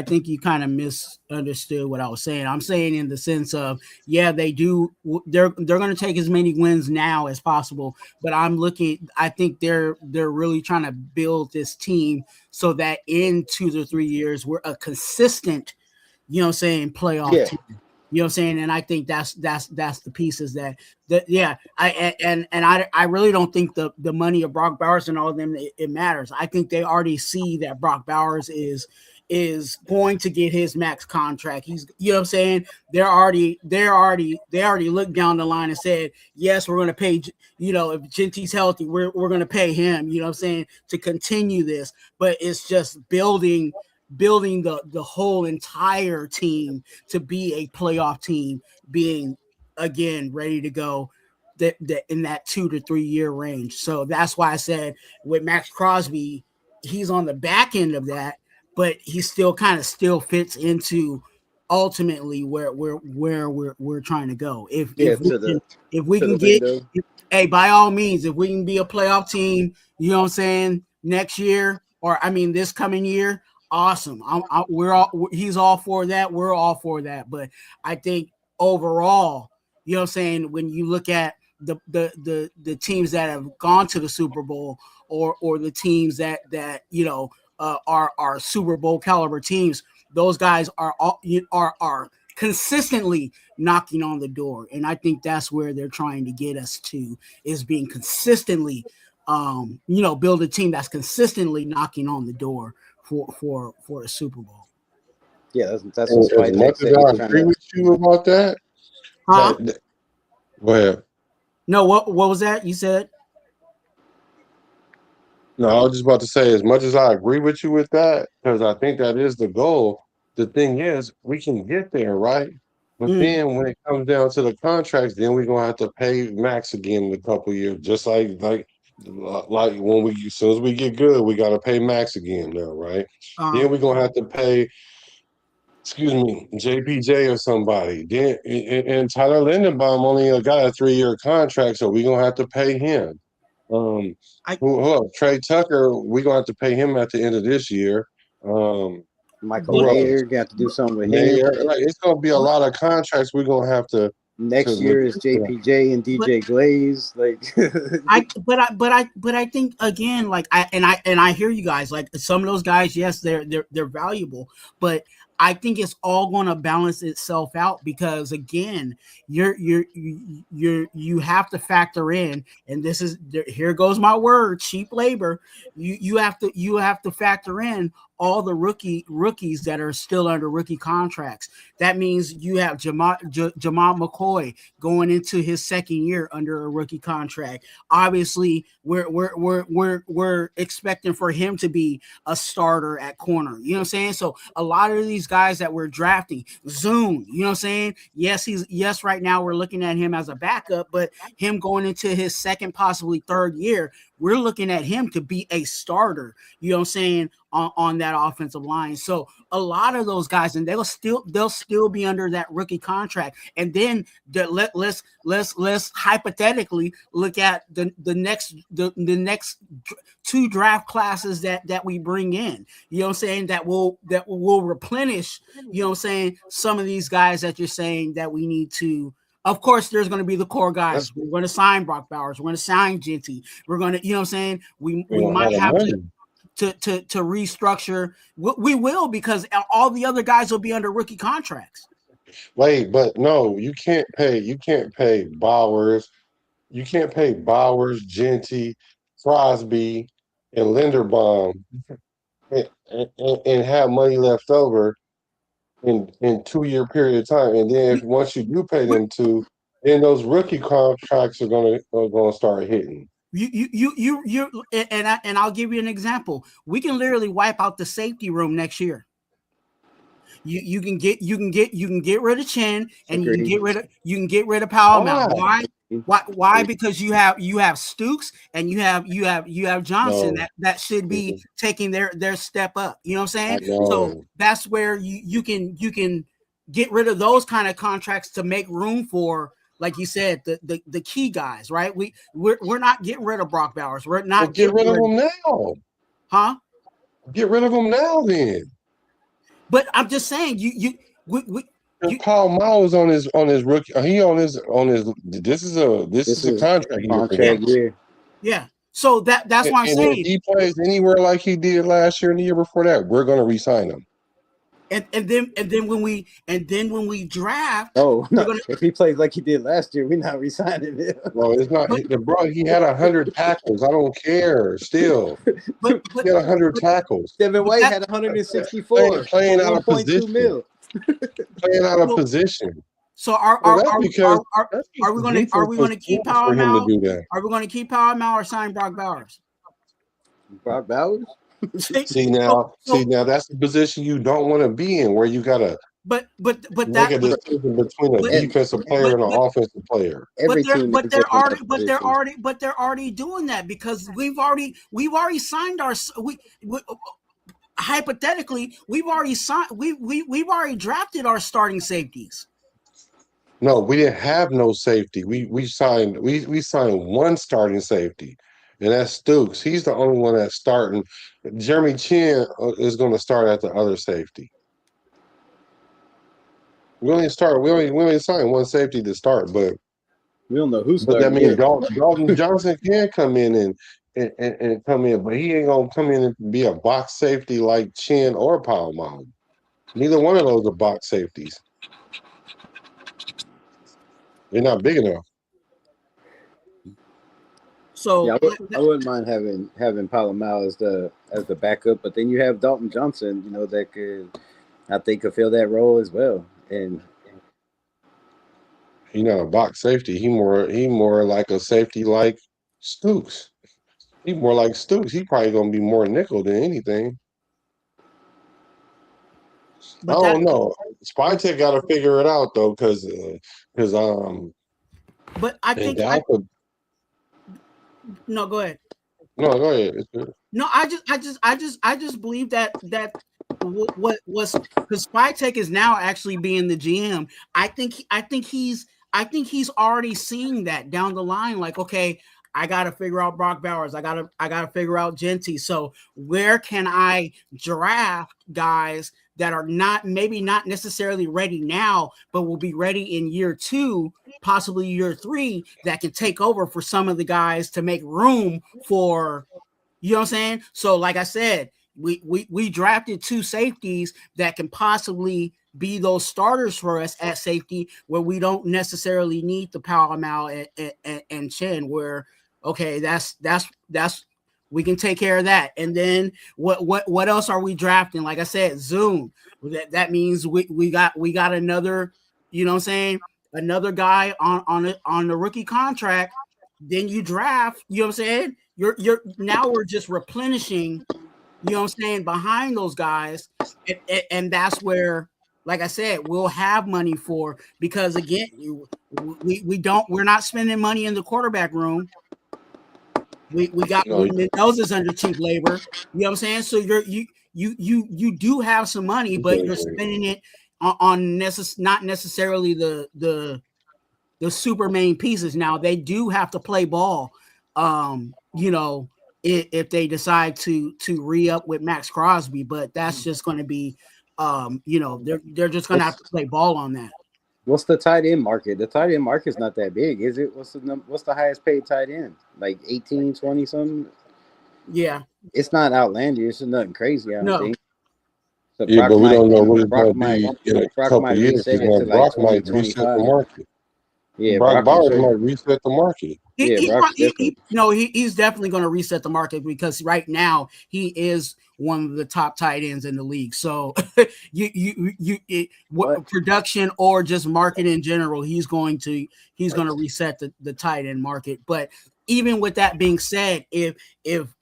think you kind of misunderstood what I was saying. I'm saying in the sense of, yeah, they're going to take as many wins now as possible, but I think they're really trying to build this team so that in 2 to 3 years we're a consistent, playoff team. You know what I'm saying? And I think that's the pieces that I really don't think the money of Brock Bowers and all of them, it matters. I think they already see that Brock Bowers is going to get his max contract. He's, you know what I'm saying? They already looked down the line and said, yes, we're going to pay, if Genty's healthy, we're going to pay him, you know what I'm saying, to continue this. But it's just building the whole entire team to be a playoff team, being again ready to go that in that 2 to 3 year range. So that's why I said with Max Crosby, he's on the back end of that, but he still fits into ultimately where we're trying to go. If we can get by all means, if we can be a playoff team, you know what I'm saying, next year, or this coming year, awesome. He's all for that. We're all for that. But I think overall, you know what I'm saying, when you look at the teams that have gone to the Super Bowl or the teams that are Super Bowl caliber teams, those guys are consistently knocking on the door. And I think that's where they're trying to get us to, is being consistently build a team that's consistently knocking on the door for a Super Bowl. Yeah, that's what Spytek said. I agree with you about that. Huh? Go ahead. No, what was that you said? No, I was just about to say, as much as I agree with you with that, because I think that is the goal, the thing is, we can get there, right? But then when it comes down to the contracts, then we're going to have to pay Max again in a couple of years, just like when as soon as we get good, we got to pay Max again now, right? Then we're going to have to pay, JPJ or somebody. Then and Tyler Lindenbaum only got a 3-year contract, so we're going to have to pay him. Trey Tucker, we're going to have to pay him at the end of this year. Michael Mayer, got to do something with him. Right. It's going to be a lot of contracts we're going to have to. Next year is JPJ and DJ Glaze. But I think again, I hear you guys. Like, some of those guys, yes, they're valuable, but I think it's all going to balance itself out, because again, you have to factor in, and here goes my word, cheap labor. You have to factor in all the rookies that are still under rookie contracts. That means you have Jamal McCoy going into his 2nd year under a rookie contract. Obviously, we're expecting for him to be a starter at corner. You know what I'm saying? So a lot of these guys that we're drafting, Zoom, you know what I'm saying? Yes, right now we're looking at him as a backup, but him going into his 2nd, possibly 3rd year, we're looking at him to be a starter, you know what I'm saying, on that offensive line. So a lot of those guys, and they'll still be under that rookie contract. And then let's hypothetically look at the next 2 draft classes that we bring in, you know what I'm saying, that will replenish, you know what I'm saying, some of these guys that you're saying that we need to. Of course, there's going to be the core guys. We're going to sign Brock Bowers. We're going to sign Genty. We're going to, you know what I'm saying, we might have to restructure. We will, because all the other guys will be under rookie contracts. Wait, but no, you can't pay Bowers. You can't pay Bowers, Genty, Crosby, and Linderbaum and have money left over in 2 year period of time, and then if once you do pay them two, then those rookie contracts are gonna start hitting. And I'll give you an example. We can literally wipe out the safety room next year. You can get rid of Chin, and you can get rid of Powell Mountain. Why? Because you have Stukes and you have Johnson that should be taking their step up. You know what I'm saying? So that's where you can get rid of those kind of contracts to make room for, like you said, the key guys, right? We're not getting rid of Brock Bowers. We're not get rid of them now. Huh? Get rid of them now, then. But I'm just saying, Paul Miles on his rookie. He on his. This is a contract year. Yeah. So that's why I'm saying. If he plays anywhere like he did last year and the year before that, we're going to re-sign him. And then when we draft, if he plays like he did last year, we're not re-signing him. Well, it's not, bro. He had 100 tackles. I don't care. Still, he had 100 tackles. Devin White had 164. Playing out of position. Playing out of position. So are we going to keep Powell Mount? Are we going to keep Powell Mount or sign Brock Bowers? Brock Bowers. See now, that's the position you don't want to be in, where you gotta make a decision between a defensive player and an offensive player. But they're already doing that, because we've already signed our hypothetically we've already drafted our starting safeties. No, we didn't have no safety. We signed one starting safety. And that's Stukes. He's the only one that's starting. Jeremy Chin is going to start at the other safety. We only signed one safety to start, but we don't know who's. But that means Dalton Johnson can come in and come in, but he ain't gonna come in and be a box safety like Chin or Powell Mountain. Neither one of those are box safeties. They're not big enough. So yeah, I wouldn't mind having Palomar as the backup, but then you have Dalton Johnson, that could fill that role as well. And he's not a box safety. He more like a safety like Stukes. He more like Stukes. He probably gonna be more nickel than anything. I don't know. Spytek got to figure it out though, because But I think no, go ahead. No, go ahead. No, I just believe that what was, because Spytek is now actually being the GM. I think he's already seeing that down the line. Like, okay, I got to figure out Brock Bowers. I gotta figure out Genty. So where can I draft guys that are maybe not necessarily ready now, but will be ready in year 2, possibly year 3, that can take over for some of the guys to make room for, you know what I'm saying? So like I said, we drafted 2 safeties that can possibly be those starters for us at safety, where we don't necessarily need the Powell Mount and Chen, where, okay, that's we can take care of that. And then what else are we drafting? Like I said, Zoom. That means we got another, you know what I'm saying, another guy on the rookie contract. Then you draft, you know what I'm saying? You're now we're just replenishing, you know what I'm saying, behind those guys. And that's where, like I said, we'll have money for, because again, we're not spending money in the quarterback room. We got Mendoza's under cheap labor. You know what I'm saying? So you do have some money, but you're spending it on not necessarily the super main pieces. Now they do have to play ball. If they decide to re-up with Max Crosby, but that's just going to be, they're just going to have to play ball on that. What's the tight end market? The tight end market's not that big, is it? What's the highest paid tight end? Like 18, 20 something? Yeah. It's not outlandish. It's nothing crazy, I don't think. So yeah, but we don't know what it's going to be in a couple of years. Brock might reset the market. Yeah, Brock Brock for Bowers sure. might reset the market. He's definitely going to reset the market because right now he is one of the top tight ends in the league. So production or just market in general, he's going to reset the tight end market. But even with that being said, if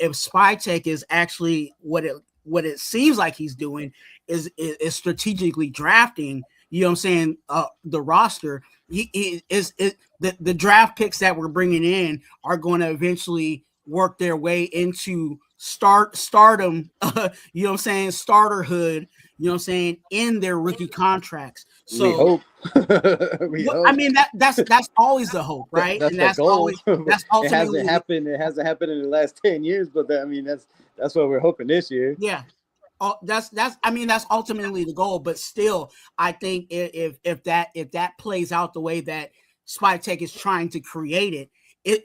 Spytek is actually what it seems like he's doing is strategically drafting, you know what I'm saying, the roster. The draft picks that we're bringing in are going to eventually work their way into stardom, you know what I'm saying, starterhood, you know what I'm saying, in their rookie contracts. So we hope. I mean that's always the hope, right? That's and the that's goal. always that's ultimately it hasn't happened in the last 10 years, but that's what we're hoping this year. Yeah. That's ultimately the goal, but still, I think if that plays out the way that Spytek is trying to create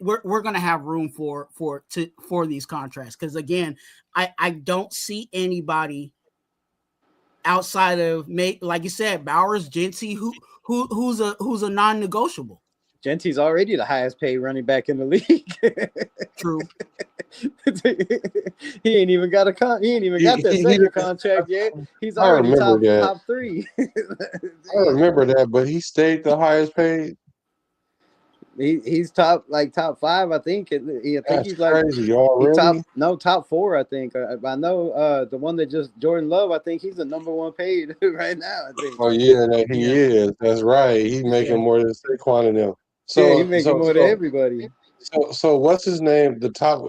we're going to have room for these contracts, because again, I don't see anybody outside of, like you said, Bowers, Gentry, who's a non-negotiable. Gentry's already the highest paid running back in the league. True. He ain't even got that second contract yet. He's already top 3. I remember that, but he stayed the highest paid. He's top 5, I think. That's he's like crazy already. Top 4, I think. I know the one that just Jordan Love, I think he's the number 1 paid right now, I think. Oh yeah, he is. That's right. He's making more than Saquon and them. So he's making more than everybody. So what's his name? The top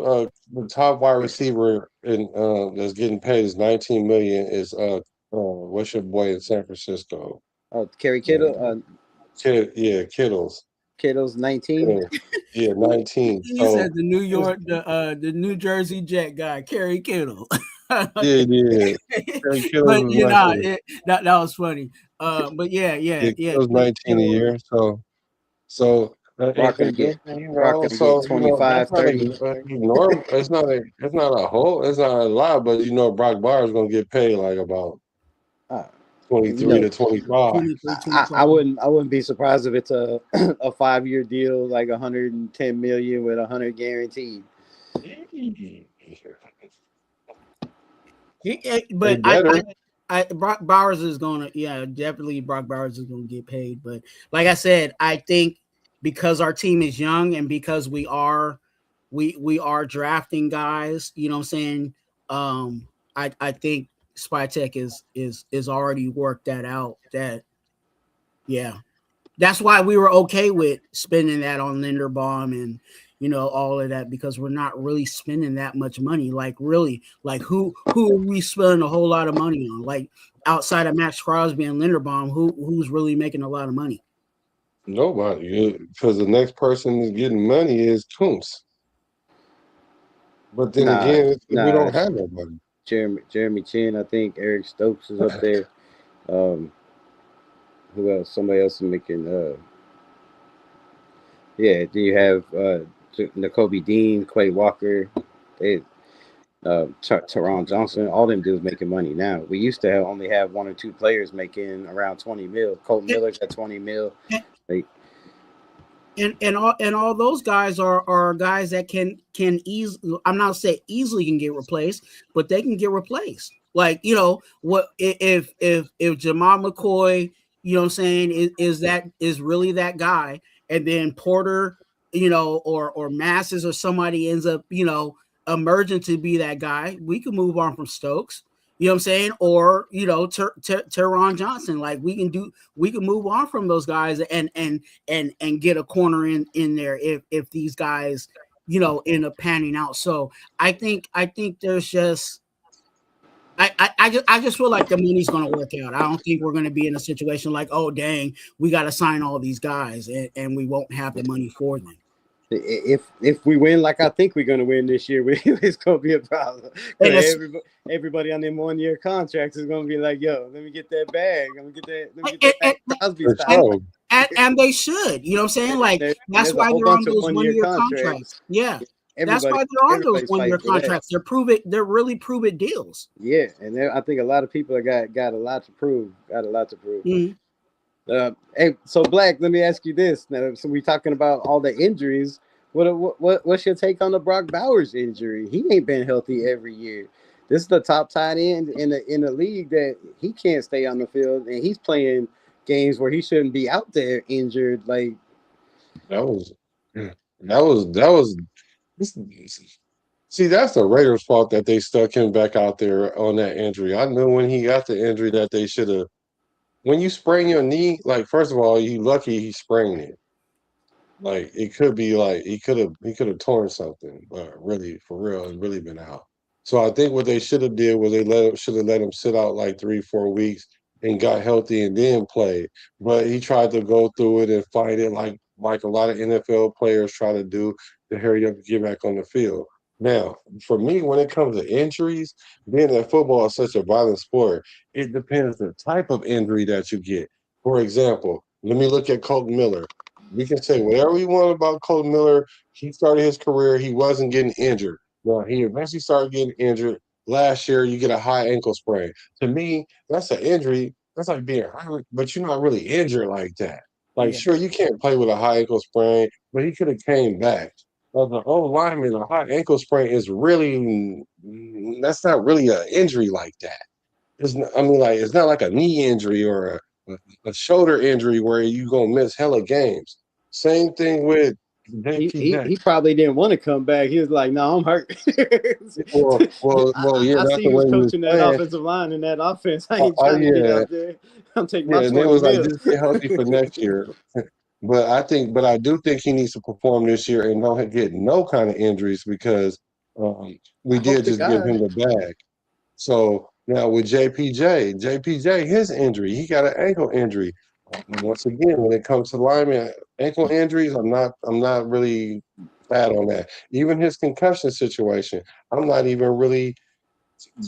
wide receiver that's getting paid is $19 million. Is what's your boy in San Francisco? Oh, Kerry Kittle. Kittle's. Kittle's 19. Yeah, 19. He said the New Jersey Jet guy, Kerry Kittle. Yeah. But that was funny. But yeah. It was 19 a year. So Brock gonna get 25, 30. It's not a lot, but Brock Bowers is gonna get paid like about 23 to 25. I wouldn't be surprised if it's a 5-year deal, like 110 million with 100 guaranteed. But Brock Bowers is gonna, definitely Brock Bowers is gonna get paid. But like I said, I think because our team is young and because we are drafting guys, you know what I'm saying? I think Spytek is already worked that out. That's why we were okay with spending that on Linderbaum and all of that, because we're not really spending that much money. Like really, like who are we spending a whole lot of money on? Like outside of Max Crosby and Linderbaum, who's really making a lot of money? Nobody, because the next person is getting money is Kuntz. But then again, we don't have nobody. Jeremy Chin, I think Eric Stokes is up there. Who else? Somebody else is making. Do you have Nakobe Dean, Quay Walker, Teron Johnson? All them dudes making money now. We used to only have 1 or 2 players making around 20 mil. Colt Miller's at 20 mil. And all those guys are guys that can easily, I'm not saying easily can get replaced, but they can get replaced. Like, what if Jamal McCoy, you know what I'm saying, is really that guy, and then Porter, or Masses or somebody ends up, emerging to be that guy, we can move on from Stokes. You know what I'm saying? Or, Teron Johnson. Like we can move on from those guys and get a corner in there if these guys, end up panning out. So I think there's just I just feel like the money's gonna work out. I don't think we're gonna be in a situation like, oh dang, we gotta sign all these guys and we won't have the money for them. If we win, like I think we're gonna win this year, it's gonna be a problem. Everybody on them 1-year contracts is gonna be like, "Yo, let me get that bag. Let me get that Crosby style." And they should, you know what I'm saying? Like that's why they're on those 1-year contracts. Yeah, that's why they're on those 1-year contracts. They're really prove-it deals. Yeah, and I think a lot of people got a lot to prove. Mm-hmm. Hey, so Black, let me ask you this. Now, so we're talking about all the injuries. What's your take on the Brock Bowers injury? He ain't been healthy every year. This is the top tight end in the league that he can't stay on the field, and he's playing games where he shouldn't be out there injured. Like That was that was see, that's the Raiders' fault that they stuck him back out there on that injury. I knew when he got the injury that they should have. When you sprain your knee, like first of all, you lucky he sprained it. Like it could be like he could have torn something, but really for real, it's really been out. So I think what they should have did was they should have let him sit out like 3-4 weeks and got healthy and then play. But he tried to go through it and fight it like a lot of NFL players try to do to hurry up and get back on the field. Now, for me, when it comes to injuries, being that football is such a violent sport, it depends the type of injury that you get. For example, let me look at Colton Miller. We can say whatever we want about Colton Miller. He started his career, he wasn't getting injured. Well, he eventually started getting injured. Last year, you get a high ankle sprain. To me, that's an injury. That's like being hurt, but you're not really injured like that. Like, Yeah. sure, you can't play with a high ankle sprain, but he could have came back. As an old lineman, a high ankle sprain is really that's not really an injury like that. It's not, I mean, like it's not like a knee injury or a shoulder injury where you gonna miss hella games. Same thing with he JPJ. probably didn't want to come back. He was like, "No, I'm hurt." Yeah, I that's see the you was way he was coaching that playing. offensive line in that offense. I Oh, ain't trying to get yeah, out there. I'm taking my yeah, and it 20 was like mil. just get healthy for next year. But I do think he needs to perform this year and don't get no kind of injuries because I we hope did to just give God. him the bag. So now with JPJ, his injury, he got an ankle injury. Once again, when it comes to lineman ankle injuries, I'm not really bad on that. Even his concussion situation, I'm not even really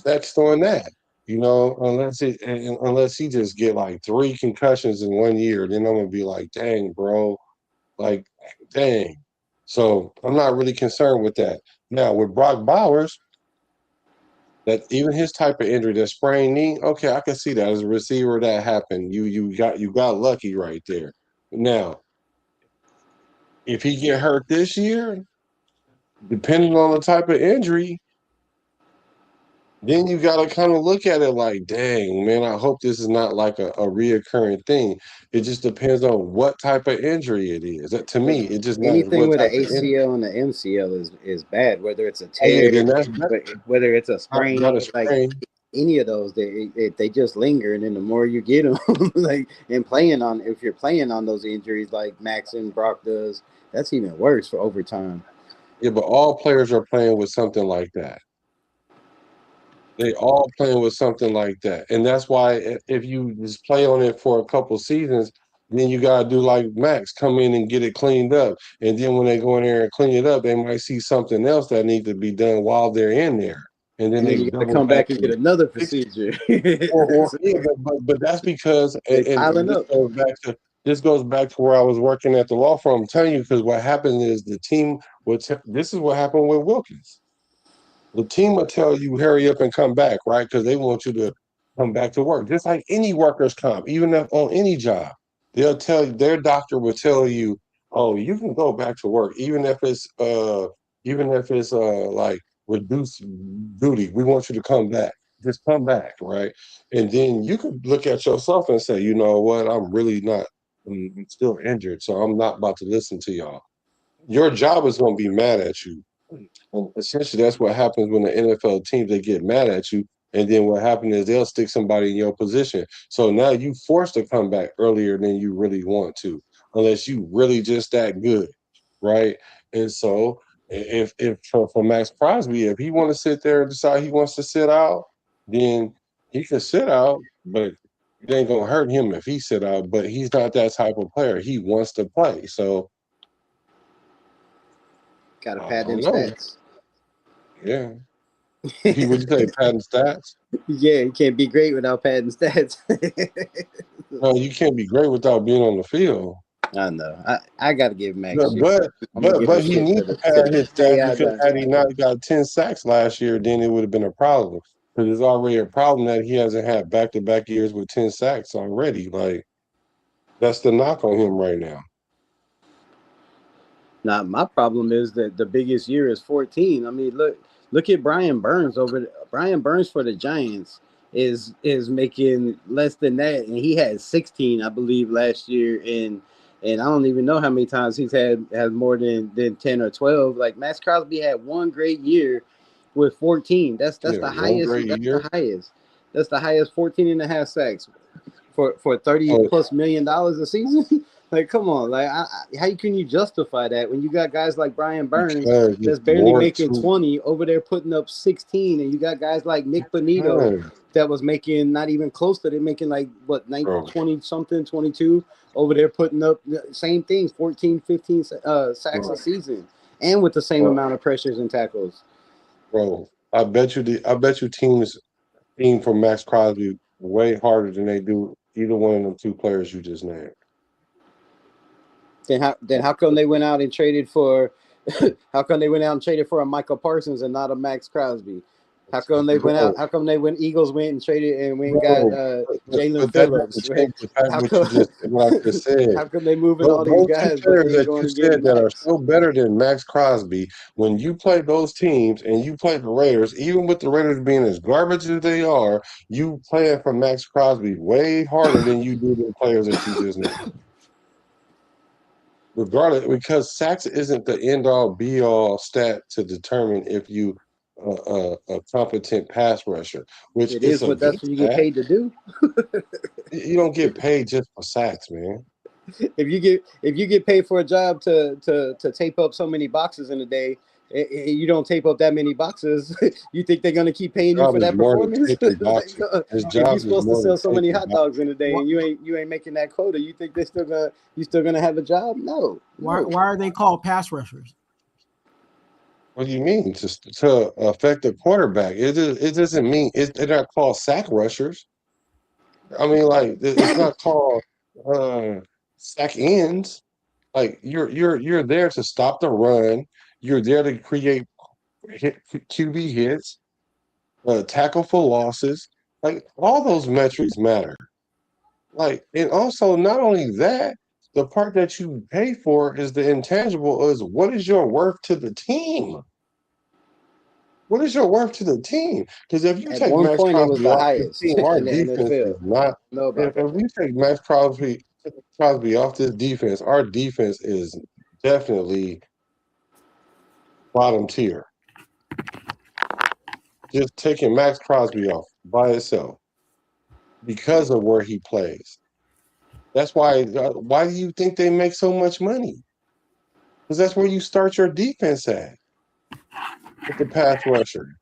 vexed on that. Unless he just get like 3 concussions in 1 year, then I'm gonna be like, dang, bro, like, dang. So I'm not really concerned with that. Now with Brock Bowers, that even his type of injury, that sprained knee, okay, I can see that as a receiver that happened. You got lucky right there. Now, if he get hurt this year, depending on the type of injury, then you got to kind of look at it like, dang, man, I hope this is not like a reoccurring thing. It just depends on what type of injury it is. To me, it just matters Anything what with an type of injury. ACL and an MCL is bad. Whether it's a Oh yeah, tear, then that's better. whether it's a Not a sprain, like sprain. any of those, they just linger, and then the more you get them, like and playing on if you're playing on those injuries like Max and Brock does, that's even worse for overtime. Yeah, but all players are playing with something like that. They all playing with something like that, and that's why if you just play on it for a couple seasons, then you gotta do like Max, come in and get it cleaned up, and then when they go in there and clean it up, they might see something else that needs to be done while they're in there, and then And then they you got to double come back back and get and another fix it. procedure. Or yeah, but that's because, They and piling up. this goes back to where I was working at the law firm. I'm telling you, because what happened is the team would. This is what happened with Wilkins. The team will tell you hurry up and come back, right? Because they want you to come back to work. Just like any workers' comp, even if on any job, they'll tell you their doctor will tell you, oh, you can go back to work, even if it's like reduced duty. We want you to come back. Just come back, right? And then you could look at yourself and say, you know what, I'm really not. I'm still injured, so I'm not about to listen to y'all. Your job is going to be mad at you. And essentially, that's what happens when the NFL teams they get mad at you, and then what happens is they'll stick somebody in your position. So now you forced to come back earlier than you really want to, unless you really just that good, right? And so if for Max Crosby, if he want to sit there and decide he wants to sit out, then he can sit out, but it ain't gonna hurt him if he sit out. But he's not that type of player. He wants to play. So Got to I pad them don't know. stats. Yeah. He would you say patent stats? Yeah, you can't be great without padding stats. No, you can't be great without being on the field. I know. I got to give Max But shit. but I'm gonna but, give him but he shit needs to to pad the his day stats I because die. had he not got 10 sacks last year, then it would have been a problem. Because it's already a problem that he hasn't had back-to-back years with 10 sacks already. Like That's the knock on him right now. Now, my problem is that the biggest year is 14. I mean, look at Brian Burns Brian Burns for the Giants is making less than that, and he had 16, I believe, last year, and I don't even know how many times he's had more than 10 or 12. Like Max Crosby had one great year with 14. That's the highest. That's the highest. That's the highest 14 and a half sacks for $30 plus million a season. Like, come on, like, how can you justify that when you got guys like Brian Burns that's barely making 20 over there putting up 16, and you got guys like Nick Bonito that was making not even close to it, making like what 20 something, 22 over there putting up same thing, 14, 15 sacks a season, and with the same amount of pressures and tackles. Bro, I bet you teams aim for Max Crosby way harder than they do either one of them two players you just named. Then how come they went out and traded for a Michael Parsons and not a Max Crosby? How come they went out? How come Eagles went and traded and went and got Jalen Phillips? What I just said. How come they moving all these guys? That you said that are still better than Max Crosby. When you play those teams and you play the Raiders, even with the Raiders being as garbage as they are, you playing for Max Crosby way harder than you do the players that you just named. Regardless, because sacks isn't the end-all, be-all stat to determine if you a competent pass rusher, which it is, but that's what you get paid to do. You don't get paid just for sacks, man. If you get paid for a job to tape up so many boxes in a day, you don't tape up that many boxes. You think they're gonna keep paying you for that performance? If you're supposed to sell so many hot dogs in a day and you ain't making that quota, you think you still gonna have a job? No. Why are they called pass rushers? What do you mean? To affect the quarterback? It doesn't mean they're not called sack rushers. I mean, like, it's not called sack ends. Like, you're there to stop the run. You're there to create QB hits, tackle for losses. Like, all those metrics matter. Like, and also not only that, the part that you pay for is the intangible. Is what is your worth to the team? What is your worth to the team? Because if you take Max Crosby off this team, our defense is not. If we take Max Crosby off this defense, our defense is definitely bottom tier. Just taking Max Crosby off by itself because of where he plays. That's why. Why do you think they make so much money? Because that's where you start your defense at. With the pass rusher,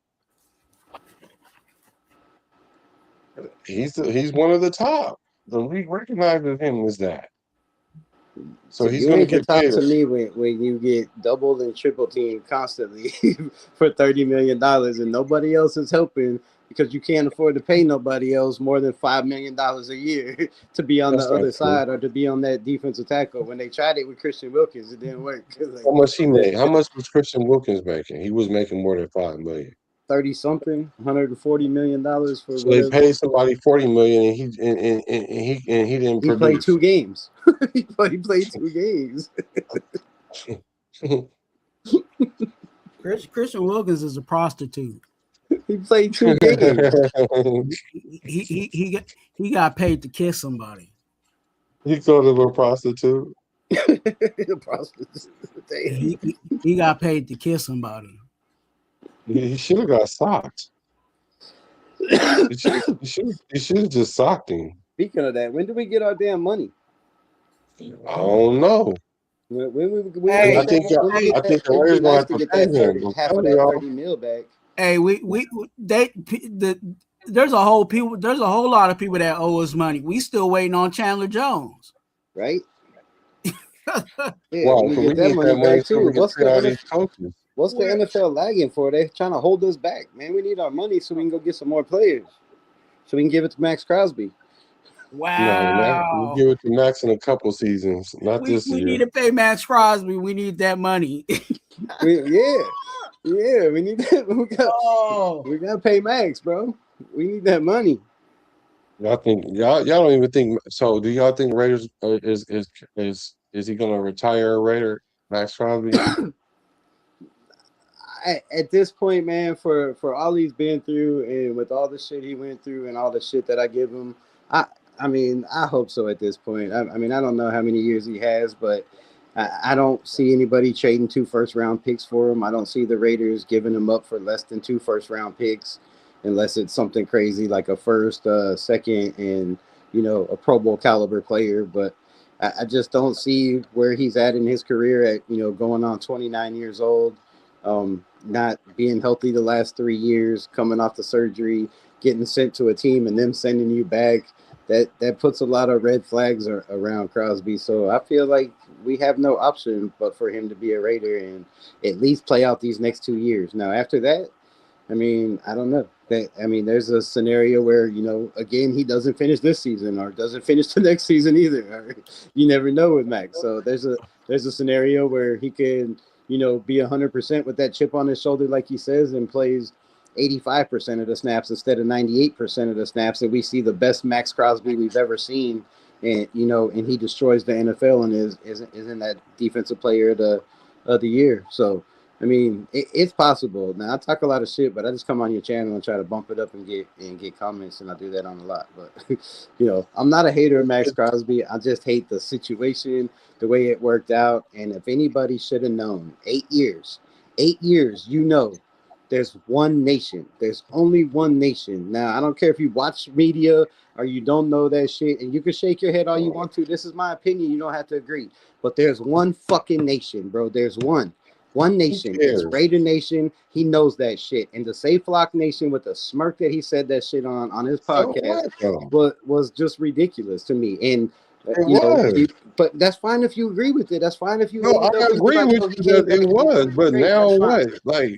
he's one of the top. The league recognizes him as that. So he's going to get paid. To me, when you get double and triple teamed constantly for $30 million and nobody else is helping because you can't afford to pay nobody else more than $5 million a year to be on the other side or to be on that defensive tackle. When they tried it with Christian Wilkins, it didn't work. Like, how much he made? How much was Christian Wilkins making? He was making more than $5 million. 30 something, $140 million for. So they paid somebody $40 million, and he didn't. He played 2 games. he played 2 games. Christian Wilkins is a prostitute. He played 2 games. he got paid to kiss somebody. He called him a prostitute. A prostitute. He got paid to kiss somebody. He should have got socked. He should have just socked him. Speaking of that, when do we get our damn money? I don't know. I think the Raiders gonna have to pay him. Half of that 30 mil back. Hey, there's a whole lot of people that owe us money. We still waiting on Chandler Jones, right? Well, we need that money back too. What's the NFL lagging for? They're trying to hold us back, man. We need our money so we can go get some more players, so we can give it to Max Crosby. Wow. No, we give it to Max in a couple seasons, not this year. We need to pay Max Crosby. We need that money. Yeah, we need that. We got to pay Max, bro. We need that money. Y'all don't even think so? Do y'all think Raiders is he gonna retire a Raider, Max Crosby? At this point, man, for all he's been through and with all the shit he went through and all the shit that I give him, I I mean, I hope so at this point. I mean, I don't know how many years he has, but I don't see anybody trading 2 first-round picks for him. I don't see the Raiders giving him up for less than 2 first-round picks, unless it's something crazy like a first, second, and a Pro Bowl caliber player. But I just don't see where he's at in his career at going on 29 years old. Not being healthy the last 3 years, coming off the surgery, getting sent to a team, and them sending you back. That puts a lot of red flags around Crosby. So I feel like we have no option but for him to be a Raider and at least play out these next 2 years. Now, after that, I mean, I don't know. There's a scenario where, again, he doesn't finish this season or doesn't finish the next season either. You never know with Max. So there's a scenario where he can, be 100% with that chip on his shoulder, like he says, and plays 85% of the snaps instead of 98% of the snaps, and we see the best Max Crosby we've ever seen, and and he destroys the NFL and is in that defensive player of the year. So I mean, it's possible. Now I talk a lot of shit, but I just come on your channel and try to bump it up and get comments, and I do that on a lot. But I'm not a hater of Max Crosby. I just hate the situation, the way it worked out, and if anybody should have known, 8 years, there's one nation. There's only one nation. Now, I don't care if you watch media or you don't know that shit, and you can shake your head all you want to. This is my opinion. You don't have to agree. But there's one fucking nation, bro. There's one. One nation. It's Raider Nation. He knows that shit. And to say Flock Nation with the smirk that he said that shit on his podcast was just ridiculous to me. And but that's fine if you agree with it. That's fine if you. No, I agree with you that it was, but now what?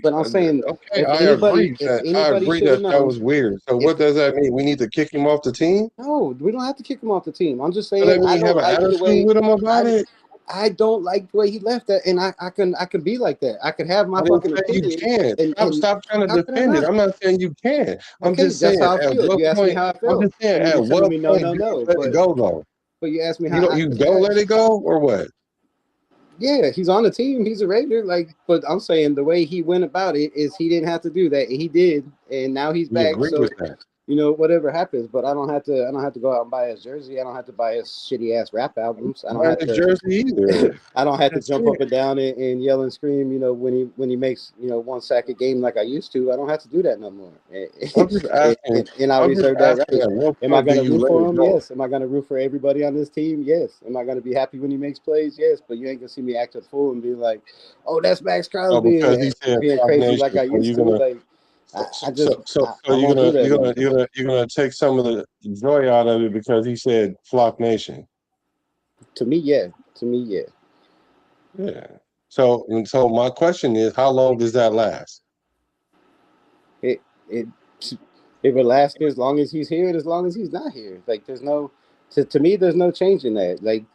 But I'm saying, okay, I agree that was weird. So what does that mean? We need to kick him off the team? No, we don't have to kick him off the team. I'm just saying, I don't like the way with him about it. I don't like the way he left that, and I can be like that. I can have my fucking opinion. You can. Stop trying to defend it. I'm not saying you can. I'm just saying that's how I feel. You asked me how I felt. I'm just saying at what point no. Let it go though. But you asked me how you don't let it go or what? Yeah, he's on the team. He's a Raider. But I'm saying the way he went about it is he didn't have to do that. He did, and now he's back. Agree with that. Whatever happens. But I don't have to go out and buy his jersey. I don't have to buy his shitty ass rap albums. I don't have to jersey either. I don't have to jump up and down and yell and scream. When he makes one sack a game like I used to. I don't have to do that no more. I'm just asking, and I reserve that right. Am I going to root for him? Yes. Am I going to root for everybody on this team? Yes. Am I going to be happy when he makes plays? Yes. But you ain't gonna see me act a fool and be like, "Oh, that's Max Crosby," and being crazy like I used to. You're gonna take some of the joy out of it because he said Flock Nation. To me, yeah. Yeah. So my question is, how long does that last? It will last as long as he's here and as long as he's not here. There's no to me, there's no change in that.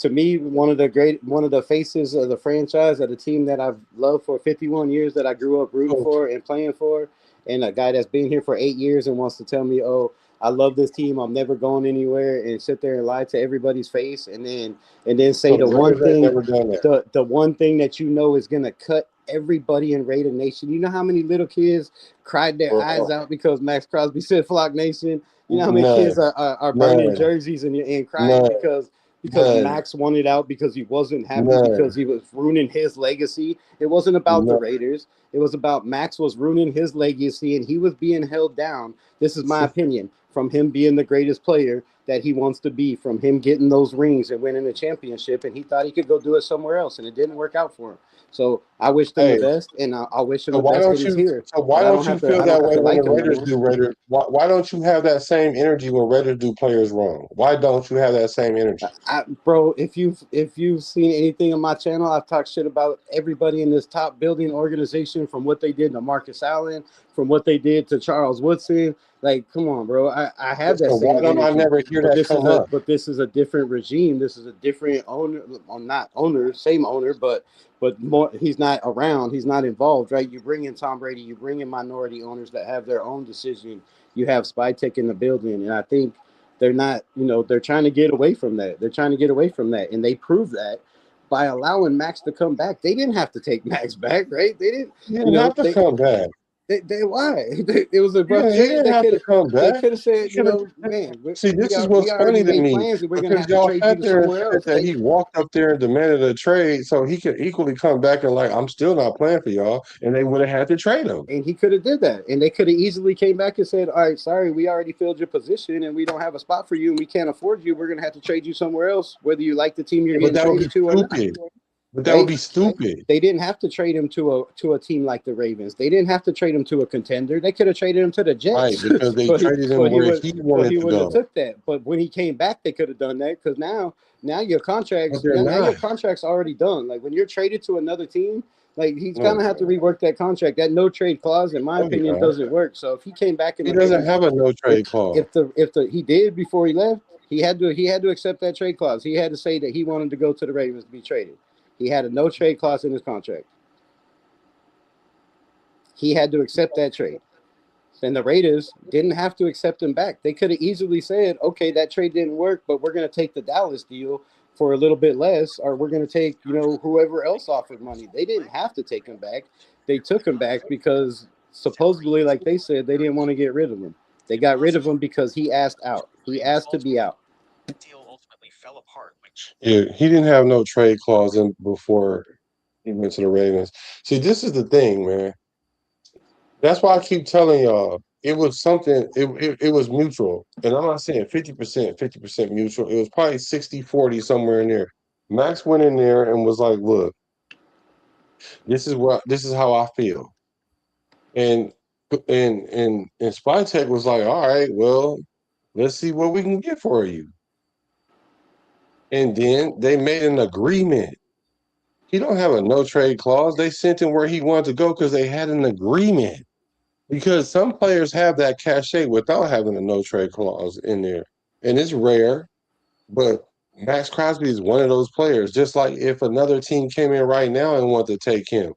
To me, one of the faces of the franchise, of the team that I've loved for 51 years, that I grew up rooting for and playing for, and a guy that's been here for 8 years and wants to tell me, "Oh, I love this team, I'm never going anywhere," and sit there and lie to everybody's face, and then say the one thing that is gonna cut everybody in Raider Nation. You know how many little kids cried their eyes out because Max Crosby said Flock Nation? You know how many kids are burning jerseys and crying because Max wanted out because he wasn't happy because he was ruining his legacy. It wasn't about the Raiders. It was about Max was ruining his legacy and he was being held down. This is my opinion, from him being the greatest player that he wants to be, from him getting those rings and winning a championship, and he thought he could go do it somewhere else, and it didn't work out for him. So I wish them the best, and I wish him the best that he's here. So why don't you feel that way when the Raiders do Raiders? Why don't you have that same energy when Raiders do players wrong? Why don't you have that same energy? Bro, if you've seen anything on my channel, I've talked shit about everybody in this top building organization, from what they did to Marcus Allen, from what they did to Charles Woodson. Like, come on, bro. I have that So same why don't I energy, never hear but that come up? this is a different regime. This is a different owner. Well, not owner, same owner, but more. He's not around. He's not involved, right? You bring in Tom Brady. You bring in minority owners that have their own decision. You have Spytek in the building, and I think they're not. You know, they're trying to get away from that. They're trying to get away from that, and they prove that by allowing Max to come back. They didn't have to take Max back, right? They didn't. He You didn't know, have to come back. they why? It was a rough Yeah, he trade. didn't have to come They back. could have He said, you could have. know, man, See, this is we what's already funny to made me plans and we're gonna because have to y'all trade you sat to there and somewhere said else. that he walked up there and demanded a trade so he could equally come back and like, I'm still not playing for y'all, and they would have had to trade him. And he could have did that, and they could have easily came back and said, all right, sorry, we already filled your position and we don't have a spot for you and we can't afford you. We're gonna have to trade you somewhere else, whether you like the team you're But getting that would be traded to or not. stupid. But that would Right? be stupid. They didn't have to trade him to a team like the Ravens. They didn't have to trade him to a contender. They could have traded him to the Right, Jets, because they but traded him where he wanted he to wouldn't have go. took that. But when he came back, they could have done that because now your But they're now your not. contract's already done. Like when you're traded to another team, like he's No, gonna have to rework that contract. That no trade clause, in my no, he's opinion, not. doesn't work. So if he came back in He the doesn't Raiders, have a no trade clause. if he did before he left, he had to accept that trade clause. He had to say that he wanted to go to the Ravens to be traded. He had a no trade clause in his contract. He had to accept that trade. And the Raiders didn't have to accept him back. They could have easily said, okay, that trade didn't work, but we're going to take the Dallas deal for a little bit less, or we're going to take, you know, whoever else offered money. They didn't have to take him back. They took him back because supposedly, like they said, they didn't want to get rid of him. They got rid of him because he asked out. He asked to be out. Yeah, he didn't have no trade clause in before he went to the Ravens. See, this is the thing, man. That's why I keep telling y'all it was something, it was mutual. And I'm not saying 50% mutual. It was probably 60-40 somewhere in there. Max went in there and was like, look, this is how I feel. And Spytek was like, all right, well, let's see what we can get for you. And then they made an agreement. He don't have a no trade clause. They sent him where he wanted to go because they had an agreement. Because some players have that cachet without having a no trade clause in there. And it's rare, but Max Crosby is one of those players. Just like if another team came in right now and wanted to take him,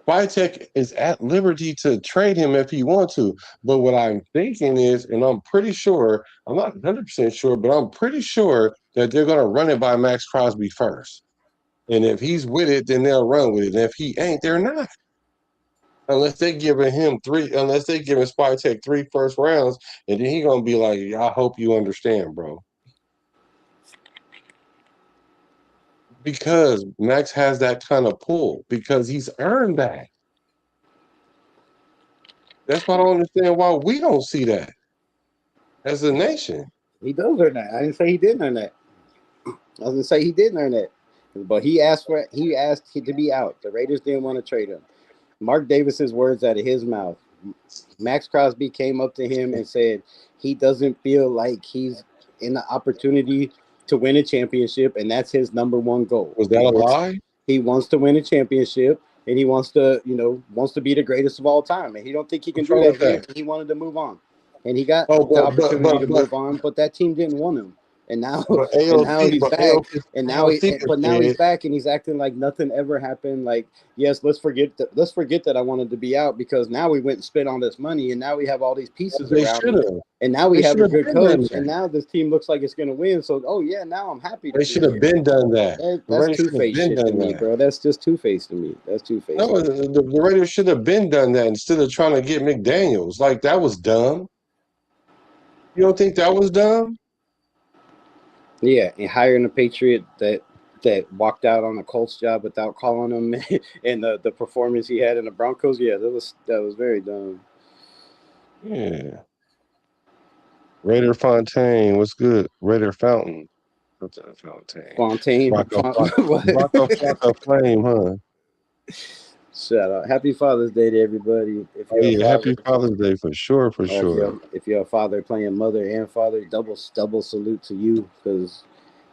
Spytek is at liberty to trade him if he wants to. But what I'm thinking is, and I'm pretty sure, I'm not 100% sure, but I'm pretty sure that they're going to run it by Max Crosby first. And if he's with it, then they'll run with it. And if he ain't, they're not. Unless they giving Spytek 3 first rounds, and then he gonna be like, I hope you understand, bro. Because Max has that kind of pull, because he's earned that. That's why I don't understand why we don't see that as a nation. He does earn that. I didn't say he didn't earn that. I was gonna say he didn't earn that, but he asked to be out. The Raiders didn't want to trade him. Mark Davis's words out of his mouth. Max Crosby came up to him and said he doesn't feel like he's in the opportunity to win a championship, and that's his number one goal. Was that a lie? He wants to win a championship, and he wants to be the greatest of all time. And he don't think he can What's do wrong that with here. that? He wanted to move on, and he got Oh, the opportunity to move on, but that team didn't want him. And now, but and now AOC, he's but back, AOC, and now AOC he's said, back, and he's acting like nothing ever happened. Like, yes, let's forget that I wanted to be out because now we went and spent all this money, and now we have all these pieces they around should me, have. and now we They have should a have good been done coach, and that. now this team looks like it's going to win. So, oh yeah, now I'm happy. They should have been done that. The That's Raiders should have two-faced been shit to done me, that. bro. That's just two-faced to me. That's two-faced. No, the Raiders should have been done that instead of trying to get McDaniels. Like, that was dumb. You don't think that was dumb? Yeah, and hiring a Patriot that walked out on the Colts job without calling him, and the performance he had in the Broncos, yeah, that was very dumb. Yeah. Raider Fontaine, what's good? Raider Fountain. What's that Fontaine? Fontaine, Flocka Flame, huh? Shout out! Happy Father's Day to everybody. If Oh, you're a yeah, father, happy Father's Day for sure, for sure. if you're a father playing mother and father, double salute to you because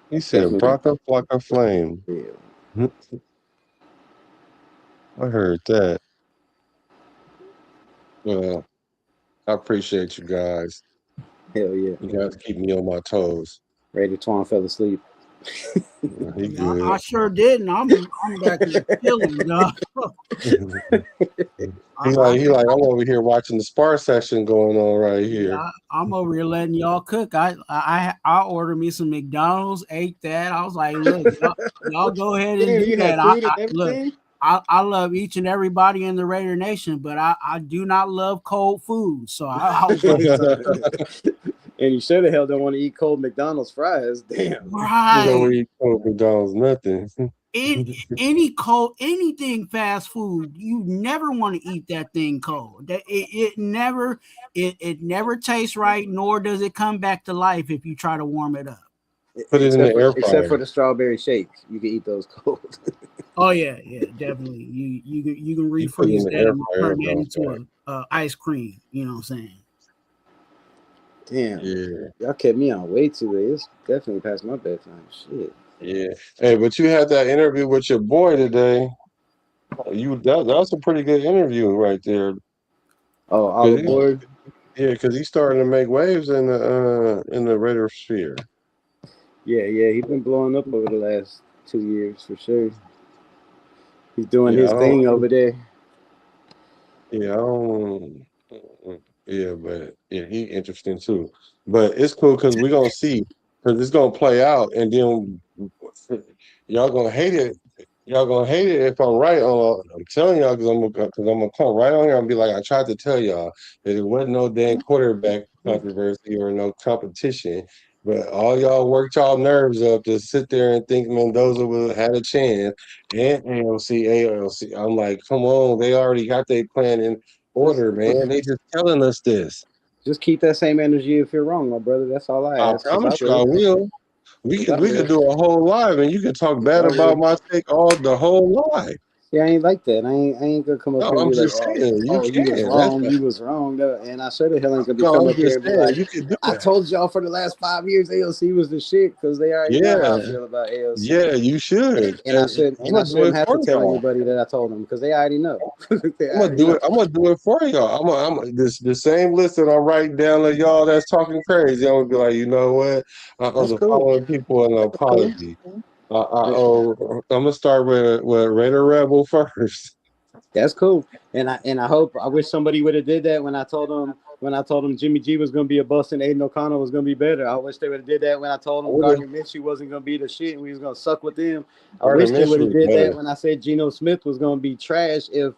He said, Flocka Flame. Yeah. I heard that. Well, I appreciate you guys. Hell yeah. You guys keep me on my toes. Raider Twuan fell asleep. He Yeah, I good. sure did, and I'm back here chilling, dog. He like I'm over here watching the spar session going on right here. I'm over here letting y'all cook. I ordered me some McDonald's, ate that. I was like, look, y'all go ahead and Damn, do you that. had food and Look, everything? I love each and everybody in the Raider Nation, but I do not love cold food. So I was like, And you sure the hell don't want to eat cold McDonald's fries. Damn. You don't right. eat cold McDonald's nothing. Anything fast food, you never want to eat that thing cold. It never tastes right, nor does it come back to life if you try to warm it up. Put it in the air Except fryer. for the strawberry shakes, you can eat those cold. Oh yeah, definitely. You can You put it refreeze in the that air and fryer, turn that bro. into a ice cream. You know what I'm saying? Damn. Yeah, Y'all kept me on way too late. It's definitely past my bedtime. Shit. yeah. Hey, but you had that interview with your boy today. That was a pretty good interview right there. Oh, all 'Cause aboard. because he's starting to make waves in the Raider sphere. Yeah, he's been blowing up over the last 2 years for sure. He's doing Yeah, his thing over there. Yeah, I don't, yeah, but yeah, he interesting too. But it's cool because we're gonna see because it's gonna play out, and then y'all gonna hate it. Y'all gonna hate it if I'm right on. I'm telling y'all because I'm gonna come right on here and be like, I tried to tell y'all that it wasn't no damn quarterback controversy or no competition. But all y'all worked y'all nerves up to sit there and think Mendoza would have had a chance and ALC. I'm like, come on, they already got their plan in order, man. They just telling us this. Just keep that same energy if you're wrong, my brother. That's all I I ask. promise you I will. We could do a whole live and you can talk bad about my take the whole live. Yeah, I ain't like that. I ain't gonna come up No, here and I'm be like, just saying you you was can. wrong, you was wrong. And I sure the hell ain't gonna be No, come I'm up here just and be saying like, you can do I that. told y'all for the last 5 years AOC was the shit because they already know how I Yeah, feel about AOC. yeah, you should. And I I'm shouldn't gonna do it have for to tell y'all. anybody that I told them because they already know. They I'm gonna already do know. it. I'm gonna do it for y'all. The same list that I'm writing down to y'all that's talking crazy. I'm gonna be like, you know what? I owe That's the cool. following people an That's cool. apology. I'm gonna start with Raider Rebel first. That's cool. And I hope I wish somebody would have did that when I told them Jimmy G was gonna be a bust and Aiden OConnell was gonna be better. I wish they would have did that when I told them Gardner Minshew wasn't gonna be the shit and we was gonna suck with them. I wish they would have did that when I said Geno Smith was gonna be trash if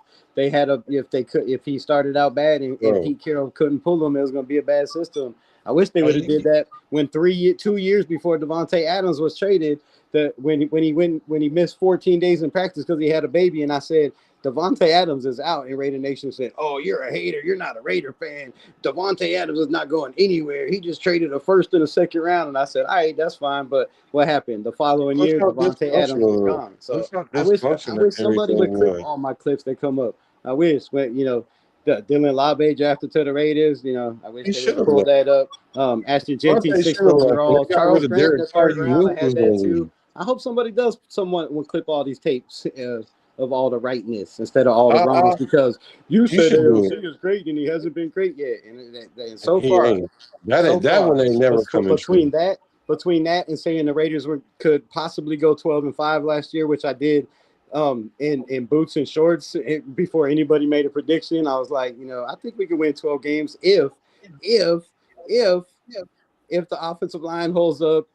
he started out bad and Pete Carroll couldn't pull him, it was gonna be a bad system. I wish they would have did that when 2 years before Devontae Adams was traded, that when he missed 14 days in practice because he had a baby, and I said Devontae Adams is out, and Raider Nation said, "Oh, you're a hater. You're not a Raider fan. Devontae Adams is not going anywhere. He just traded a first and a second round." And I said, "All right, that's fine." But what happened? The following year, Devontae Adams was gone. So I wish somebody would clip all my clips that come up. I wish, but the Dylan Labe drafted to the Raiders. I wish they would pull that up. Ashton Genty 6th overall. Charles Grant in the 3rd round. I had that too. I hope someone will clip all these tapes of all the rightness instead of all the wrongness because you said AOC is great and he hasn't been great yet. And so far, that one ain't never coming between true. Between that and saying the Raiders could possibly go 12-5 last year, which I did in boots and shorts before anybody made a prediction. I was like, I think we could win 12 games if the offensive line holds up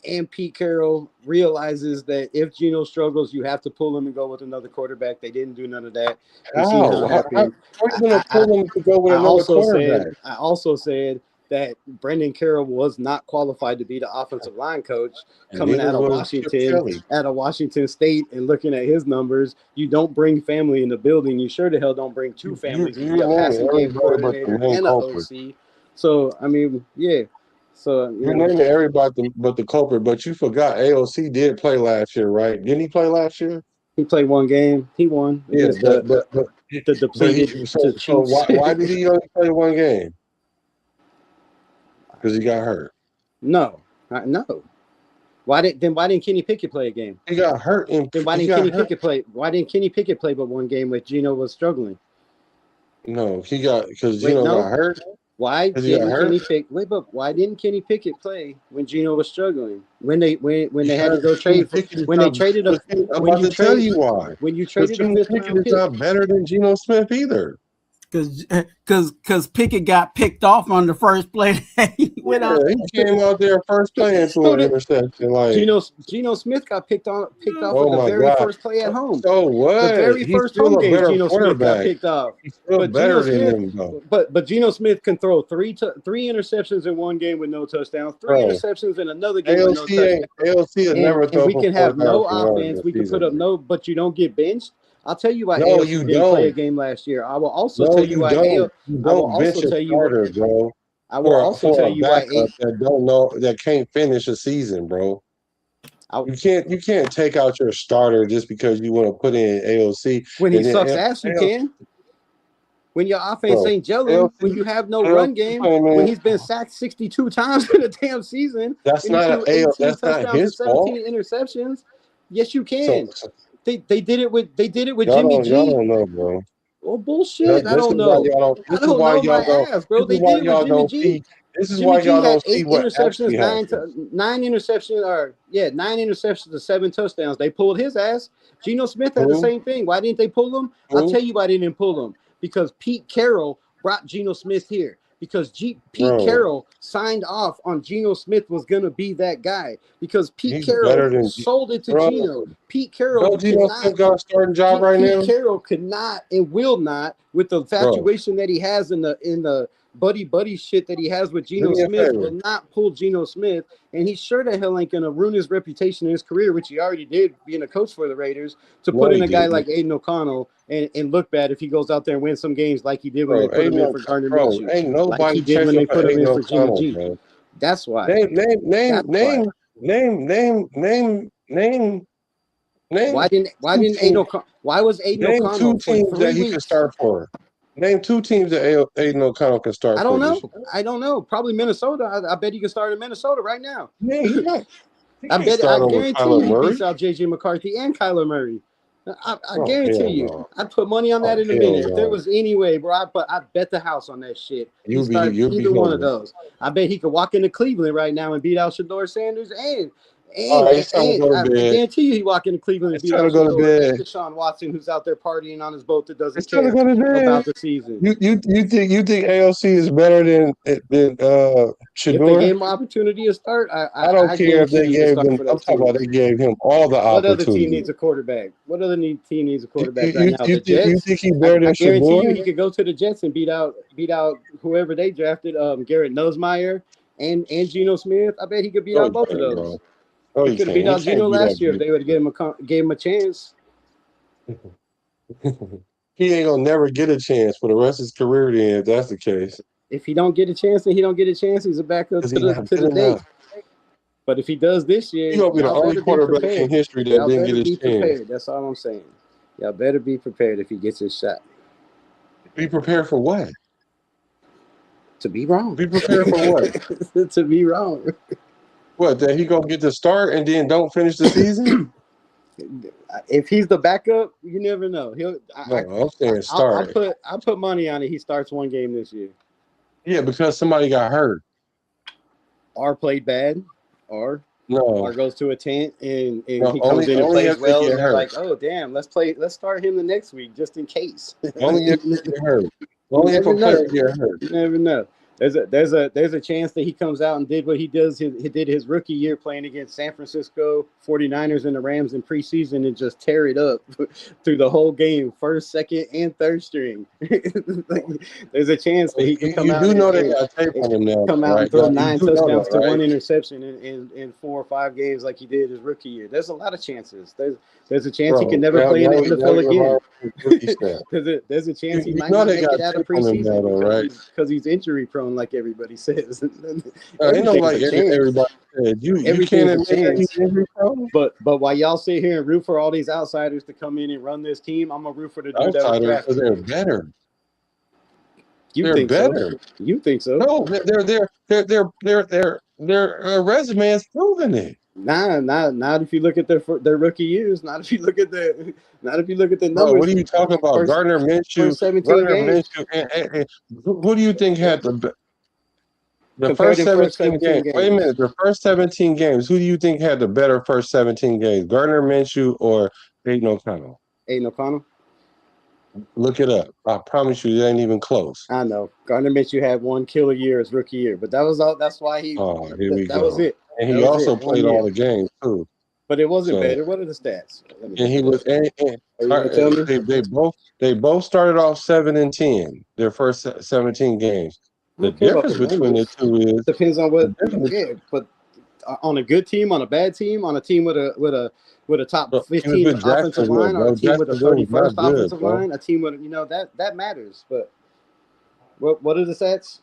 and Pete Carroll realizes that if Geno struggles, you have to pull him and go with another quarterback. They didn't do none of that. How are you going to pull him to go with another quarterback? I also said that Brendan Carroll was not qualified to be the offensive line coach coming out of Washington State and looking at his numbers. You don't bring family in the building. You sure the hell don't bring two families to be a passing game coordinator and an OC. So, I mean, yeah. So you're naming everybody but the culprit, but you forgot AOC did play last year, right? Didn't he play last year? He played one game. He won. Yeah, the depleted. So why did he only play one game? Because he got hurt. No. Why didn't Kenny Pickett play a game? He got hurt. Why didn't Kenny Pickett play but one game when Geno was struggling? No, because Geno got hurt. Why Is he didn't hurt? Kenny Pickett? Wait, but why didn't Kenny Pickett play when Geno was struggling? When they had to go trade for, when they traded a I'm when about you to tell trade you why. when you Because traded a Kenny fifth Pickett round is pick. not better than Geno Smith either. Because Pickett got picked off on the first play. He went out. He came out there first play and threw an interception. Like, Geno Smith got picked off oh at the my very God. first play at home. So what? The very He's first still home a game, better Geno Smith got quarterback. picked off. He's still But better Geno than Smith, him, though. but Geno Smith can throw three interceptions in one game with no touchdowns, three Bro, interceptions in another game with no ALC touchdowns. is never And throw we for can have 4,000 no yards offense. this We can season. put up no, but you don't get benched. I'll tell you why No, ALC you didn't play a don't. game last year. I will also No, tell you you why don't. You I will don't bench also a tell you starter, bro. I will also tell For a you why backup that don't know, that can't finish a season, bro. You can't take out your starter just because you want to put in AOC. when he and then sucks ass, you AOC can. When your offense Bro, ain't gelling, AOC when you have no AOC run game, man, when he's been sacked 62 times in a damn season, that's and he not threw 18 that's not touchdowns and his fault. 17 interceptions, yes, you So, can. They did it with y'all Jimmy G. don't know, bro. Oh bullshit! I This don't is why know. y'all don't. I This is don't why know my y'all don't. ass, bro. This They is why did it with y'all Jimmy don't G. see. This is Jimmy why G y'all had don't see 8 what interceptions, actually 9 interceptions, 9 interceptions to 7 touchdowns. They pulled his ass. Geno Smith had the Who? same thing. Why didn't they pull him? I'll Who? tell you why they didn't pull him. Because Pete Carroll brought Geno Smith here. Because Pete Bro, Carroll signed off on Geno Smith was gonna be that guy. Because Pete he's Carroll better than sold it to bro. Geno. Pete Carroll Don't Geno Smith got a starting job right Pete now? Carroll could not and will not, with the infatuation that he has in the buddy shit that he has with Do Geno me a Smith, favor. will not pull Geno Smith, and he sure the hell ain't gonna ruin his reputation in his career, which he already did being a coach for the Raiders, to No, put in he a guy didn't. like Aiden OConnell and look bad if he goes out there and wins some games like he did when Bro, they put him in for Gardner Minshew, ain't like nobody he did when chasing they for put him in Aiden for Jimmy O'Connell, G. bro. That's why. Name. That's why. Why didn't Aiden O'Connell? Why was Aiden Name O'Connell two for teams that 3 he can weeks? start for. Name 2 teams that Aiden O'Connell can start I for don't know. this year. I don't know. Probably Minnesota. I bet he can start in Minnesota right now. Yeah, he not. He I can't start over guarantee Kyler you he Murray. beats out JJ McCarthy and Kyler Murray. I Oh, guarantee hell you. no. I'd put money on that in a hell minute. If there no. was any way, bro, I'd bet the house on that shit. You'll He be starts either one of hoping. those. I bet he could walk into Cleveland right now and beat out Shador Sanders All right, it's time to go to I bed. guarantee you he walk into Cleveland and It's beat time out to go to Shador and bed. Deshaun Watson, who's out there partying on his boat that doesn't It's time to care go to bed. about the season. You think AOC is better than If they Shador? gave him opportunity to start, I don't care if they gave him. I'm talking about they gave him all the What other team opportunity. needs a quarterback? What other team needs a quarterback You right now? The Jets. You think he's better than I guarantee Shador? you he could go to the Jets and beat out whoever they drafted, Garrett Nussmeier and Geno Smith. I bet he could beat out both of those. Bro. Oh, He could have beat out Geno last year if they would have gave him a chance. He ain't gonna never get a chance for the rest of his career. Then, if that's the case, If he don't get a chance, then he don't get a chance. He's a backup to the date. But if he does this year, he's gonna be the only quarterback in history that didn't get his chance. That's all I'm saying. Y'all better be prepared if he gets his shot. Be prepared for what? To be wrong. Be prepared for what? To be wrong. What, that he gonna get the start and then don't finish the season? If he's the backup, you never know. I'm saying start. I put money on it. He starts one game this year. Yeah, because somebody got hurt. Or played bad, or goes to a tent and he comes in and plays well, and they're like, oh damn, let's start him the next week just in case. Only if he get hurt. Only if a player get hurt. You never know. There's a chance that he comes out and did what he did his rookie year playing against San Francisco 49ers and the Rams in preseason and just tear it up through the whole game, first, second, and third string. There's a chance that he can come out. You know they got tape on him now. Come out and throw 9 touchdowns to 1 interception in 4 or 5 games like he did his rookie year. There's a lot of chances. There's a chance he can never play in the NFL again. There's a chance he might not make it out of preseason because he's injury prone, like everybody says. Everybody said. You can't admit that he's injury prone. But while y'all sit here and root for all these outsiders to come in and run this team, I'm gonna root for the dude that was drafted. They're better. You think better? So? You think so? No, their resume is proving it. Not if you look at their rookie years. Not if you look at the numbers. Bro, what are you talking about? Gardner Minshew. Who do you think had the The Compare first them first 17 17 games. Wait a games. minute. The first 17 games. Who do you think had the better first 17 games? Gardner Minshew or Aiden O'Connell? Aiden O'Connell. Look it up. I promise you, it ain't even close. I know Gardner Minshew had one killer year his rookie year, but that was all. That's why he. Oh, here we That go. was it. And That he was also it, 1 played all year. the games too. But it wasn't So, better. What are the stats? Let me and he look was. it up. And Are you gonna tell me? they both started off 7-10. Their first 17 games. I The don't care about difference the between the numbers. two is Depends on what. the difference. Yeah, but on a good team, on a bad team, on a team with a top Bro, he was 15 with offensive Jacksonville, line, on a bro. team with a Jacksonville was 31st not good, offensive bro. line, a team with that matters. But what are the stats?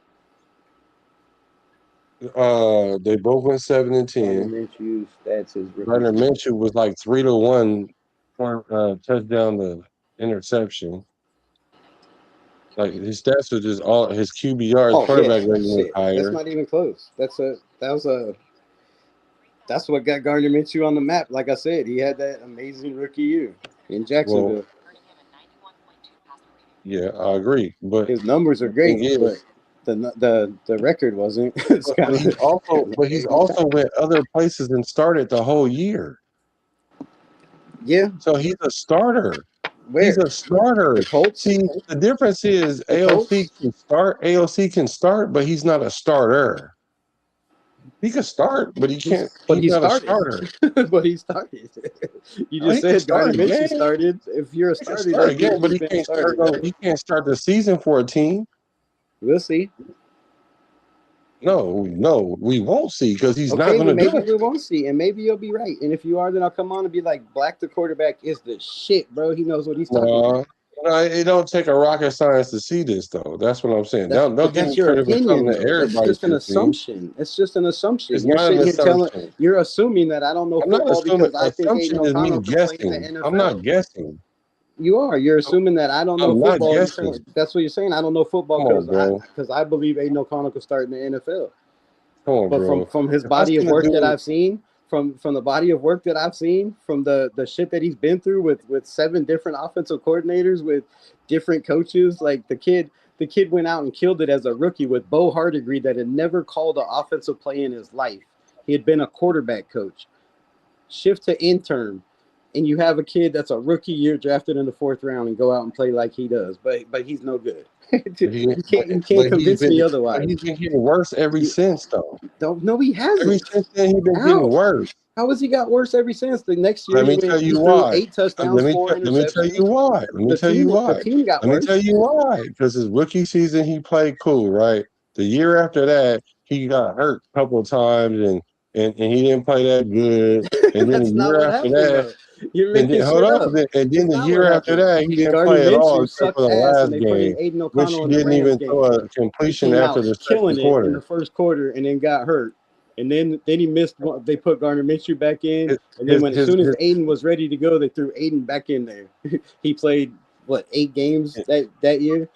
They both went 7-10. Gardner Minshew stats is Gardner Minshew was like 3-1 for touchdown to interception. Like his stats were just all his QBR, his quarterback rating was shit. That's higher. not even close. That's what got Gardner Minshew on the map. Like I said, he had that amazing rookie year in Jacksonville. Well, yeah, I agree. But his numbers are great, is, but the record wasn't. It's but he's also went other places and started the whole year. Yeah. So he's a starter. Where? He's a starter. The Colts? See, the difference is AOC can start, but he's not a starter. He can start, but he can't. But he's not started. a starter. But he started. You just said Gardner Minshew started. If you're a starter, start again, but he can't start. He can't start the season for a team. We'll see. No, we won't see because he's not going to do it. Maybe we won't see, and maybe you'll be right. And if you are, then I'll come on and be like, Black, the quarterback, is the shit, bro. He knows what he's talking about. No, it don't take a rocket science to see this, though. That's what I'm saying. Don't That's your opinion. It's just an assumption. It's just an assumption. It's not an assumption. You're assuming that I don't know football because I think Aiden O'Connell can play in the NFL. I'm not guessing. You are. You're assuming that I don't know football. That's what you're saying. I don't know football because I believe Aiden O'Connell could start in the NFL. Come on, bro. But from his body of work that I've seen, from the body of work that I've seen, from the shit that he's been through with 7 different offensive coordinators, with different coaches, like the kid went out and killed it as a rookie with Bo Hardegree that had never called an offensive play in his life. He had been a quarterback coach. Shift to intern. And you have a kid that's a rookie year drafted in the 4th round and go out and play like he does, but he's no good. You can't convince me otherwise. He's been getting worse ever since, though. No, he hasn't. Ever since then, he's been getting worse. How has he got worse ever since? The next year, let me tell you why. 8 touchdowns, 4 interceptions. Let me tell you why. The team got worse. Let me tell you why. Because his rookie season, he played cool, right? The year after that, he got hurt a couple of times, and he didn't play that good. And then the year after that. And then the year after that, he didn't play at all except for the last game, which he didn't even throw a completion after the second quarter. In the first quarter, and then got hurt. And then he missed. They put Gardner Minshew back in, and then as soon as Aiden was ready to go, they threw Aiden back in there. He played 8 games that year,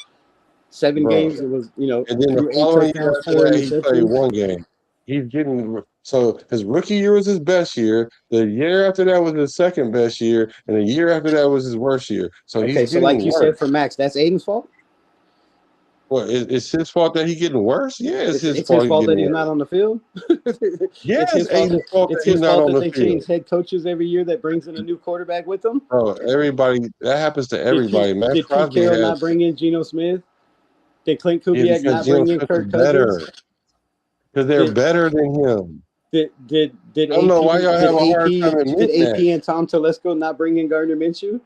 7 games. It was And then the following year after that, he played 1 game. He's getting. So his rookie year was his best year. The year after that was his second best year, and the year after that was his worst year. So so like you said for Max, that's Aiden's fault. Well, it's his fault that he's getting worse. Yeah, it's his fault that he's not on the field. Yeah, it's Aiden's fault that he's not on the field. They change head coaches every year. That brings in a new quarterback with them. Bro, everybody that happens to everybody. Did Pete Carroll not bring in Geno Smith? Did Klint Kubiak not bring in Kirk Cousins? Because they're better than him. Did I don't know why y'all have a hard time admitting that. Did AP and Tom Telesco not bring in Gardner Minshew?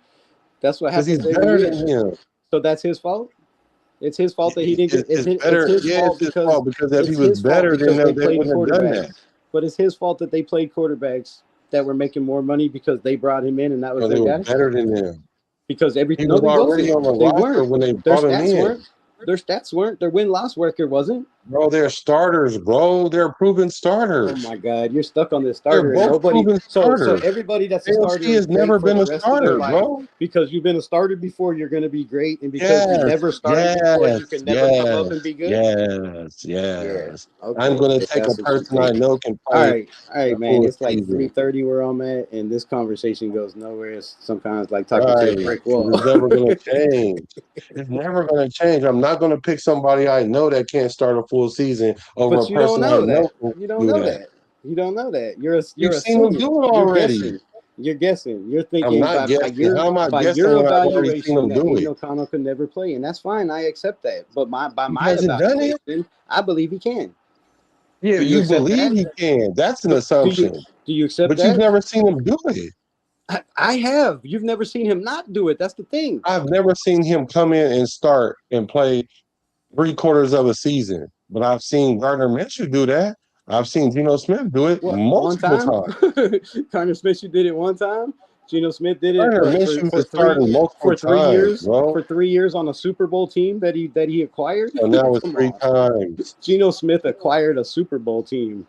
That's what happens. He's better than him. So that's his fault. It's his fault that he didn't get. It's his fault because if he was better than them, they wouldn't have done that. But it's his fault that they played quarterbacks that were making more money because they brought him in and that was their guy. Better than them. Because everything. He was already on the roster when they brought him in. Their stats weren't. Their win-loss record wasn't. Bro, they're starters, bro. They're proven starters. Oh my God, you're stuck on this starter. They're both proven starters. So everybody that's a starter has never been a starter, bro. Because you've been a starter before, you're going to be great, and because you never started before, you can never come up and be good. Yes. Okay. I'm going to take a person I know can play. All right, man. It's like 3:30 where I'm at, and this conversation goes nowhere. It's sometimes like talking to a brick wall. It's never going to change. It's never going to change. I'm not going to pick somebody I know that can't start a full full season over But a you don't person know that that. knows You don't do know that. that. You don't know that. You're You've seen him assuming. do it You're already. guessing. You're guessing. You're I'm thinking not guessing. How am I by guessing your when I've already seen evaluation him that do Aiden it? O'Connell could never play, and that's fine. I accept that. But by He my hasn't done it. evaluation, I believe he can. Yeah, Do you you accept believe that? he can. That's an Do assumption. you accept But you've that? never seen him do it. I have. You've never seen him not do it. That's the thing. I've never seen him come in and start and play 3/4 of a season. But I've seen Gardner Minshew do that. I've seen Geno Smith do it What, one multiple time? times. Gardner Smith, you did it one time. Geno Smith did it Gardner what, Minshew for is starting multiple times, bro. For 3 years on a Super Bowl team that he acquired. So now it's Come 3 on. times. Geno Smith acquired a Super Bowl team.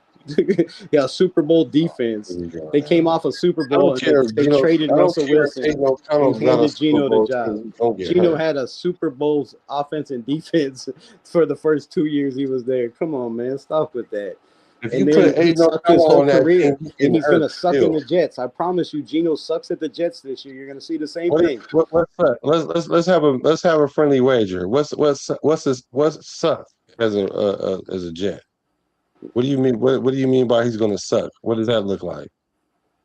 Yeah, a Super Bowl defense. They came off a Super I don't Bowl and care. they traded I don't Russell care if Wilson Aiden O'Connell's and got a handed Super Geno the Bowl job. team. Don't get Geno hurt. had a Super Bowl offense and defense for the first 2 years he was there. Come on, man, stop with that. If And you then put he Aiden sucked his O'Connell whole on that career, team, he's and getting he's hurt gonna suck in still. the Jets. I promise you, Geno sucks at the Jets this year. You're gonna see the same What thing. is, what's that? Let's have a friendly wager. What's suck as a Jet? What do you mean? What do you mean by he's going to suck? What does that look like?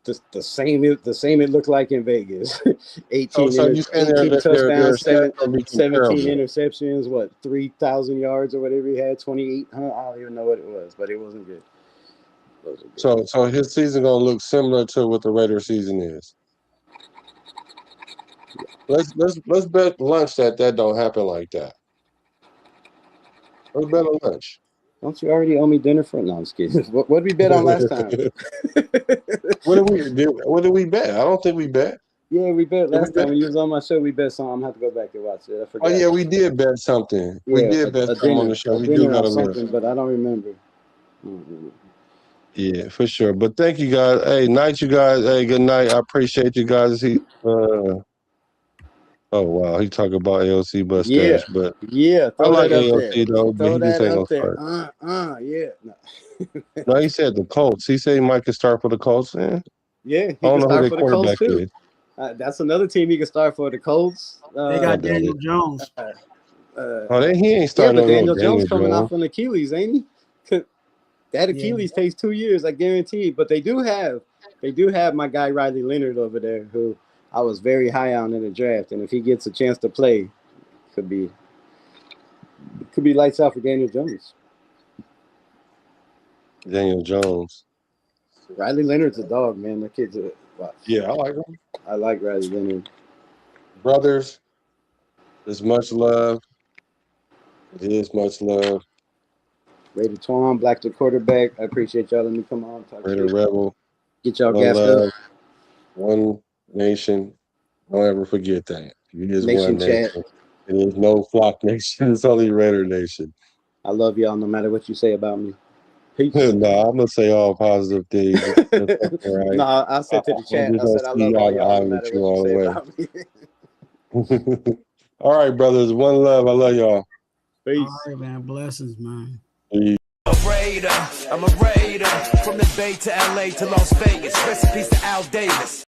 Just the same it looked like in Vegas. 18, So you saying 18 their touchdowns, stats gonna be 17 comparable? interceptions, what 3,000 yards or whatever he had, 2,800. I don't even know what it was, but it wasn't good. So his season gonna look similar to what the Raiders season is. Let's bet lunch that don't happen like that. Let's bet on lunch. Don't you already owe me dinner for? No, I'm just kidding. What did we bet on last time? What did we bet? I don't think we bet. Yeah, we bet last time when you was on my show. We bet something. I'm gonna have to go back and watch it. I forgot. Oh yeah, we did bet something. Yeah, We did bet something on the show. We do got to something, but I don't remember. Yeah, for sure. But thank you guys. Hey, night, you guys. Hey, good night. I appreciate you guys. Oh wow, he talking about AOC mustache, but Yeah, I throw like that up AOC there. though. But Throw he just that ain't up gonna there. start. Yeah. No. No, he said the Colts. He said he might could start for the Colts. Yeah, he I don't can know who start their for the Colts quarterback too. is. That's another team he can start for the Colts. They got Daniel Jones. He ain't starting but no Daniel Jones Daniel coming Jones. off an Achilles, ain't he? That Achilles takes 2 years, I guarantee. But they do have my guy Riley Leonard over there, who I was very high on in the draft, and if he gets a chance to play, could be lights out for Daniel Jones. Daniel Jones. Riley Leonard's a dog, man. That kid's Yeah, I like him. I like Riley Leonard. Brothers, there's much love. It is much love. Raider Twuan, Black the quarterback. I appreciate y'all letting me come on. Raider Rebel. Get y'all One gassed love. up. One nation. Don't ever forget that. It is Nation one chat. nation. It is no flock nation. It's only Raider Nation. I love y'all no matter what you say about me. Peace. No, I'm gonna say all positive things. Right. No, I said to the chat, I said I love all y'all no matter what you say about me. All right, brothers. One love. I love y'all. Peace. All right, man. Blessings, man. Peace. I'm a raider from the Bay to LA to Las Vegas. Recipes to Al Davis.